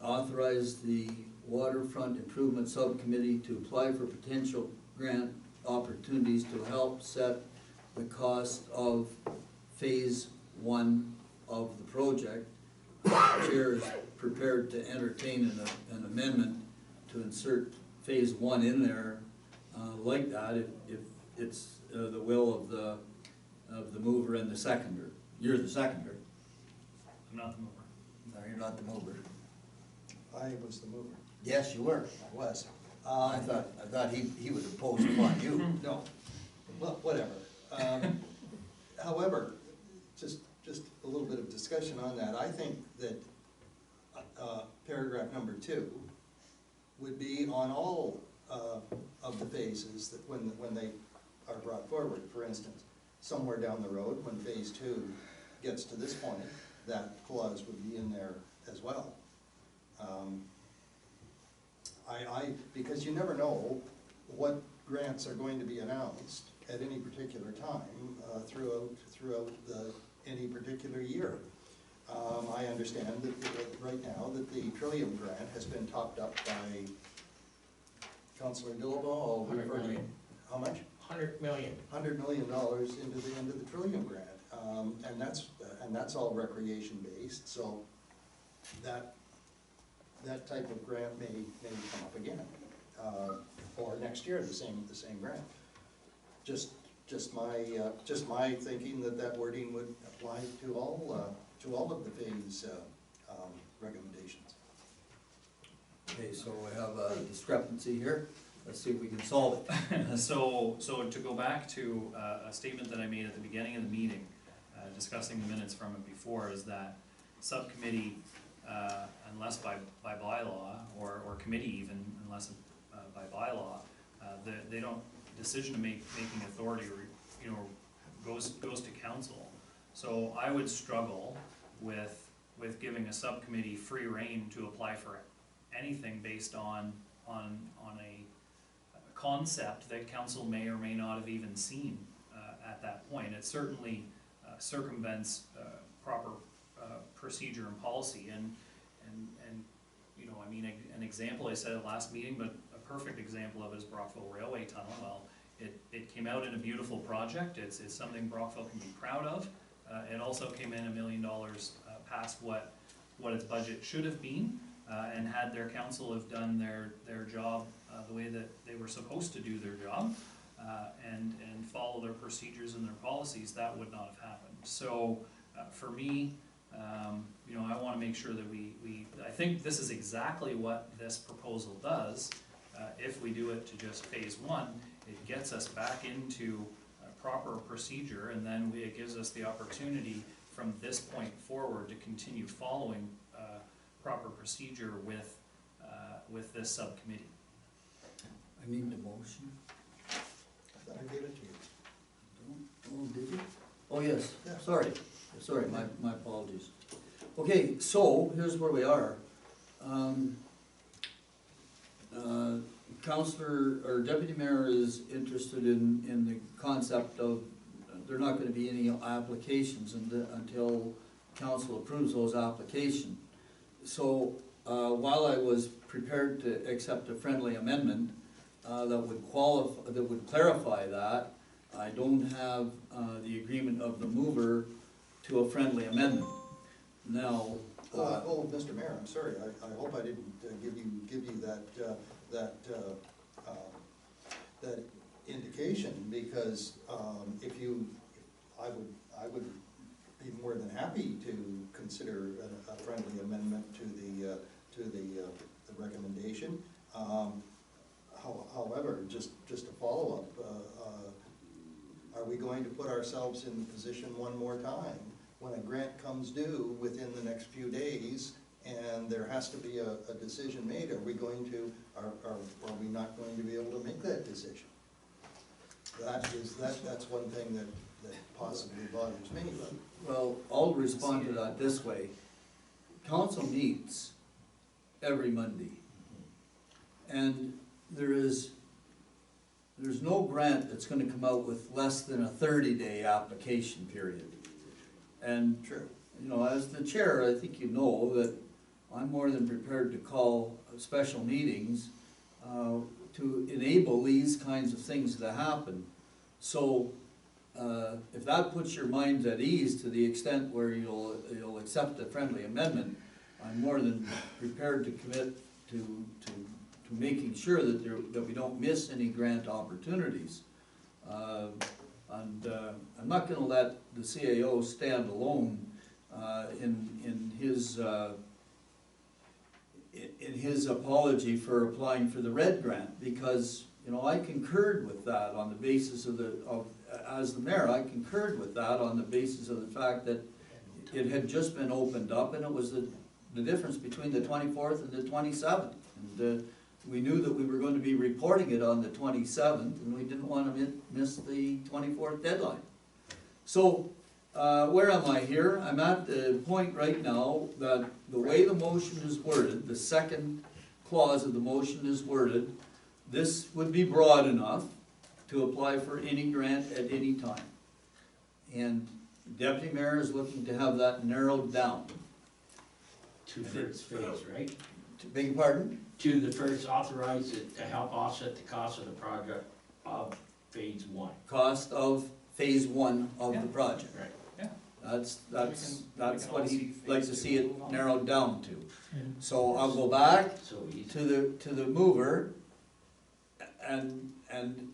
authorize the waterfront improvement subcommittee to apply for potential grant opportunities to help set the cost of phase 1 of the project. The chair is prepared to entertain an amendment to insert phase 1 in there like that if it's the will of the mover and the seconder. You're the seconder. I'm not the mover. No, you're not the mover. I was the mover. Yes, you were. I was. I thought he would impose upon you. No, well, whatever. However, just a little bit of discussion on that. I think that paragraph number 2 would be on all of the phases that when they are brought forward. For instance, somewhere down the road, when phase 2 gets to this point, that clause would be in there as well. Because you never know what grants are going to be announced at any particular time throughout any particular year. I understand that right now that the Trillium grant has been topped up by Councillor Dillabaugh. 100 million. How much? 100 million. $100 million into the Trillium grant, and that's all recreation based. So that type of grant may come up again, or next year the same grant. Just my thinking that wording would apply to all of the phase recommendations. Okay, so we have a discrepancy here. Let's see if we can solve it. So to go back to a statement that I made at the beginning of the meeting, discussing the minutes from it before, is that subcommittee, unless by bylaw, or committee even, unless by bylaw, they don't, making authority, goes to council. So I would struggle with giving a subcommittee free rein to apply for anything based on a concept that council may or may not have even seen at that point. It certainly circumvents proper procedure and policy, and I mean, an example I said at last meeting, but a perfect example of it is Brockville Railway Tunnel. Well, it came out in a beautiful project. It's something Brockville can be proud of. It also came in $1 million past what its budget should have been, and had their council have done their job the way that they were supposed to do their job, and follow their procedures and their policies, that would not have happened. So for me, I want to make sure that I think this is exactly what this proposal does. If we do it to just phase 1, it gets us back into proper procedure, and then it gives us the opportunity from this point forward to continue following proper procedure with this subcommittee. I need the motion. I thought I gave it to you. Oh, did you? Oh, yes, Yeah. sorry, my apologies. Okay, so here's where we are. Councillor, or Deputy Mayor is interested in the concept of there are not gonna be any applications until council approves those applications. So, while I was prepared to accept a friendly amendment, that would clarify that, I don't have, the agreement of the mover to a friendly amendment. Now, Mr. Mayor, I'm sorry, I hope I didn't give you that indication, because I would be more than happy to consider a friendly amendment to the recommendation. However, just a follow-up, are we going to put ourselves in position one more time when a grant comes due within the next few days and there has to be a decision made? Are we not going to be able to make that decision? That's one thing that possibly bothers me. well, I'll respond to that this way. Council meets every Monday, and there's no grant that's gonna come out with less than a 30-day application period. And, True. as the chair, I think you know that I'm more than prepared to call special meetings to enable these kinds of things to happen. So, if that puts your minds at ease to the extent where you'll accept a friendly amendment, I'm more than prepared to commit to making sure that we don't miss any grant opportunities. And I'm not gonna let the CAO stand alone in his apology for applying for the RED grant, because, you know, I concurred with that on the basis as the mayor, I concurred with that on the basis of the fact that it had just been opened up, and it was the difference between the 24th and the 27th. And we knew that we were going to be reporting it on the 27th, and we didn't want to miss the 24th deadline. So, where am I here? I'm at the point right now that the way the motion is worded, the second clause of the motion is worded, this would be broad enough to apply for any grant at any time. And Deputy Mayor is looking to have that narrowed down. To first phase, right? Beg your pardon? To the first, authorize it to help offset the cost of the project of phase one. Cost of phase one of the Yeah. project. Right. Yeah. That's We can all what see he'd like to phase see two it move on. narrowed down to. And So I'll go back So easy. to the mover, and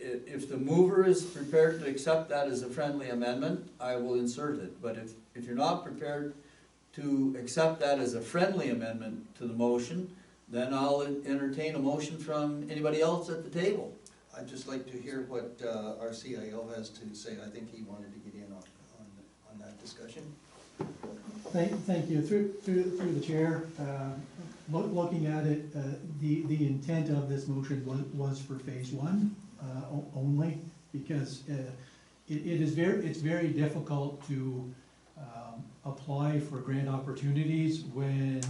if the mover is prepared to accept that as a friendly amendment, I will insert it. But if you're not prepared to accept that as a friendly amendment to the motion, then I'll entertain a motion from anybody else at the table. I'd just like to hear what our CIO has to say. I think he wanted to get in on that discussion. Thank you. Through the chair, looking at it, the intent of this motion was for phase one only, because it's very difficult to apply for grant opportunities when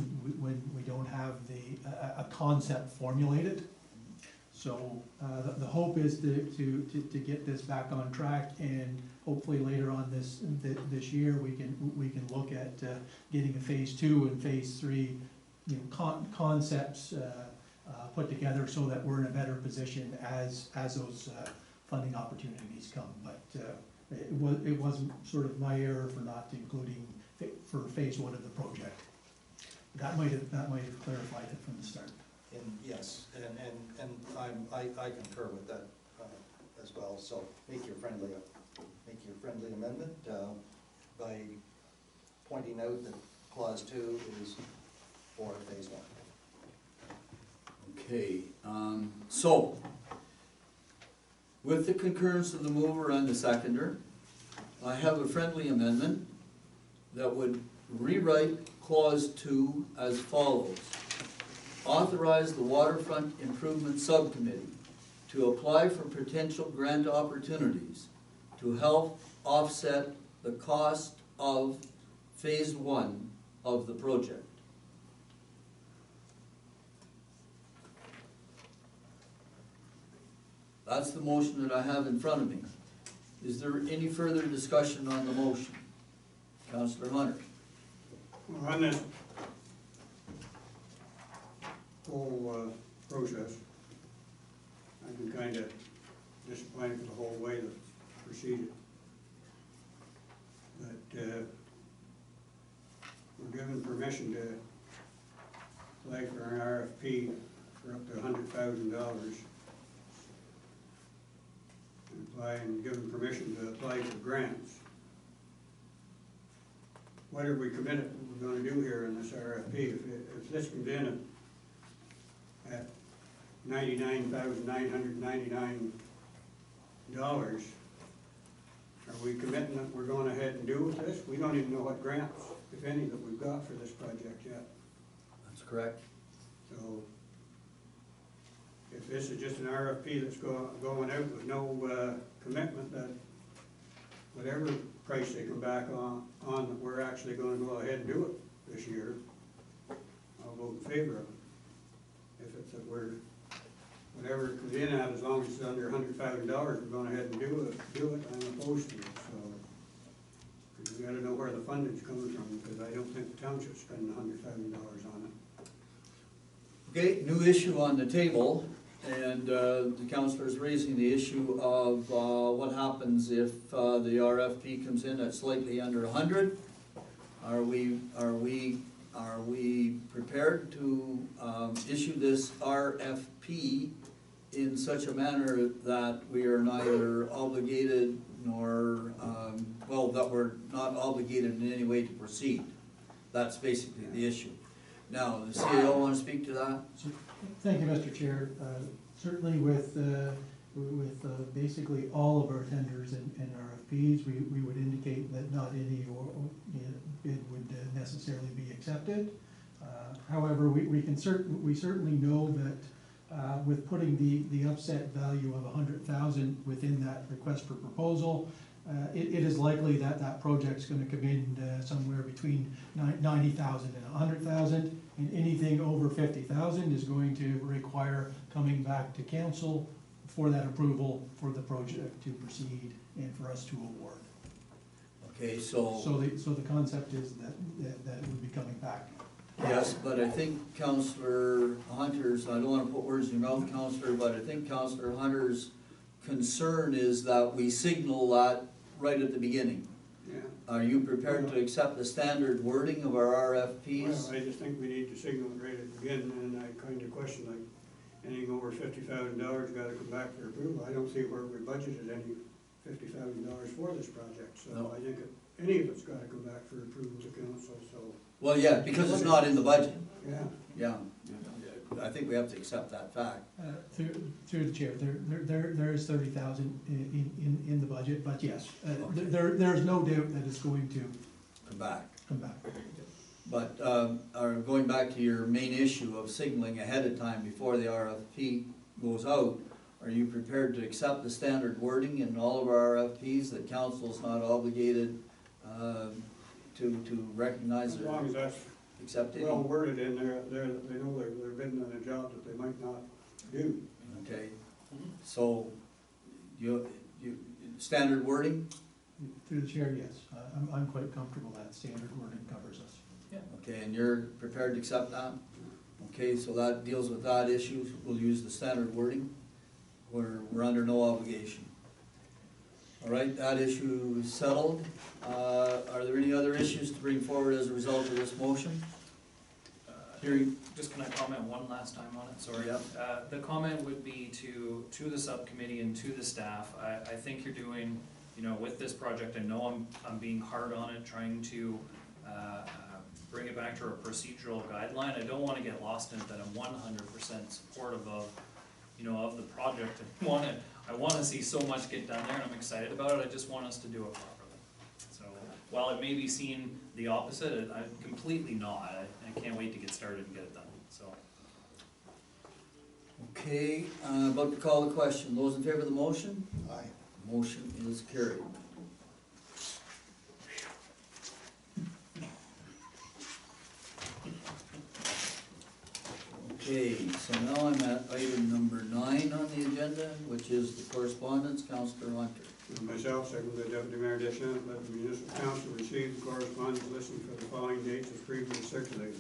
we don't have a concept formulated. So the hope is to get this back on track, and hopefully later on this year, we can look at getting a phase two and phase three, you know, concepts put together so that we're in a better position as those funding opportunities come. But it wasn't sort of my error for not including for phase one of the project. That might have clarified it from the start. And yes, and I concur with that as well. So make your friendly amendment by pointing out that clause 2 is for phase one. Okay, so with the concurrence of the mover and the seconder, I have a friendly amendment that would rewrite clause 2 as follows. Authorize the Waterfront Improvement Subcommittee to apply for potential grant opportunities to help offset the cost of phase one of the project. That's the motion that I have in front of me. Is there any further discussion on the motion? Councillor Hunter? Well, on this whole process, I've been kind of disappointed with the whole way that proceeded. But we're given permission to apply for an RFP for up to $100,000. And apply and given permission to apply for grants. What have we committed we're gonna do here in this RFP? If this comes in at $99,999, are we committing that we're going ahead and do with this? We don't even know what grants, if any, that we've got for this project yet. That's correct. So if this is just an RFP that's going out with no commitment that whatever price they come back on that we're actually gonna go ahead and do it this year, I'll vote in favor of it. If it's that whatever it comes in at, as long as it's under $100,000, we're going ahead and do it, I'm opposed to it, so. We gotta know where the funding's coming from, because I don't think the township's spending $100,000 on it. Okay, new issue on the table, and the councillor is raising the issue of what happens if the RFP comes in at slightly under 100. Are we prepared to issue this RFP in such a manner that we are neither obligated nor, well, that we're not obligated in any way to proceed. That's basically the issue. Now, the CAO want to speak to that? Thank you, Mr. Chair. Certainly with basically all of our tenders and RFPs, we would indicate that not any bid would necessarily be accepted. However, we certainly know that with putting the upset value of 100,000 within that request for proposal, it is likely that that project's gonna come in somewhere between 90,000 and 100,000, and anything over 50,000 is going to require coming back to council for that approval for the project to proceed and for us to award. Okay, so, So the concept is that it would be coming back. yes, but I think Councillor Hunter's, I don't want to put words in your mouth, Councillor, but I think Councillor Hunter's concern is that we signal that right at the beginning. Yeah. Are you prepared to accept the standard wording of our RFPs? Well, I just think we need to signal it right at the beginning, and I kind of question, like, anything over $50,000 gotta come back for approval. I don't see where we budgeted any $50,000 for this project, so No. I think any of it's gotta come back for approval to council, so, Well, yeah, because it's not in the budget, yeah. yeah. I think we have to accept that fact. Through the chair, there is 30,000 in the budget, but yes, Okay. there's no doubt that it's going to Come back. come back. But, going back to your main issue of signaling ahead of time before the RFP goes out, are you prepared to accept the standard wording in all of our RFPs that council's not obligated, to recognize As or long as that's accept any? well worded in there, they know they're bidding on a job that they might not do. Okay, so, standard wording? Through the chair, yes, I'm quite comfortable that standard wording covers us. Okay, and you're prepared to accept that? Okay, so that deals with that issue, we'll use the standard wording. We're under no obligation. All right, that issue is settled. Are there any other issues to bring forward as a result of this motion? Hearing, Just can I comment one last time on it, sorry? Yep. The comment would be to the subcommittee and to the staff, I think you're doing, with this project, I know I'm being hard on it, trying to, bring it back to a procedural guideline. I don't wanna get lost in it, that I'm 100% supportive of, of the project, and I wanna see so much get done there, and I'm excited about it, I just want us to do it properly. So, while it may be seen the opposite, I'm completely not, I can't wait to get started and get it done, so. okay, about to call the question. Those in favor of the motion? Aye. Motion is carried. Okay, so now I'm at item number 9 on the agenda, which is the correspondence. Councillor Hunter. Myself, second by Deputy Mayor Deschamps, let the municipal council receive the correspondence listing for the following dates as previously circulated.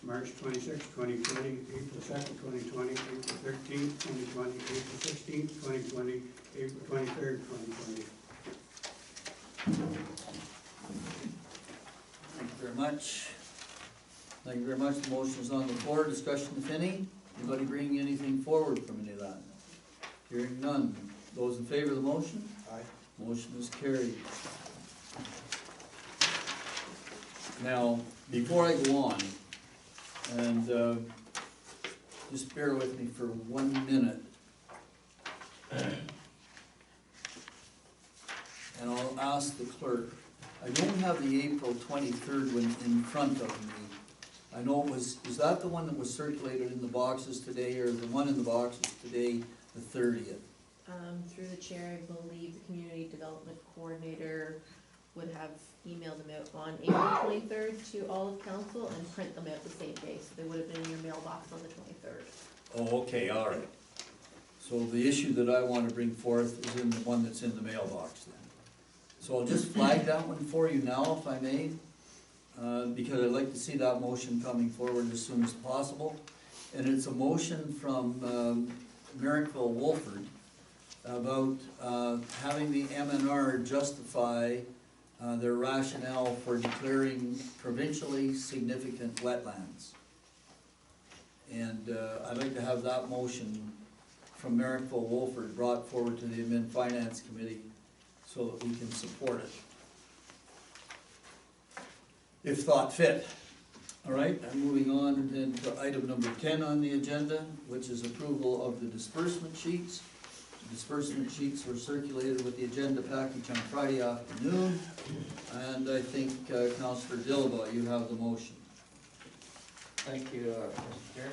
March 26, 2020, April 2nd, 2020, April 13th, 2020, April 16th, 2020, April 23rd, 2020. Thank you very much. Thank you very much. The motion is on the floor. Discussion, if any. Anybody bringing anything forward from any of that? Hearing none. Those in favor of the motion? Aye. Motion is carried. Now, before I go on, and just bear with me for 1 minute. And I'll ask the clerk, I don't have the April 23rd one in front of me. I know it was, is that the one that was circulated in the boxes today, or the one in the boxes today, the 30th? Through the chair, I believe the community development coordinator would have emailed them out on April 23rd to all of council and print them out the same day, so they would have been in your mailbox on the 23rd. Oh, okay, all right. So the issue that I want to bring forth is in the one that's in the mailbox then. So I'll just flag that one for you now, if I may, because I'd like to see that motion coming forward as soon as possible. And it's a motion from Merrickville Wolford about having the MNR justify their rationale for declaring provincially significant wetlands. And I'd like to have that motion from Merrickville Wolford brought forward to the Admin Finance Committee so that we can support it. If thought fit. All right, I'm moving on then to item number 10 on the agenda, which is approval of the disbursement sheets. The disbursement sheets were circulated with the agenda package on Friday afternoon, and I think, Councillor Dilba, you have the motion. Thank you, Mr. Chair.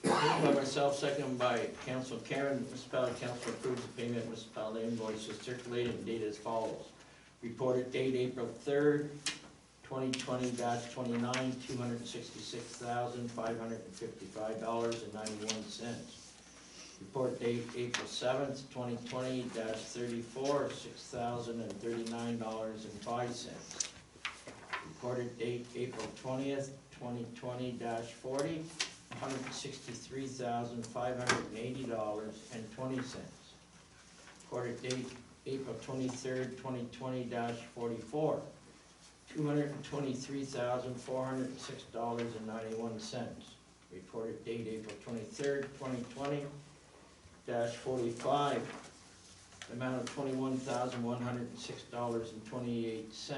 Moved by myself, second by Council Karen. Municipality Council approves the payment of municipality invoices circulated and dated as follows. Reported date April 3rd, 2020-29, $266,555.91. Report date April 7th, 2020-34, $6,039.05. Reported date April 20th, 2020-40, $163,580.20. Recorded date April 23rd, 2020-44, $223,406.91. Reported date April 23rd, 2020-45, amount of $21,106.28. A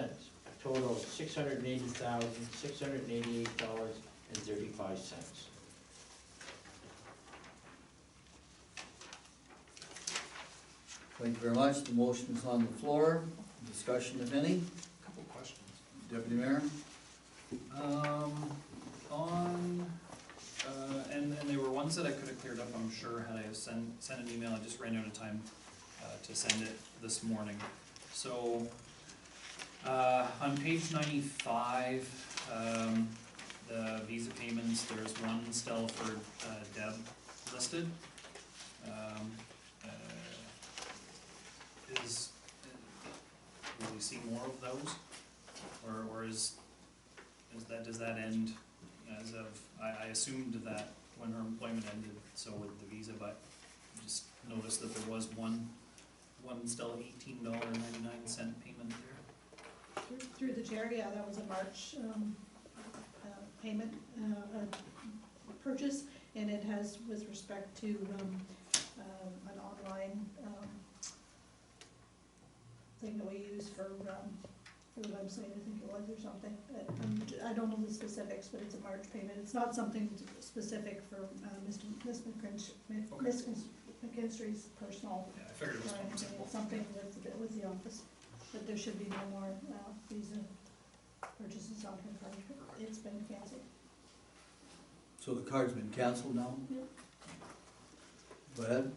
total of $680,688.35. Thank you very much. The motion is on the floor. Discussion, if any. Couple questions. Deputy Mayor? And they were ones that I could have cleared up, I'm sure, had I have sent an email. I just ran out of time to send it this morning. So, on page 95, the visa payments, there's one still for Deb listed. Will we see more of those? Or does that end as of, I assumed that when her employment ended, so with the visa, but just noticed that there was one still $18.99 payment there. Through the chair, yeah, that was a March payment, purchase, and it has with respect to an online thing that we use for the website, I think it was, or something. I don't know the specifics, but it's a March payment. It's not something specific for Miss McKinstry's personal. Yeah, I figured it was or anything. simple. It's something with the office, but there should be no more visa purchases on her card. It's been canceled. So the card's been canceled now? Yep. Go ahead.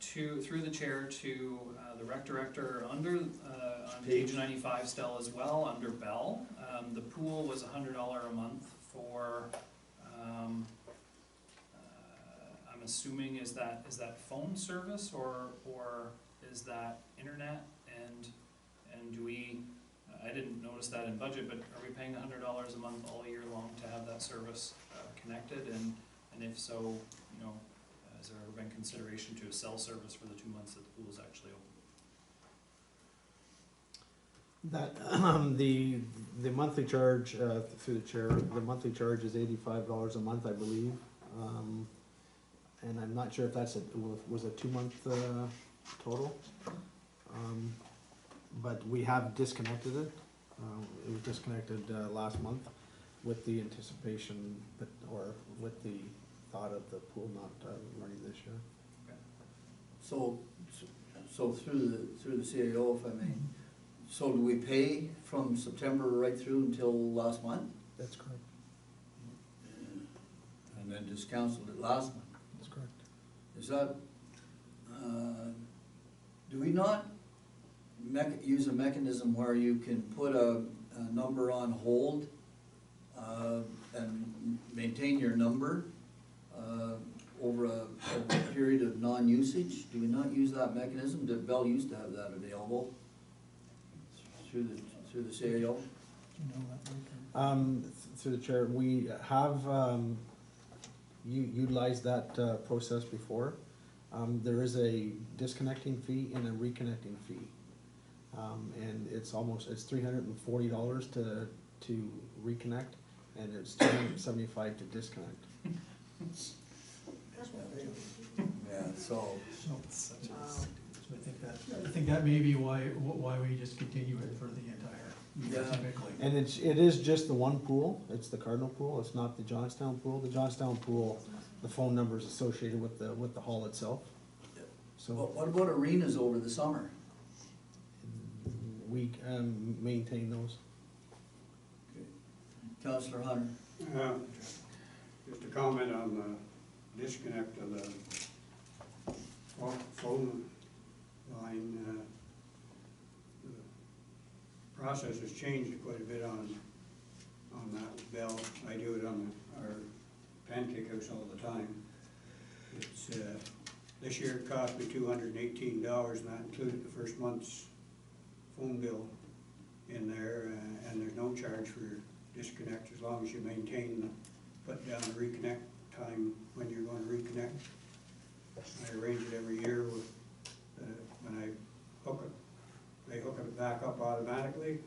Through the chair to the rec director, under, on page 95 still as well, under Bell, the pool was $100 a month for, I'm assuming, is that phone service or is that internet? And do we, I didn't notice that in budget, but are we paying $100 a month all year long to have that service connected? And if so, you know, has there ever been consideration to a cell service for the 2 months that the pool is actually open? That, the monthly charge, through the chair, the monthly charge is $85 a month, I believe. And I'm not sure if that's was a 2 month, total. But we have disconnected it. It was disconnected, last month with the anticipation that, or with the thought of the pool not, running this year. So through the CAO, if I may, so do we pay from September right through until last month? That's correct. And then just canceled it last month? That's correct. Is that, do we not use a mechanism where you can put a number on hold and maintain your number over a period of non-usage? Do we not use that mechanism? Bell used to have that available through the CAO? Through the chair, we have utilized that process before. There is a disconnecting fee and a reconnecting fee. And it's $340 to reconnect, and it's $275 to disconnect. Yeah, so, So I think that may be why we just continue it for the entire year Yeah. typically. And it is just the one pool, it's the Cardinal pool, it's not the Johnstown pool. The Johnstown pool, the phone number is associated with the hall itself. So What about arenas over the summer? we maintain those. Counselor Hunter? Just a comment on the disconnect of the phone line. The process has changed quite a bit on that bell. I do it on our pancake house all the time. It's, this year it cost me $218, and that included the first month's phone bill in there, and there's no charge for disconnect as long as you maintain, put down the reconnect time when you're going to reconnect. I arrange it every year with, when I hook it, they hook it back up automatically.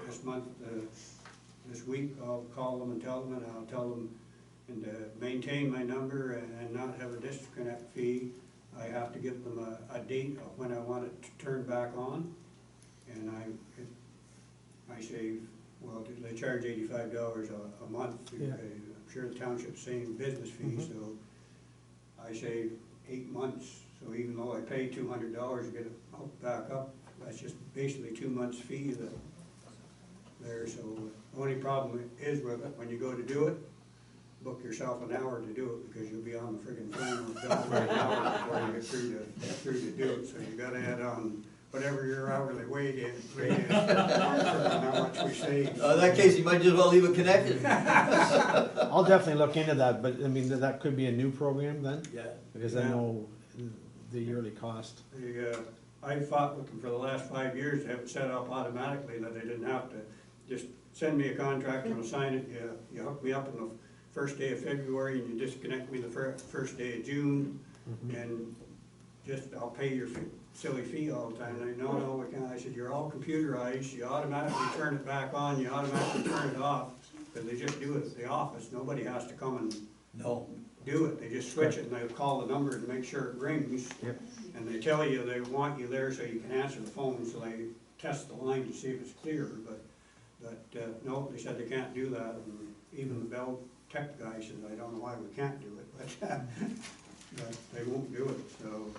This month, this week, I'll call them and tell them, and I'll tell them, and to maintain my number and not have a disconnect fee, I have to give them a date of when I want it to turn back on. And I say, well, they charge $85 a month. Yeah. I'm sure the township's same business fee, so I say 8 months. So even though I pay $200 to get it hooked back up, that's just basically 2 months fee there. So the only problem is with it, when you go to do it, book yourself an hour to do it, because you'll be on the friggin' phone with Bill for an hour before you get through to do it. So you gotta add on whatever your hourly rate is, how much we save. In that case, you might just well leave it connected. I'll definitely look into that, but I mean, that could be a new program then, Yeah. because I know the yearly cost. I fought with them for the last 5 years to have it set up automatically, that they didn't have to just send me a contract and I'll sign it. You hook me up on the first day of February and you disconnect me the first day of June, and just, I'll pay your silly fee all the time. And they, no, we can't. I said, you're all computerized, you automatically turn it back on, you automatically turn it off, because they just do it at the office. Nobody has to come and No. do it. They just switch it and they call the number to make sure it rings. Yep. And they tell you they want you there so you can answer the phone, so they test the line to see if it's clear, but no, they said they can't do that. And even the Bell Tech guy says, I don't know why we can't do it, but they won't do it, so.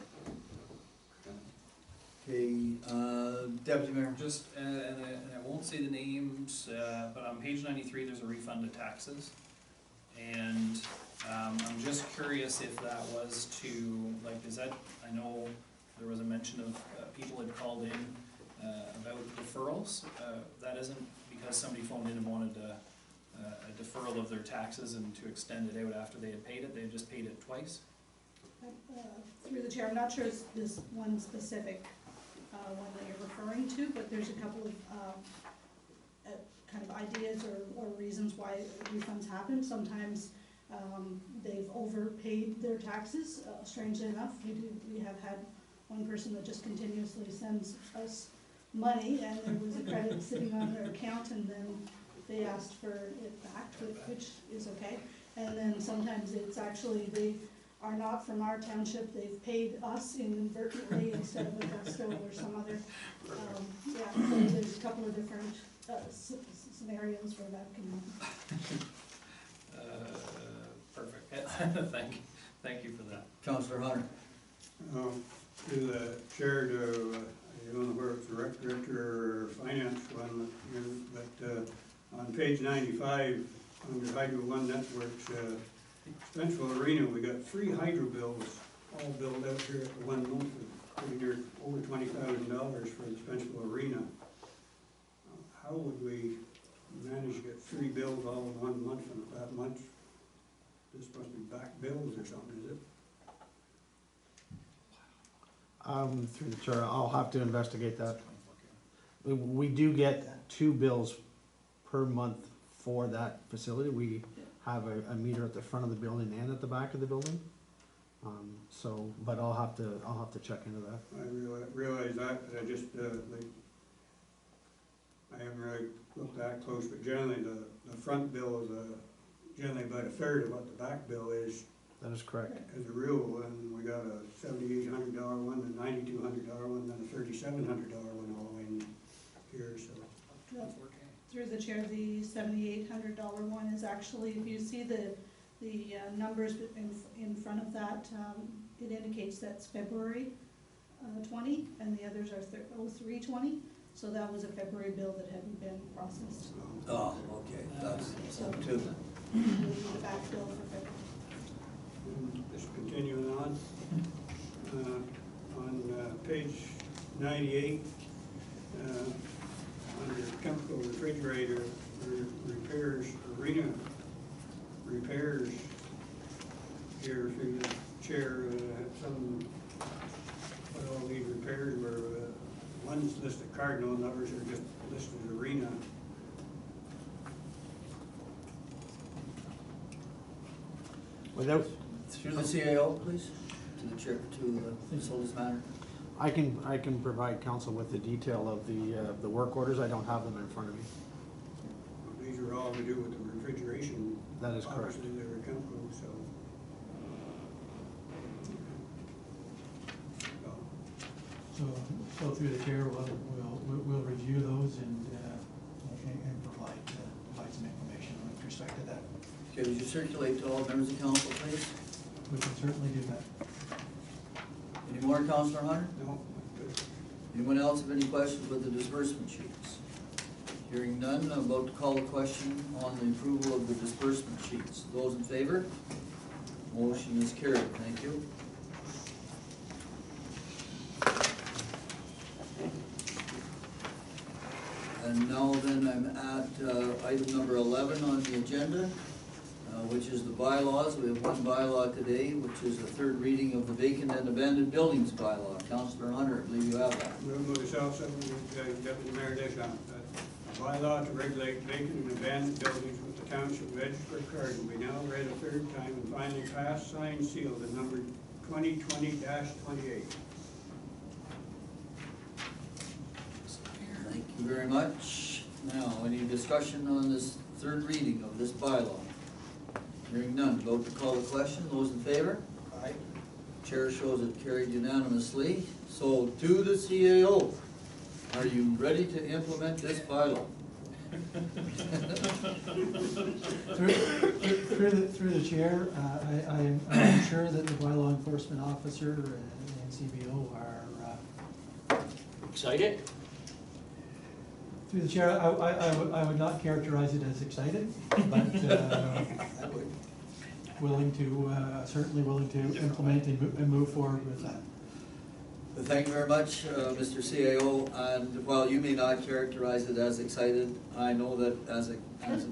Okay, Deputy Mayor? Just, and I won't say the names, but on page 93, there's a refund of taxes. And I'm just curious if that was to, like, is that, I know there was a mention of people had called in about deferrals. That isn't because somebody phoned in and wanted a deferral of their taxes and to extend it out after they had paid it, they just paid it twice? Through the chair, I'm not sure it's this one specific one that you're referring to, but there's a couple of kind of ideas or reasons why refunds happen. Sometimes they've overpaid their taxes. Strangely enough, we have had one person that just continuously sends us money, and there was a credit sitting on their account, and then they asked for it back, which is okay. And then sometimes it's actually they are not from our township, they've paid us inadvertently instead of Augusto or some other, yeah, so there's a couple of different scenarios where that can happen. Perfect. Thank you for that. Councillor Hunter? To the chair, to, I don't know where it's the rec director or finance one, but on page 95, under Hydro One Networks, Spencerville Arena, we got 3 hydro bills, all billed out here at the 1 month, pretty near over $20,000 for the Spencerville Arena. How would we manage to get 3 bills all in 1 month and that much? This must be back bills or something, is it? Through the chair, I'll have to investigate that. We do get 2 bills per month for that facility. We have a meter at the front of the building and at the back of the building. So, but I'll have to check into that. I realize that, but I just, I haven't really looked that close, but generally the front bill is generally about a third of what the back bill is That is correct. as a real one, we got a $7,800 one, a $9,200 one, and a $3,700 one all in here, so. Through the chair, the $7,800 one is actually, if you see the numbers in front of that, it indicates that's February 20, and the others are 03/20. So that was a February bill that hadn't been processed. Oh, okay, that's, So two. we'll do the back bill for February. Just continuing on, page 98, under chemical refrigerator repairs, arena repairs, here through the chair, what all these repairs were, one's listed Cardinal, and others are just listed arena. Without, Through the CAO, please, to the chair, to the facilities manager. I can provide council with the detail of the work orders. I don't have them in front of me. These are all to do with the refrigeration. That is correct. Obviously, they're chemical, so. So through the chair, we'll review those and provide some information with respect to that. Okay, would you circulate to all members of council, please? We can certainly do that. Any more, Councillor Hunter? No, good. Anyone else have any questions with the disbursement sheets? Hearing none, I'm about to call a question on the approval of the disbursement sheets. Those in favor? Motion is carried, thank you. And now then, I'm at item number 11 on the agenda, which is the bylaws. We have one bylaw today, which is the third reading of the vacant and abandoned buildings bylaw. Councillor Hunter, I believe you have that. Move myself, Deputy Mayor Deschamps, a bylaw to regulate vacant and abandoned buildings with the township register card will be now read a third time and finally passed, signed, sealed, and numbered 2020-28. Thank you very much. Now, any discussion on this third reading of this bylaw? Hearing none, vote to call the question. Those in favor? Aye. Chair shows it carried unanimously. So to the CAO, are you ready to implement this bylaw? Through the chair, I'm sure that the bylaw enforcement officer and CBO are, Excited? through the chair, I would not characterize it as excited, but I would. certainly willing to implement and move forward with that. Thank you very much, Mr. CAO, and while you may not characterize it as excited, I know that as a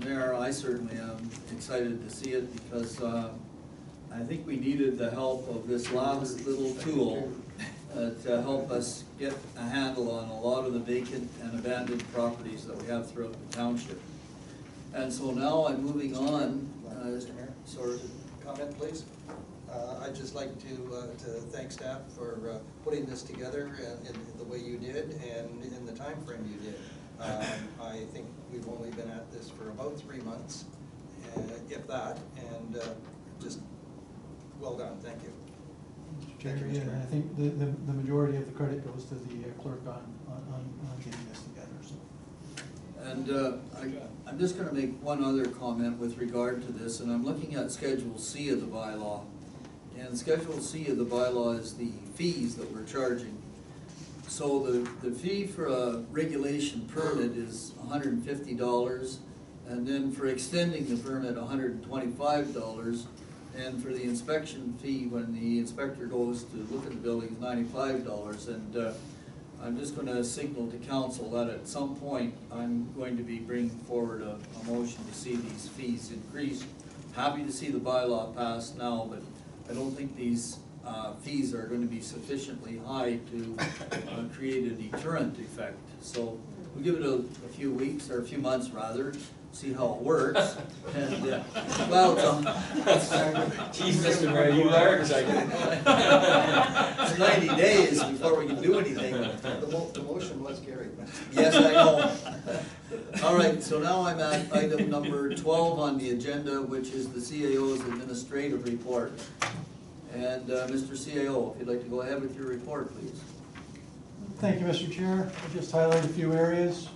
mayor, I certainly am excited to see it because I think we needed the help of this last little tool to help us get a handle on a lot of the vacant and abandoned properties that we have throughout the township. And so now I'm moving on. Mr. Mayor, Sorry. comment, please. I'd just like to thank staff for putting this together in the way you did and in the time frame you did. I think we've only been at this for about 3 months, if that, and just well done, thank you. Mr. Chair, Thank you, Mr. yeah, Mayor. I think the majority of the credit goes to the clerk on getting this together, so. And I'm just gonna make one other comment with regard to this, and I'm looking at Schedule C of the bylaw. And Schedule C of the bylaw is the fees that we're charging. So the fee for a regulation permit is $150, and then for extending the permit, $125, and for the inspection fee, when the inspector goes to look at the building, is $95. And I'm just gonna signal to council that at some point, I'm going to be bringing forward a motion to see these fees increased. Happy to see the bylaw passed now, but I don't think these fees are gonna be sufficiently high to create a deterrent effect. So we'll give it a few weeks, or a few months rather, see how it works. And, well, Geez, Mr. Mayor, you are excited. it's 90 days before we can do anything. The motion was carried. Yes, I know. All right, so now I'm at item number 12 on the agenda, which is the CAO's administrative report. And Mr. CAO, if you'd like to go ahead with your report, please. Thank you, Mr. Chair. I'll just highlight a few areas.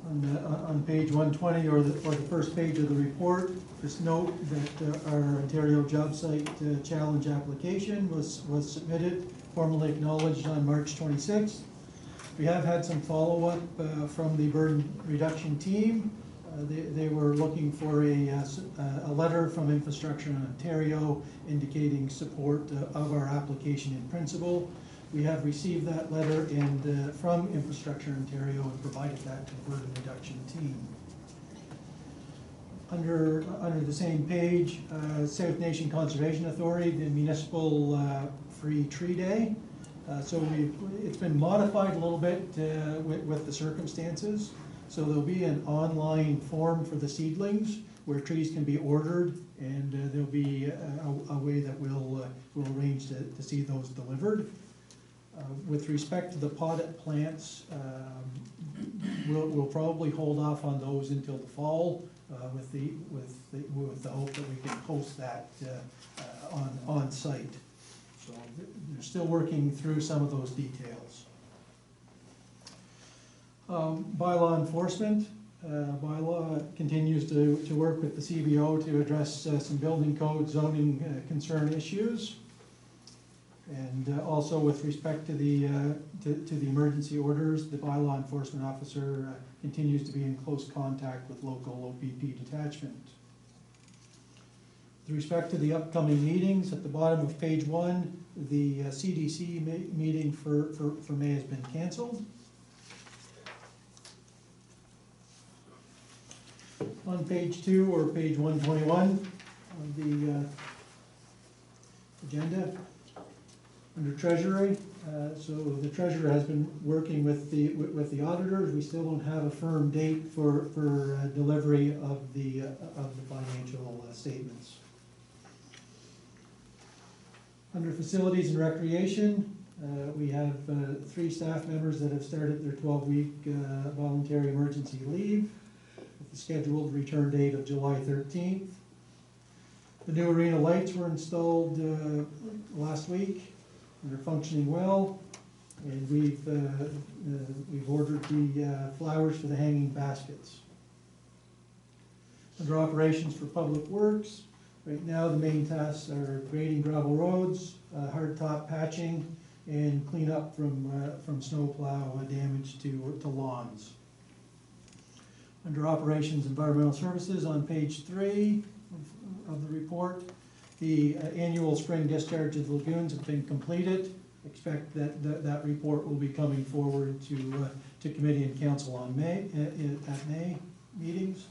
On page 120, or the first page of the report, just note that our Ontario Job Site Challenge application was submitted, formally acknowledged on March 26th. We have had some follow-up from the burden reduction team. They were looking for a letter from Infrastructure in Ontario indicating support of our application in principle. We have received that letter and from Infrastructure Ontario and provided that to the burden reduction team. Under the same page, South Nation Conservation Authority, the municipal free tree day. So it's been modified a little bit with the circumstances. So there'll be an online form for the seedlings where trees can be ordered, and there'll be a way that we'll arrange to see those delivered. With respect to the potted plants, we'll probably hold off on those until the fall with the hope that we can post that on site. So they're still working through some of those details. Bylaw enforcement. Bylaw continues to work with the CBO to address some building code zoning concern issues. And also with respect to the emergency orders, the bylaw enforcement officer continues to be in close contact with local OPP detachment. With respect to the upcoming meetings, at the bottom of page 1, the CDC meeting for May has been canceled. On page 2 or page 121 of the agenda, under Treasury, so the Treasurer has been working with the auditors. We still don't have a firm date for delivery of the financial statements. Under Facilities and Recreation, we have 3 staff members that have started their 12-week voluntary emergency leave with the scheduled return date of July 13th. The new arena lights were installed last week. They're functioning well, and we've ordered the flowers for the hanging baskets. Under Operations for Public Works, right now the main tasks are grading gravel roads, hard top patching, and cleanup from snowplow damage to lawns. Under Operations Environmental Services, on page 3 of the report, the annual spring discharge of the lagoons have been completed. Expect that report will be coming forward to committee and council on May meetings.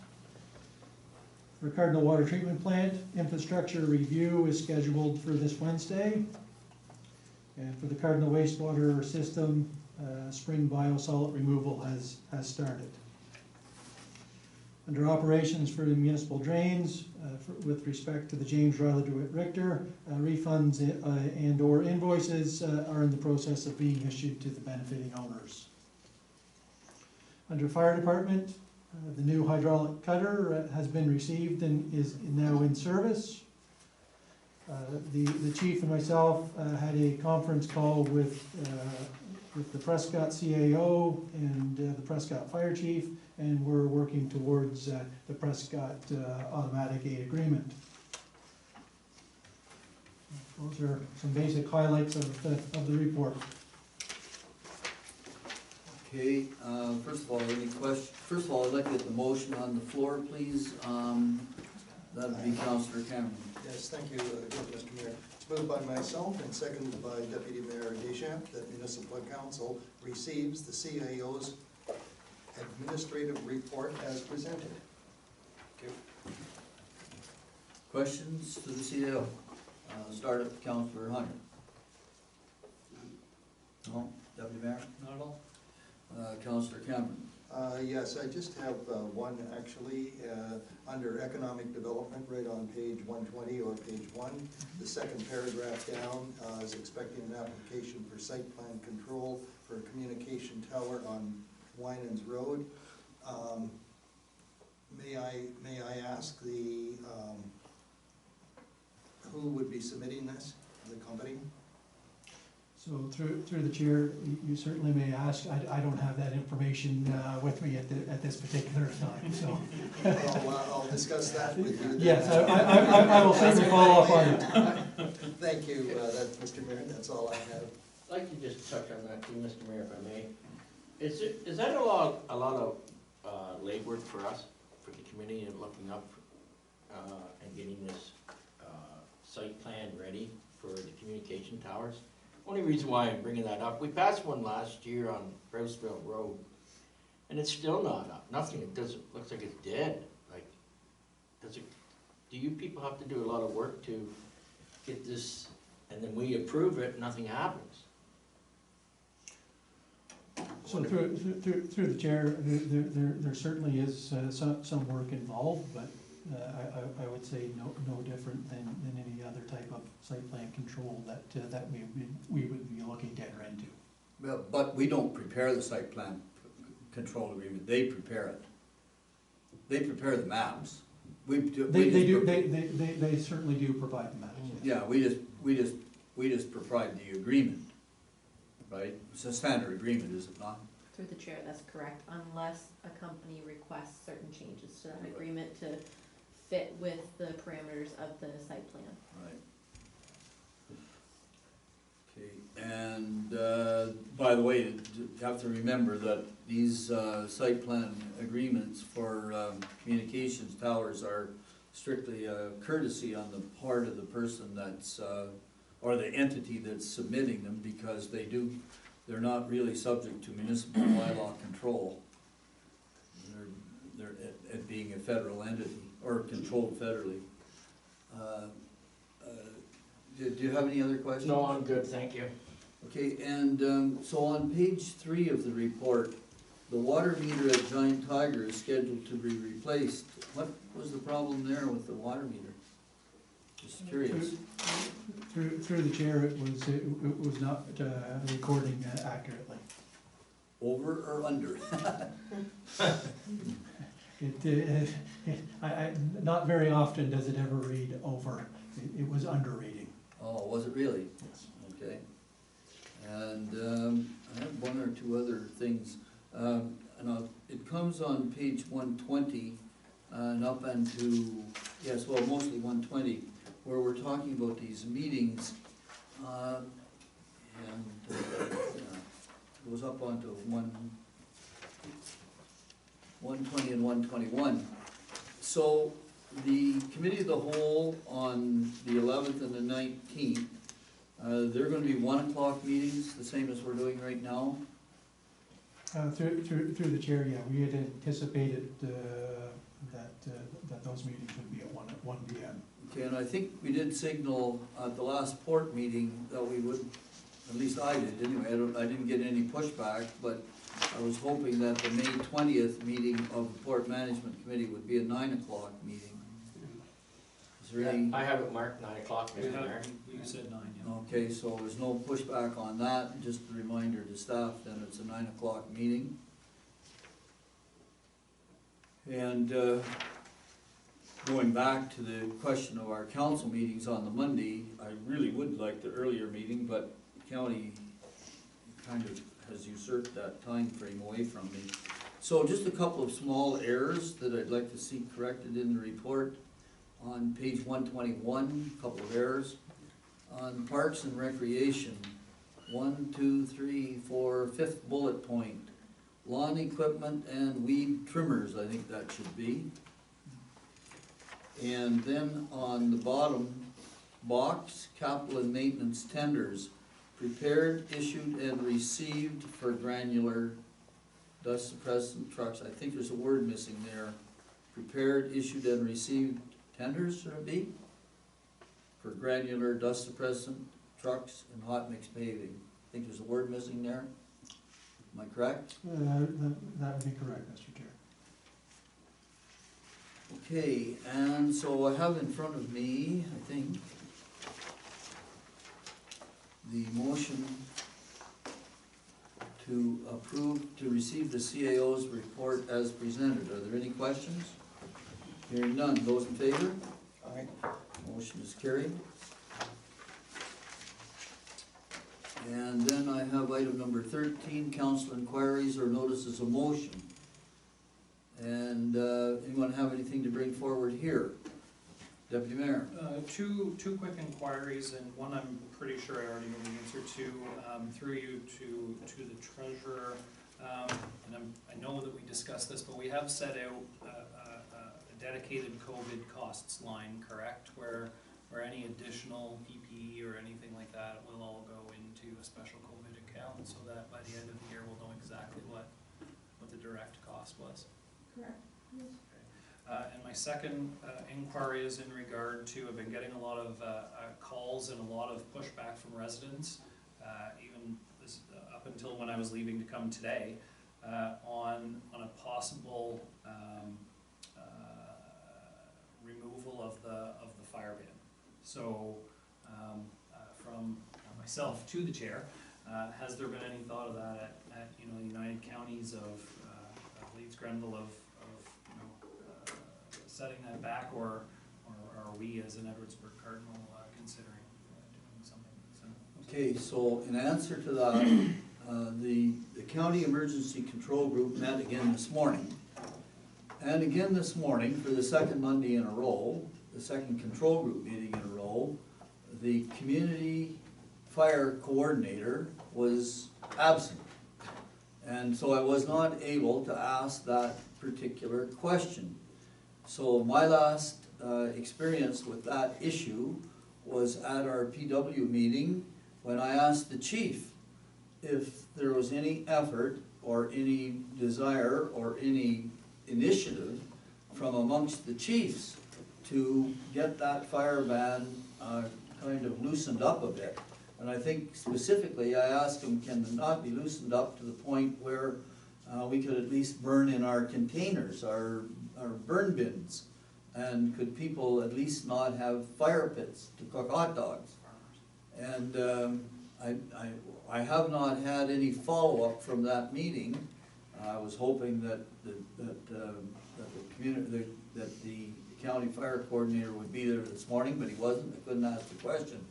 For Cardinal Water Treatment Plant, infrastructure review is scheduled for this Wednesday. And for the Cardinal Wastewater System, spring biosolid removal has started. Under Operations for the municipal drains, with respect to the James Riley DeWitt Richter, refunds and or invoices are in the process of being issued to the benefiting owners. Under Fire Department, the new hydraulic cutter has been received and is now in service. The chief and myself had a conference call with the Prescott CAO and the Prescott Fire Chief, and we're working towards the Prescott automatic aid agreement. Those are some basic highlights of the report. Okay, first of all, any questions? First of all, I'd like to get the motion on the floor, please. That would be Councillor Cameron. Yes, thank you, Mr. Mayor. It's moved by myself and seconded by Deputy Mayor Deschamps that Municipal Council receives the CAO's administrative report as presented. Thank you. Questions to the CAO? Start at Councillor Hunter. No? Deputy Mayor? Not at all. Councillor Cameron? Yes, I just have one actually, under economic development, right on page 120 or page 1. The second paragraph down is expecting an application for site plan control for a communication tower on Winans Road. May I ask who would be submitting this, the company? So through the chair, you certainly may ask. I don't have that information with me at this particular time, so. I'll discuss that with you. then. Yes, I will certainly follow up on it. Thank you, that's Mr. Mayor, that's all I have. I'd like to just touch on that too, Mr. Mayor, if I may. Is that a lot of legwork for us, for the community, and looking up and getting this site plan ready for the communication towers? Only reason why I'm bringing that up, we passed one last year on Browsville Road, and it's still not up, nothing, it doesn't, looks like it's dead, like, do you people have to do a lot of work to get this, and then we approve it, nothing happens? So through the chair, there certainly is some work involved, but I would say no different than any other type of site plan control that we would be looking to enter into. But we don't prepare the site plan control agreement, they prepare it. They prepare the maps. They certainly do provide the maps. Yes. Yeah, we just provide the agreement, right? It's a standard agreement, is it not? Through the chair, that's correct, unless a company requests certain changes to that agreement to fit with the parameters of the site plan. Right. Okay, and by the way, you have to remember that these site plan agreements for communications towers are strictly a courtesy on the part of the person that's, or the entity that's submitting them, because they're not really subject to municipal bylaw control. They're it being a federal entity, or controlled federally. Do you have any other questions? No, I'm good, thank you. Okay, and so on page 3 of the report, the water meter at Giant Tiger is scheduled to be replaced. What was the problem there with the water meter? Just curious. Through the chair, it was not recording accurately. Over or under? Not very often does it ever read over. It was under reading. Oh, was it really? Yes. Okay. And I have one or two other things. It comes on page 120 and up into, yes, well, mostly 120, where we're talking about these meetings. It goes up onto 120 and 121. So the committee of the whole on the 11th and the 19th, they're going to be 1 o'clock meetings, the same as we're doing right now. Through the chair, yeah, we had anticipated that those meetings would be at 1 p.m. Okay, and I think we did signal at the last port meeting that we would, at least I did anyway, I didn't get any pushback, but I was hoping that the May 20th meeting of the Port Management Committee would be a 9 o'clock meeting. Is there any? I have it marked 9 o'clock, Mr. Mayor. You said 9, yeah. Okay, so there's no pushback on that, just a reminder to staff, then it's a 9 o'clock meeting. And going back to the question of our council meetings on the Monday, I really would like the earlier meeting, but the county kind of has usurped that time frame away from me. So just a couple of small errors that I'd like to see corrected in the report. On page 121, a couple of errors. On Parks and Recreation, 1, 2, 3, 4, 5th bullet point. Lawn equipment and weed trimmers, I think that should be. And then on the bottom box, capital and maintenance tenders, prepared, issued, and received for granular dust suppressant trucks. I think there's a word missing there. Prepared, issued, and received tenders, should it be? For granular dust suppressant trucks and hot mix paving. I think there's a word missing there. Am I correct? That would be correct, Mr. Chair. Okay, and so I have in front of me, I think, the motion to receive the CAO's report as presented. Are there any questions? Hearing none, those in favor? Aye. Motion is carried. And then I have item number 13, council inquiries or notices of motion. And anyone have anything to bring forward here? Deputy Mayor? Two quick inquiries, and one I'm pretty sure I already know the answer to, through you to the treasurer. And I know that we discussed this, but we have set out a dedicated COVID costs line, correct? Where any additional PPE or anything like that will all go into a special COVID account, so that by the end of the year, we'll know exactly what the direct cost was. Correct. Yes. And my second inquiry is in regard to, I've been getting a lot of calls and a lot of pushback from residents, even this, up until when I was leaving to come today, on a possible removal of the fire ban. So from myself to the chair, has there been any thought of that at United Counties of Leeds, Grenville, of setting that back, or are we as an Edwardsburg Cardinal considering doing something similar? Okay, so in answer to that, the County Emergency Control Group met again this morning. And again this morning, for the second Monday in a row, the second control group meeting in a row, the community fire coordinator was absent. And so I was not able to ask that particular question. So my last experience with that issue was at our PW meeting when I asked the chief if there was any effort or any desire or any initiative from amongst the chiefs to get that fire ban kind of loosened up a bit. And I think specifically I asked him, can it not be loosened up to the point where we could at least burn in our containers, our burn bins? And could people at least not have fire pits to cook hot dogs? And I have not had any follow-up from that meeting. I was hoping that the county fire coordinator would be there this morning, but he wasn't. I couldn't ask the question.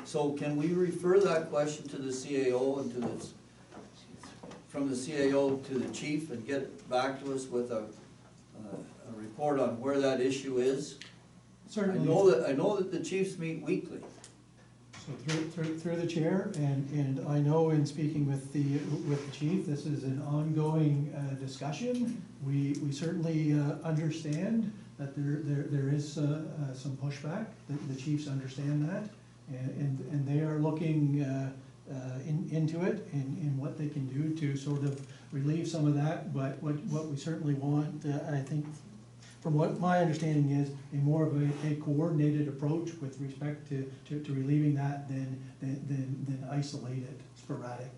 So can we refer that question to the CAO and to this, from the CAO to the chief, and get it back to us with a report on where that issue is? Certainly. I know that the chiefs meet weekly. So through the chair, and I know in speaking with the chief, this is an ongoing discussion. We certainly understand that there is some pushback. The chiefs understand that, and they are looking into it and what they can do to sort of relieve some of that. But what we certainly want, I think, from what my understanding is, a more of a coordinated approach with respect to relieving that than isolated, sporadic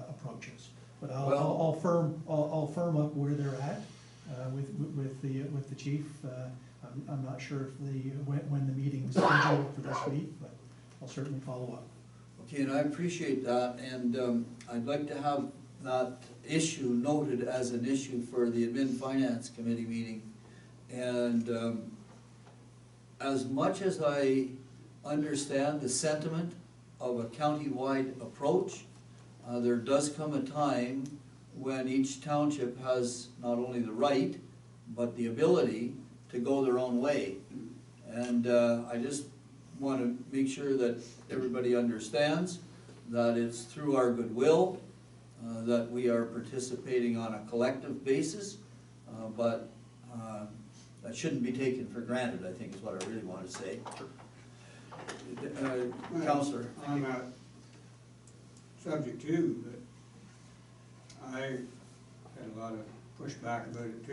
approaches. But I'll firm up where they're at with the chief. I'm not sure if when the meeting's scheduled for this week, but I'll certainly follow up. Okay, and I appreciate that, and I'd like to have that issue noted as an issue for the Admin Finance Committee meeting. And as much as I understand the sentiment of a county-wide approach, there does come a time when each township has not only the right, but the ability to go their own way. And I just want to make sure that everybody understands that it's through our goodwill that we are participating on a collective basis, but that shouldn't be taken for granted, I think is what I really want to say. Councillor. On that subject too, that I had a lot of pushback about it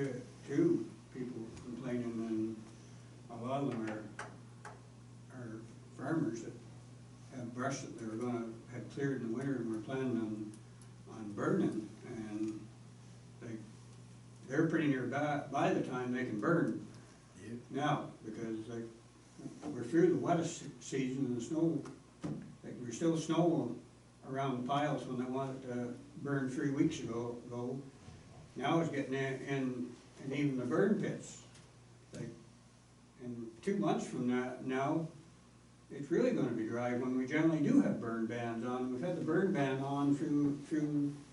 too. People complaining, and a lot of them are farmers that have brush that they were had cleared in the winter and were planning on burning, and they're pretty near by the time they can burn now, because we're through the wettest season and the snow, there's still snow around the piles when they wanted to burn 3 weeks ago. Now it's getting in even the burn pits. Like, in 2 months from now, it's really gonna be dry when we generally do have burn bans on. We've had the burn ban on through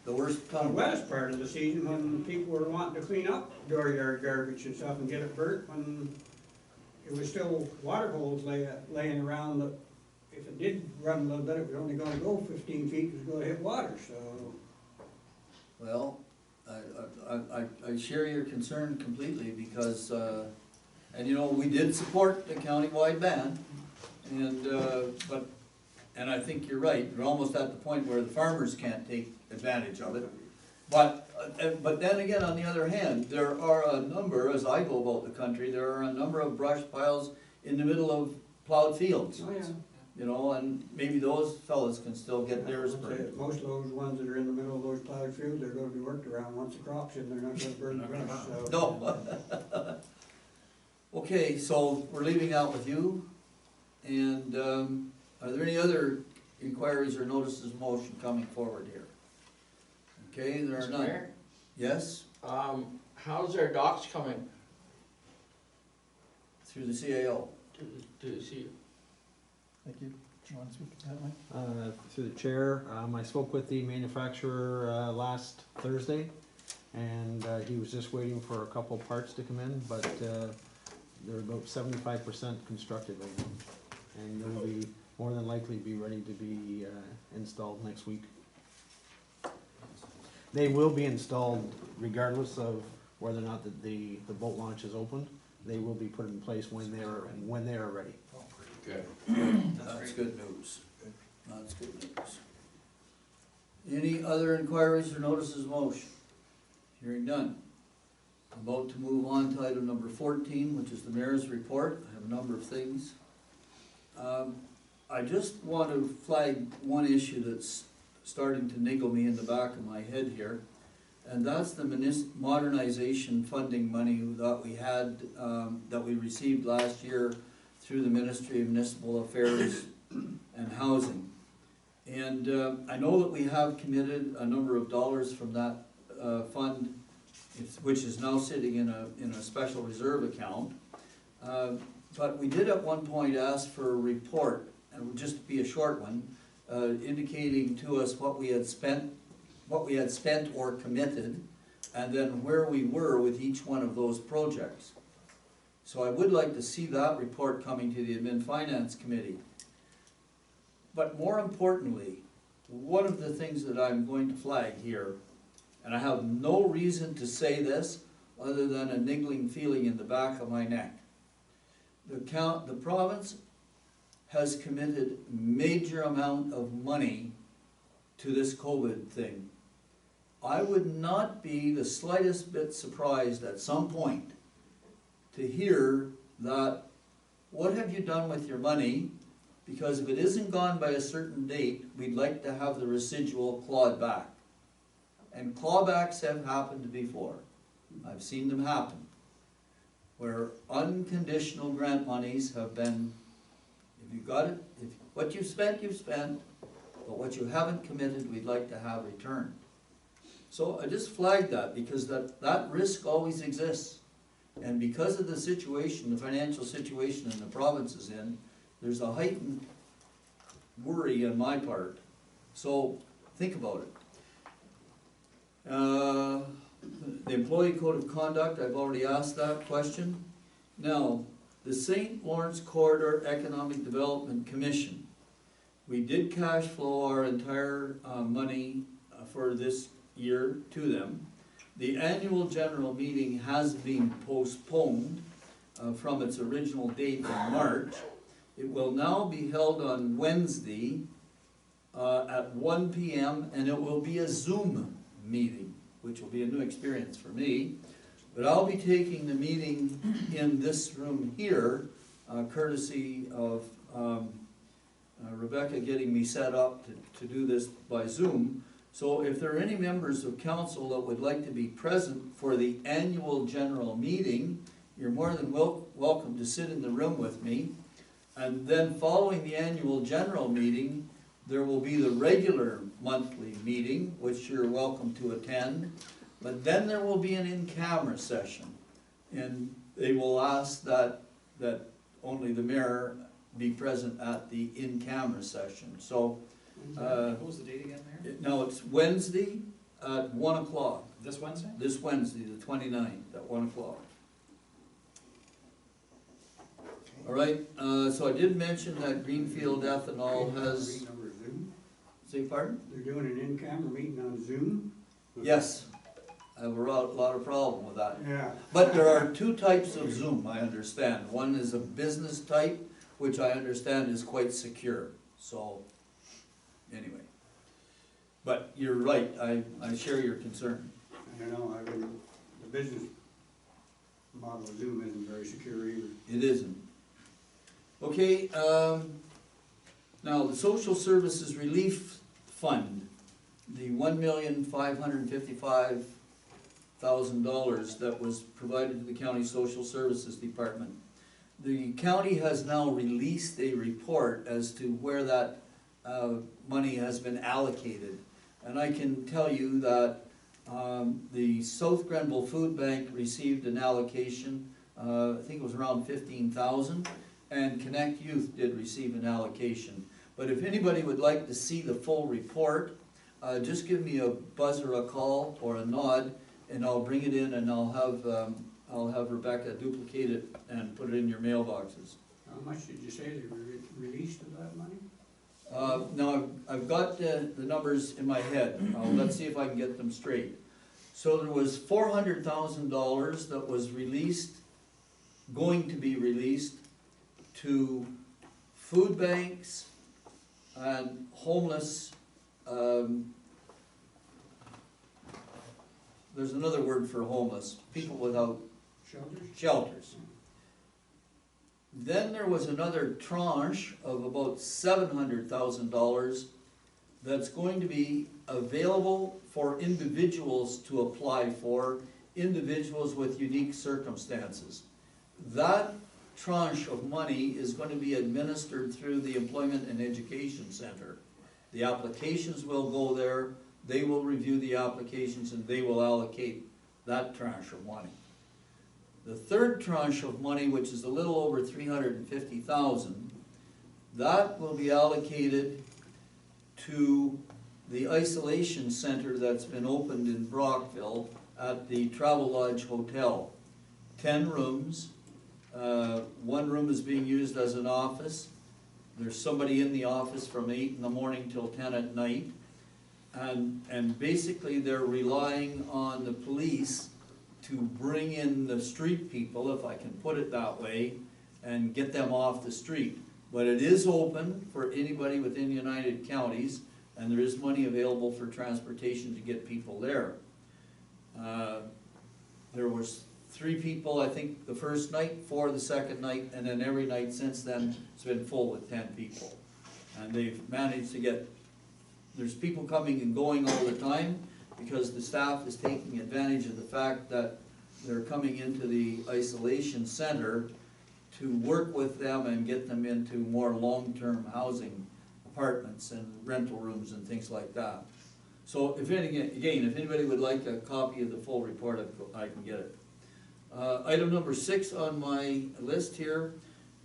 The worst the time. wettest part of the season when people were wanting to clean up dooryard garbage and stuff and get it burnt when it was still water holes laying around that if it did run a little bit, it was only gonna go 15 feet, it was gonna hit water, so. Well, I share your concern completely because, and you know, we did support the countywide ban. And, and I think you're right, we're almost at the point where the farmers can't take advantage of it. But then again, on the other hand, there are a number, as I go about the country, there are a number of brush piles in the middle of plowed fields. Oh, yeah. You know, and maybe those fellas can still get theirs I'd say burned. most of those ones that are in the middle of those plowed fields, they're gonna be worked around. Once the crop's in, they're not gonna burn the brush, so. No. Okay, so we're leaving that with you. And, are there any other inquiries or notices of motion coming forward here? Okay, there are Mr. none. Mayor, Yes, how's our docks coming through the CAO. to see? Thank you. Do you want to speak to that, Mike? Through the chair, I spoke with the manufacturer last Thursday, and he was just waiting for a couple parts to come in, but they're about 75% constructed right now. And they'll be, more than likely be ready to be installed next week. They will be installed regardless of whether or not the boat launch is opened. They will be put in place when they are ready. Good. That's good news. That's good news. Any other inquiries or notices of motion? Hearing none. I'm about to move on to item number 14, which is the mayor's report. I have a number of things. I just want to flag one issue that's starting to niggle me in the back of my head here, and that's the modernization funding money that we had, that we received last year through the Ministry of Municipal Affairs and Housing. And I know that we have committed a number of dollars from that fund, which is now sitting in a special reserve account. But we did at one point ask for a report, and it would just be a short one, indicating to us what we had spent or committed, and then where we were with each one of those projects. So I would like to see that report coming to the Admin Finance Committee. But more importantly, one of the things that I'm going to flag here, and I have no reason to say this other than a niggling feeling in the back of my neck. The province has committed major amount of money to this COVID thing. I would not be the slightest bit surprised at some point to hear that, what have you done with your money? Because if it isn't gone by a certain date, we'd like to have the residual clawed back. And clawbacks have happened before. I've seen them happen, where unconditional grant monies have been, if you got it, if what you've spent, but what you haven't committed, we'd like to have returned. So I just flagged that because that risk always exists. And because of the situation, the financial situation in the province is in, there's a heightened worry on my part. So think about it. The Employee Code of Conduct, I've already asked that question. Now, the St. Lawrence Corridor Economic Development Commission, we did cash flow our entire money for this year to them. The annual general meeting has been postponed from its original date in March. It will now be held on Wednesday at 1 p.m. and it will be a Zoom meeting, which will be a new experience for me. But I'll be taking the meeting in this room here, courtesy of Rebecca getting me set up to do this by Zoom. So if there are any members of council that would like to be present for the annual general meeting, you're more than welcome to sit in the room with me. And then following the annual general meeting, There will be the regular monthly meeting, which you're welcome to attend, but then there will be an in-camera session. And they will ask that only the mayor be present at the in-camera session. So, What was the date again, Mayor? now it's Wednesday at 1 o'clock. This Wednesday? This Wednesday, the 29th, at 1 o'clock. All right, so I did mention that Greenfield Ethanol has, Meeting over Zoom? say pardon? They're doing an in-camera meeting on Zoom? Yes, I have a lot of problem with that. Yeah. But there are two types of Zoom, I understand. One is a business type, which I understand is quite secure, so, anyway. But you're right, I share your concern. I don't know, the business model of Zoom isn't very secure either. It isn't. Okay, now the Social Services Relief Fund, the $1,555,000 that was provided to the County Social Services Department. The county has now released a report as to where that money has been allocated. And I can tell you that the South Grenville Food Bank received an allocation, I think it was around 15,000, and Connect Youth did receive an allocation. But if anybody would like to see the full report, just give me a buzz or a call or a nod, and I'll bring it in and I'll have Rebecca duplicate it and put it in your mailboxes. How much did you say they released of that money? Now, I've got the numbers in my head. Let's see if I can get them straight. So there was $400,000 that was released, going to be released to food banks and homeless, there's another word for homeless, people without Shelters? shelters. Then there was another tranche of about $700,000 that's going to be available for individuals to apply for, individuals with unique circumstances. That tranche of money is going to be administered through the Employment and Education Center. The applications will go there, they will review the applications, and they will allocate that tranche of money. The third tranche of money, which is a little over $350,000, that will be allocated to the isolation center that's been opened in Brockville at the Travelodge Hotel. 10 rooms. One room is being used as an office. There's somebody in the office from 8 in the morning till 10 at night. And basically they're relying on the police to bring in the street people, if I can put it that way, and get them off the street. But it is open for anybody within United Counties, and there is money available for transportation to get people there. There was 3 people, I think, the first night, 4 the second night, and then every night since then, it's been full with 10 people. And they've managed to get, there's people coming and going all the time, because the staff is taking advantage of the fact that they're coming into the isolation center to work with them and get them into more long-term housing apartments and rental rooms and things like that. So if anybody would like a copy of the full report, I can get it. Item number 6 on my list here,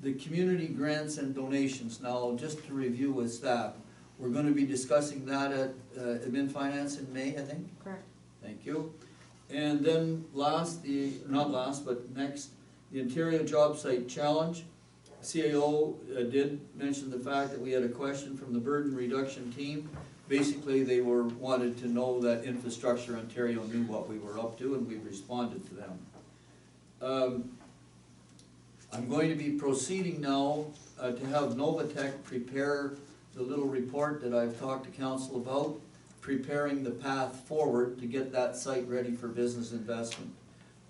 the community grants and donations. Now, just to review with staff, we're going to be discussing that at Admin Finance in May, I think? Correct. Thank you. And then next, the Ontario Job Site Challenge. CAO did mention the fact that we had a question from the burden reduction team. Basically, they wanted to know that Infrastructure Ontario knew what we were up to, and we've responded to them. I'm going to be proceeding now to have Novatech prepare the little report that I've talked to council about, preparing the path forward to get that site ready for business investment.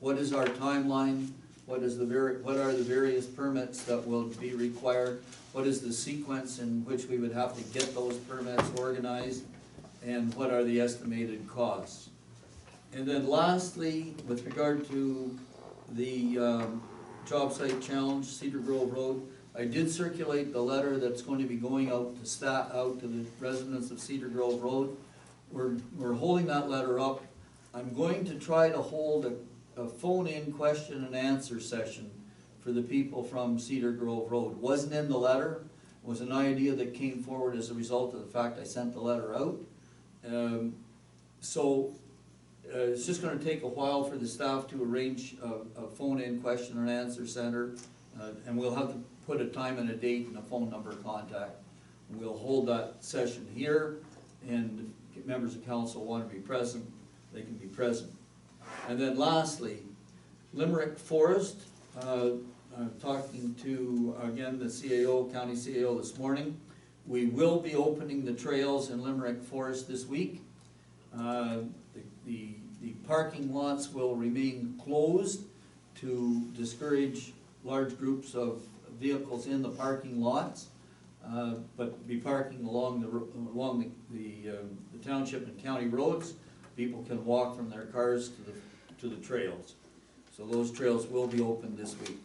What is our timeline? What are the various permits that will be required? What is the sequence in which we would have to get those permits organized? And what are the estimated costs? And then lastly, with regard to the job site challenge, Cedar Grove Road, I did circulate the letter that's going to be going out to the residents of Cedar Grove Road. We're holding that letter up. I'm going to try to hold a phone-in question and answer session for the people from Cedar Grove Road. Wasn't in the letter, was an idea that came forward as a result of the fact I sent the letter out. It's just gonna take a while for the staff to arrange a phone-in question and answer center, and we'll have to put a time and a date and a phone number contact. We'll hold that session here, and if members of council want to be present, they can be present. And then lastly, Limerick Forest, I'm talking to, again, the CAO, County CAO this morning. We will be opening the trails in Limerick Forest this week. The parking lots will remain closed to discourage large groups of vehicles in the parking lots, but be parking along the township and county roads. People can walk from their cars to the trails. So those trails will be open this week.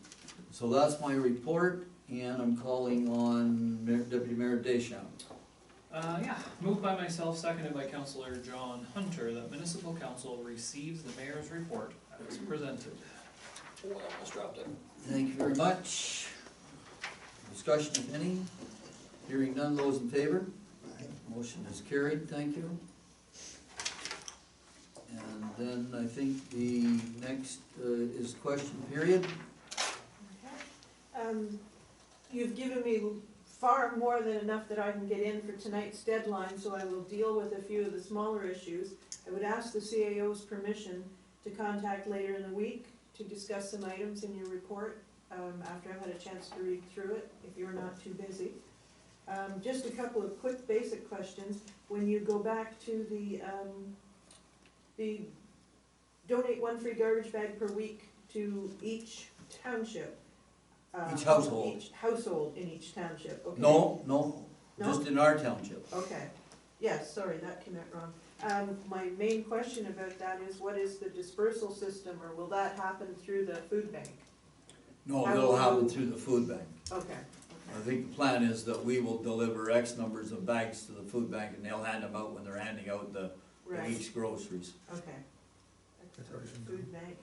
So that's my report, and I'm calling on Deputy Mayor Deschamps. Moved by myself, seconded by Councillor John Hunter, that municipal council receives the mayor's report as presented. Oh, I almost dropped it. Thank you very much. Discussion, if any? Hearing none, those in favor? Motion is carried, thank you. And then I think the next is question period. You've given me far more than enough that I can get in for tonight's deadline, so I will deal with a few of the smaller issues. I would ask the CAO's permission to contact later in the week to discuss some items in your report, after I've had a chance to read through it, if you're not too busy. Just a couple of quick basic questions. When you go back to the donate one free garbage bag per week to each township. Each household. Each household in each township, okay? No, No? just in our township. Okay, yes, sorry, that came out wrong. My main question about that is, what is the dispersal system, or will that happen through the food bank? No, it'll happen through the food bank. Okay, I think the plan is that we will deliver X numbers of bags to the food bank, and they'll hand them out when they're handing out the right, week's groceries. okay. Food bank.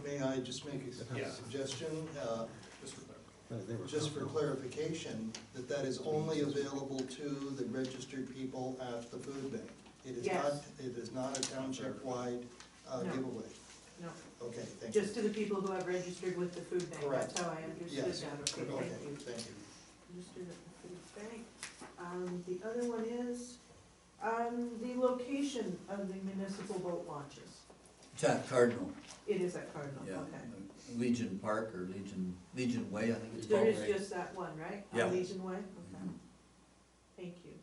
May I just make Yeah. a suggestion? Just for Just for clarification, that is only available to the registered people at the food bank. It is not a township-wide No. giveaway. No, Okay, thank you. just to the people who have registered with the food bank, Correct. that's how I understood Yes. that, okay, Okay, thank you. thank you. Registered at the food bank. The other one is, the location of the municipal boat launches. It's at Cardinal, It is at Cardinal, yeah. okay. Legion Park or Legion Way, I think it's There called. is just that one, right? Yeah. On Legion Way? Okay, Mhm. thank you.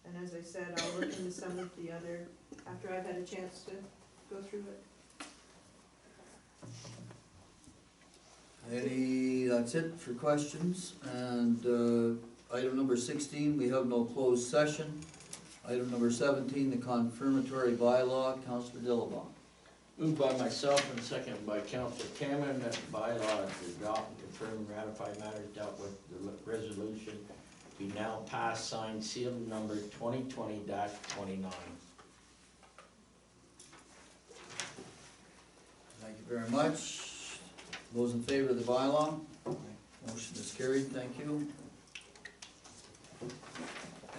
And as I said, I'll look into some of the other, after I've had a chance to go through it. That's it for questions, and item number 16, we have no closed session. Item number 17, the confirmatory bylaw, Councillor Dillabaugh. Moved by myself and seconded by Councillor Cameron that the bylaw to adopt and confirm and ratify matters dealt with the resolution be now passed, signed, sealed, number 2020-29. Thank you very much. Those in favor of the bylaw? Motion is carried, thank you.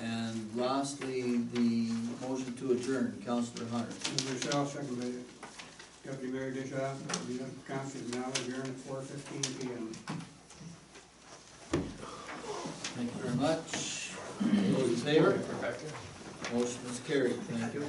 And lastly, the motion to adjourn, Councillor Hunter. Move yourself, second by Deputy Mayor Deschamps, the council is now adjourned at 4:15 PM. Thank you very much. Those in favor? Motion is carried, thank you.